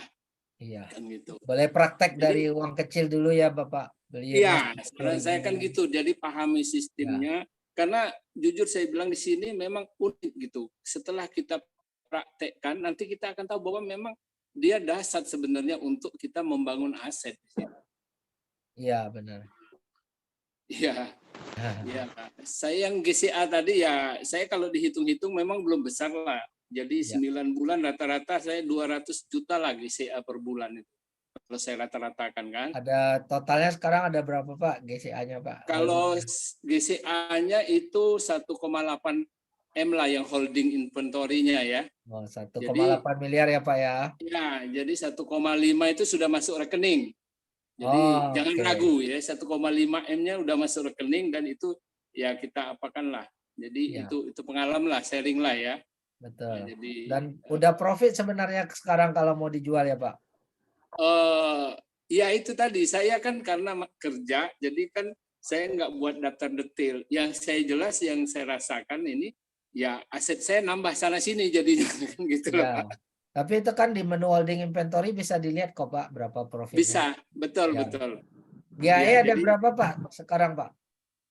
Iya. Kan gitu. Boleh praktek Jadi- dari uang kecil dulu ya Bapak. Beli Iya, emas saran saya kan 10.000. gitu. Jadi pahami sistemnya. Karena jujur saya bilang di sini memang unik gitu. Setelah kita praktekkan, nanti kita akan tahu bahwa memang dia dasar sebenarnya untuk kita membangun aset di situ. Iya, benar. Iya. Ya, saya yang GCA tadi ya, saya kalau dihitung-hitung memang belum besar lah. Jadi Ya. 9 bulan rata-rata saya 200 juta lah GCA per bulan itu. Kalau saya rata-ratakan kan. Ada totalnya sekarang ada berapa Pak GCA-nya Pak? Kalau GCA-nya itu 1,8 M lah yang holding inventory-nya ya. Oh, 1,8 miliar ya Pak ya. Ya, jadi 1,5 itu sudah masuk rekening. Jadi Oh, jangan oke. ragu ya, 1,5 M-nya udah masuk rekening dan itu ya kita apakan lah. Jadi Ya. itu pengalaman lah, sharing lah ya. Betul. Nah, jadi Dan udah profit sebenarnya sekarang kalau mau dijual ya Pak. ya itu tadi saya kan karena kerja, jadi kan saya nggak buat daftar detail. Yang saya jelas, yang saya rasakan ini ya aset saya nambah sana sini jadinya kan gitu loh, Ya. Pak. Tapi itu kan di menu holding inventory bisa dilihat kok Pak berapa profitnya. Bisa, betul Ya. betul. GAE Ya, ada jadi- berapa Pak sekarang Pak?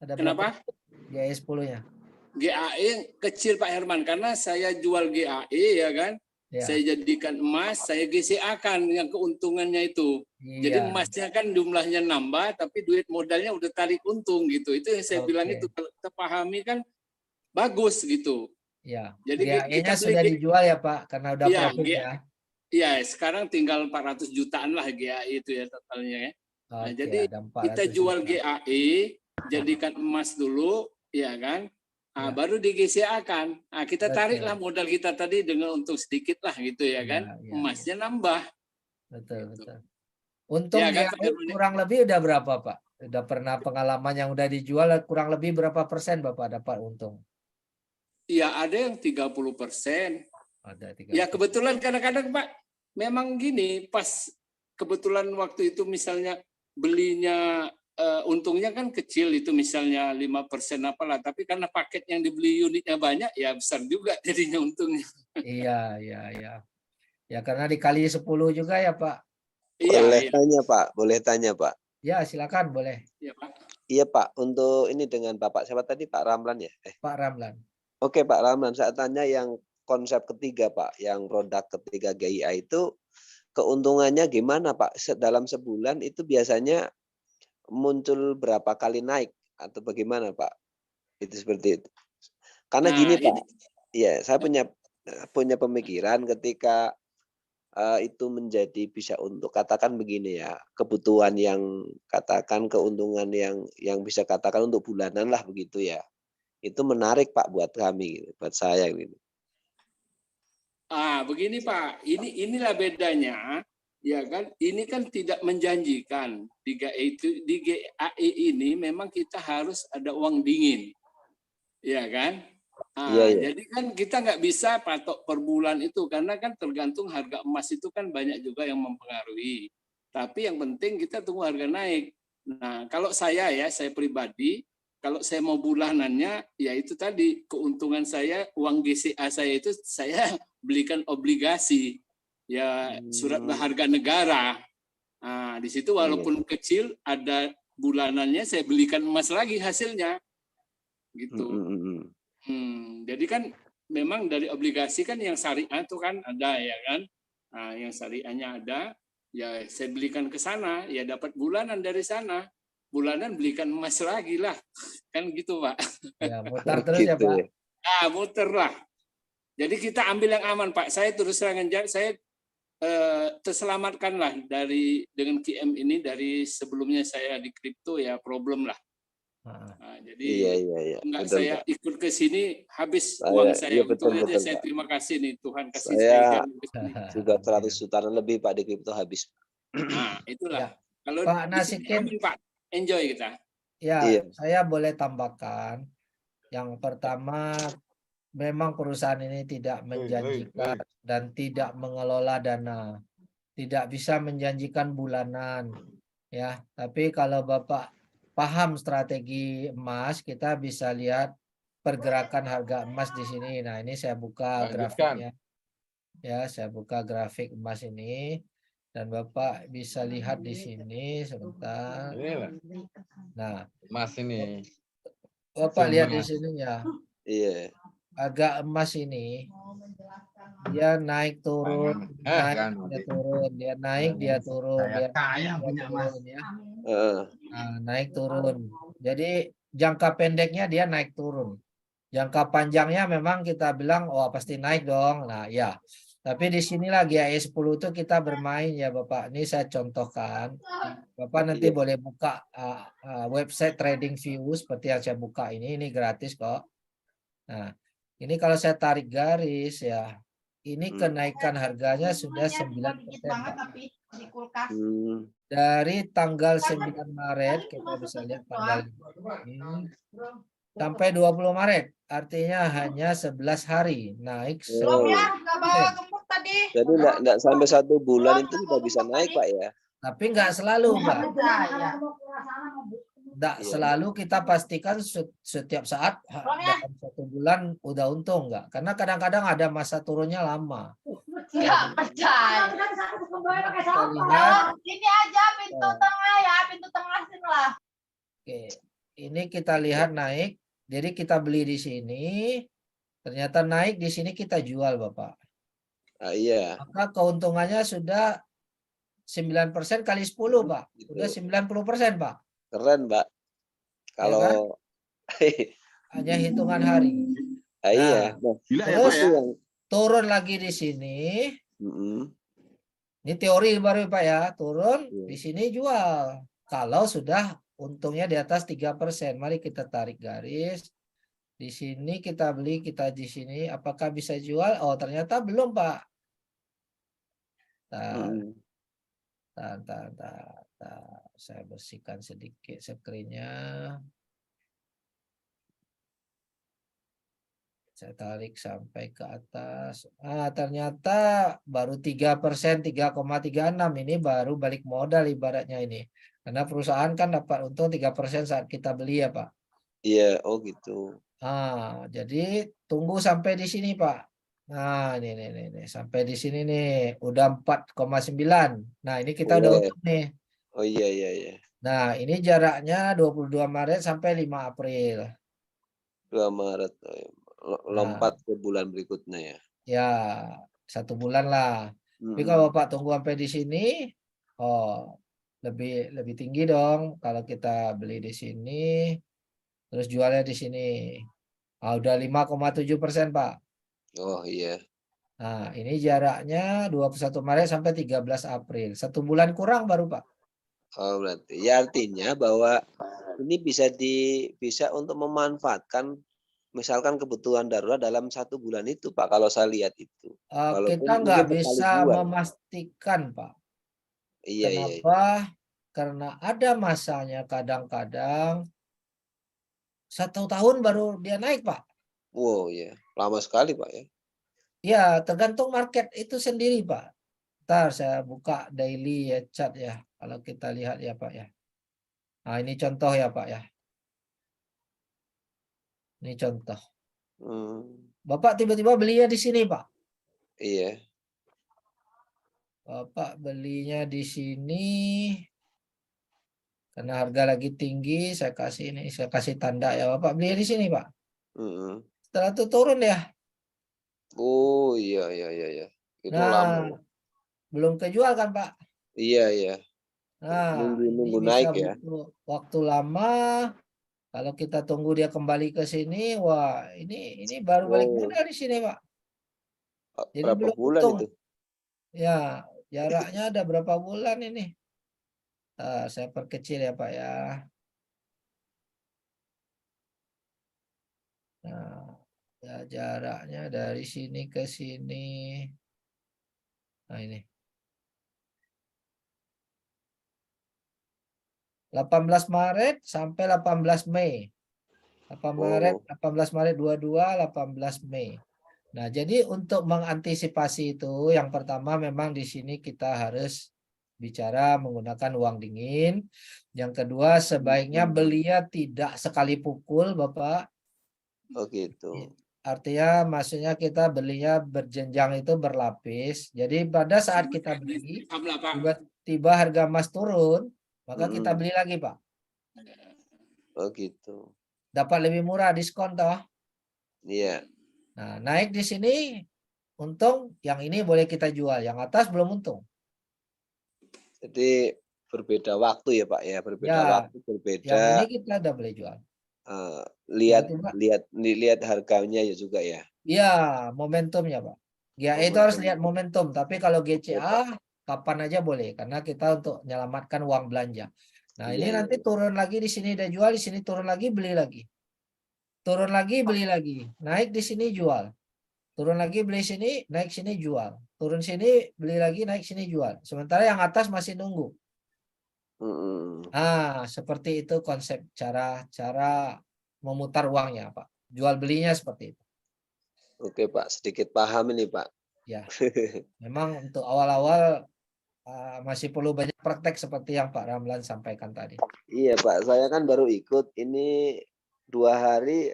Ada Kenapa? berapa? GAE 10-nya. GAE kecil Pak Herman, karena saya jual GAE ya kan, Ya. saya jadikan emas, saya GCA-kan yang keuntungannya itu. Jadi Iya. emasnya kan jumlahnya nambah, tapi duit modalnya udah tarik untung gitu. Itu yang saya bilang Oke. itu, kalau kita pahami kan bagus gitu. Ya. Jadi GAE-nya kita beli sudah dijual ya Pak karena udah Iya, profit ya. Iya, sekarang tinggal 400 jutaan lah GAE itu ya totalnya ya. Nah, Oke, jadi ada kita 400 jual juta. GAE, jadikan emas dulu, ya kan? Nah, Ya. baru di GCA-kan. Nah, kita Betul. tariklah modal kita tadi dengan untung sedikit lah gitu ya kan. Ya, Emasnya nambah. Betul, Gitu. betul. Untung Ya kan, GAE kurang lebih udah berapa Pak? Udah pernah pengalaman yang udah dijual kurang lebih berapa persen Bapak dapat untung? Ya ada yang 30%. Ada 3. Ya kebetulan kadang-kadang Pak, memang gini, pas kebetulan waktu itu misalnya belinya untungnya kan kecil itu misalnya 5% apalah, tapi karena paket yang dibeli unitnya banyak ya besar juga jadinya untungnya. Iya, iya, iya. Ya karena dikali 10 juga ya Pak. Iya, Boleh iya, tanya Pak, boleh tanya Pak. Ya silakan boleh iya Pak. Iya Pak, untuk ini dengan Bapak siapa tadi Pak Ramlan ya? Pak Ramlan. Oke Pak Ramlan, saya tanya yang konsep ketiga Pak, yang produk ketiga GIA itu keuntungannya gimana Pak? Dalam sebulan itu biasanya muncul berapa kali naik atau bagaimana Pak? Itu seperti itu. Karena Nah, gini Pak, ini- ya saya punya pemikiran ketika itu menjadi bisa untuk katakan begini ya, kebutuhan yang katakan keuntungan yang bisa katakan untuk bulanan lah begitu ya. Itu menarik Pak buat kami, buat saya gitu. Begini Pak, inilah bedanya, ya kan? Ini kan tidak menjanjikan di GAE ini memang kita harus ada uang dingin, ya kan? Iya, iya. Jadi kan kita nggak bisa patok per bulan itu karena kan tergantung harga emas itu kan banyak juga yang mempengaruhi. Tapi yang penting kita tunggu harga naik. Nah kalau saya pribadi, kalau saya mau bulanannya, ya itu tadi keuntungan saya, uang GCA saya itu saya belikan obligasi, ya surat berharga negara. Nah, di situ walaupun kecil ada bulanannya saya belikan emas lagi hasilnya, gitu. Jadi kan memang dari obligasi kan yang syariah itu kan ada ya kan, yang syariahnya ada, ya saya belikan ke sana, ya dapat bulanan dari sana. Bulanan belikan emas lagi lah, kan gitu Pak. Ya mutar terus ya Gitu Pak. ya. Muter lah. Jadi kita ambil yang aman Pak. Saya terus terang aja, saya terselamatkanlah dengan QM ini. Dari sebelumnya saya di kripto ya problem lah. Nah, jadi Iya. enggak Betul, saya Pak. ikut ke sini habis uang saya. Iya, betul, Untungnya betul, saya Pak. terima kasih nih, Tuhan kasih Saya saya jalan ke sini. juga 100 jutaan lebih, Pak, di kripto habis. Nah, itulah. Ya. Kalau Pak di sini Nasikin, aman, Pak. Enjoy kita. ya, Iya. saya boleh tambahkan. Yang pertama, memang perusahaan ini tidak menjanjikan dan tidak mengelola dana. Tidak bisa menjanjikan bulanan. Ya, tapi kalau Bapak paham strategi emas, kita bisa lihat pergerakan harga emas di sini. Nah, ini saya buka grafiknya. Ya, saya buka grafik emas ini dan Bapak bisa lihat di sini sebentar. Nah, Mas ini. Bapak lihat di sini ya. Iya. Harga emas ini dia naik turun, naik dia turun, dia naik dia turun, dia turun ya. Nah, naik turun. Jadi jangka pendeknya dia naik turun. Jangka panjangnya memang kita bilang oh pasti naik dong. Nah, ya. Tapi di sinilah GIE 10 itu kita bermain ya Bapak. Ini saya contohkan. Bapak nanti boleh buka website TradingView seperti yang saya buka ini gratis kok. Nah, ini kalau saya tarik garis ya, ini kenaikan harganya sudah 9%. Pak. Dari tanggal 9 Maret, kita bisa lihat tanggal ini, sampai 20 Maret, artinya hanya 11 hari naik. Jadi enggak sampai 1 bulan itu sudah bisa naik, Pak ya? Tapi enggak selalu, Pak. Enggak selalu kita pastikan setiap saat dalam 1 bulan udah untung enggak. Karena kadang-kadang ada masa turunnya lama. Enggak percaya. Ini aja pintu tengah ya, pintu tengah sini lah. Oke, ini kita lihat naik. Jadi kita beli di sini, ternyata naik di sini kita jual, Bapak. Iya. Maka keuntungannya sudah 9% kali 10, Pak. Udah 90%, Pak. Keren, Pak. Kalau ya kan? Hanya hitungan hari. Iya. Nah, terus turun lagi di sini. Ini teori baru Pak ya, turun di sini jual. Kalau sudah untungnya di atas 3%, mari kita tarik garis. Di sini kita beli, kita di sini apakah bisa jual? Oh, ternyata belum, Pak. Saya bersihkan sedikit screen-nya. Saya tarik sampai ke atas. Ternyata baru 3%, 3,36 ini baru balik modal ibaratnya ini. Karena perusahaan kan dapat untung 3% saat kita beli ya, Pak. Iya, oh gitu. Jadi tunggu sampai di sini, Pak. Nah, ini sampai di sini nih udah 4,9. Nah, ini kita udah untung nih. Oh iya. Nah, ini jaraknya 22 Maret sampai 5 April. 2 Maret. Lompat ke bulan berikutnya ya. Ya, 1 bulan lah. Tapi kalau Bapak tunggu sampai di sini, oh, lebih tinggi dong kalau kita beli di sini terus jualnya di sini. Udah 5,7%, Pak. Oh iya. Nah, ini jaraknya 21 Maret sampai 13 April. 1 bulan kurang baru, Pak. Oh, berarti ya artinya bahwa ini bisa untuk memanfaatkan misalkan kebutuhan darurat dalam 1 bulan itu, Pak, kalau saya lihat itu. Kita nggak bisa memastikan, Pak. Iya. Kenapa? Karena ada masanya kadang-kadang 1 tahun baru dia naik, Pak. Wow, ya. Lama sekali, Pak ya. Ya, tergantung market itu sendiri, Pak. Ntar saya buka daily ya, chart ya. Kalau kita lihat ya, Pak ya. Nah, ini contoh ya, Pak ya. Ini contoh. Bapak tiba-tiba belinya di sini, Pak. Iya. Bapak belinya di sini karena harga lagi tinggi, saya kasih tanda ya, Bapak beli di sini, Pak. Setelah itu turun ya. Oh iya. Itu lama. Belum kejual kan, Pak? Iya. Nah, nunggu ini naik bisa ya. butuh waktu lama. Kalau kita tunggu dia kembali ke sini, wah ini baru balik modal di sini, Pak. Jadi Berapa belum bulan untung. itu? Ya, Jaraknya ada berapa bulan ini? Saya perkecil ya Pak ya. Nah, ya jaraknya dari sini ke sini. Nah ini. 18 Maret sampai 18 Mei. 18 Maret, 18 Maret 22, 18 Mei. Nah, jadi untuk mengantisipasi itu, yang pertama memang di sini kita harus bicara menggunakan uang dingin. Yang kedua, sebaiknya belia tidak sekali pukul, Bapak. Oh gitu. Artinya maksudnya kita belinya berjenjang itu berlapis. Jadi pada saat kita beli, tiba-tiba harga emas turun, maka kita beli lagi, Pak. Oh gitu. Dapat lebih murah, diskon toh. Iya. Nah, naik di sini untung, yang ini boleh kita jual, yang atas belum untung. Jadi berbeda waktu ya Pak ya, berbeda Ya, waktu, berbeda. Yang ini kita udah boleh jual. Lihat harganya ya juga ya. Iya, momentumnya Pak. Ya itu harus lihat momentum. Tapi kalau GCA kapan aja boleh, karena kita untuk menyelamatkan uang belanja. Nah ini nanti turun lagi di sini udah jual, di sini turun lagi beli lagi. Turun lagi beli lagi, naik di sini jual. Turun lagi beli sini, naik sini jual. Turun sini beli lagi, naik sini jual. Sementara yang atas masih nunggu. Ah, seperti itu konsep cara memutar uangnya, Pak. Jual belinya seperti itu. Oke, Pak. Sedikit paham ini, Pak. Ya. Memang untuk awal-awal masih perlu banyak praktek seperti yang Pak Ramlan sampaikan tadi. Iya, Pak. Saya kan baru ikut ini 2 hari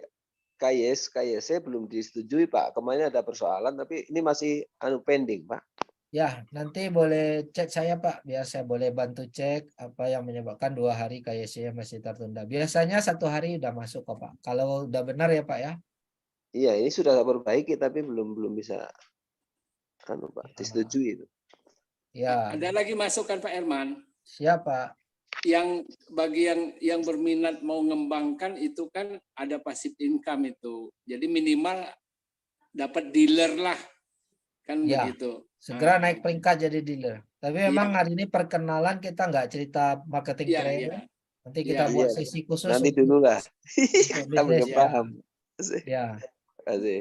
KYC belum disetujui, Pak. Kemarin ada persoalan, tapi ini masih pending, Pak. Ya, nanti boleh cek saya, Pak, biar saya boleh bantu cek apa yang menyebabkan 2 hari KYC masih tertunda. Biasanya 1 hari udah masuk kok, Pak. Kalau udah benar ya, Pak ya. Iya, ini sudah perbaiki tapi belum bisa Pak, disetujui itu. Ya. Ada lagi masukan Pak Herman. Siapa? Yang bagi yang berminat mau mengembangkan itu kan ada passive income itu. Jadi minimal dapat dealer lah. Kan ya, begitu. Segera naik peringkat jadi dealer. Tapi memang hari ini perkenalan kita nggak cerita marketing trail. Nanti kita buat sesi khusus. Nanti dulu lah. Kita belum paham. Ya. Terima kasih.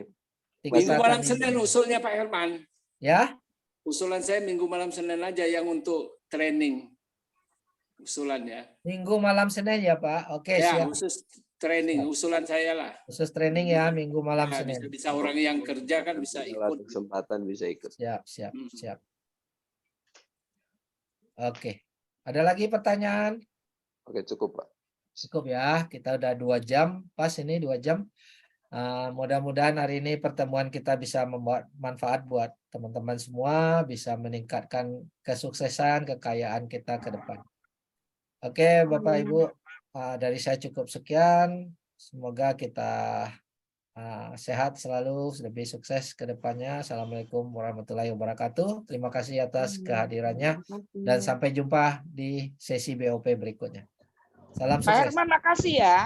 Minggu malam Senin usulnya Pak Herman. Ya. Usulan saya minggu malam Senin aja yang untuk training. Usulannya. Minggu malam Senin ya Pak. Oke, ya, siap. Khusus training, usulan saya lah. Khusus training ya minggu malam Senin. Bisa orang yang kerja kan bisa ikut. Kesempatan bisa ikut. Siap. Oke. Ada lagi pertanyaan? Oke, cukup Pak. Cukup ya. Kita udah 2 jam. Pas ini 2 jam. Mudah-mudahan hari ini pertemuan kita bisa membawa manfaat buat teman-teman semua. Bisa meningkatkan kesuksesan, kekayaan kita ke depan. Oke, Bapak Ibu, dari saya cukup sekian. Semoga kita sehat selalu, lebih sukses ke depannya. Assalamualaikum warahmatullahi wabarakatuh. Terima kasih atas kehadirannya dan sampai jumpa di sesi BOP berikutnya. Salam sukses. Pak Herman, makasih ya.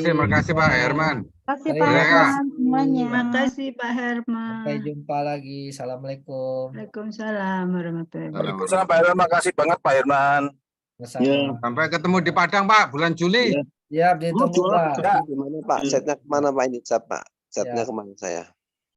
Terima kasih Pak Herman. Terima kasih Pak Herman semuanya. Terima kasih Pak Herman. Sampai jumpa lagi. Assalamualaikum. Waalaikumsalam warahmatullahi wabarakatuh. Waalaikumsalam Pak Herman. Makasih banget Pak Herman. Sampai ketemu di Padang Pak bulan Juli. Ya, ditunggu Pak. Gimana Pak? Setnya kemana Pak ini? Pak? Setnya kemana saya?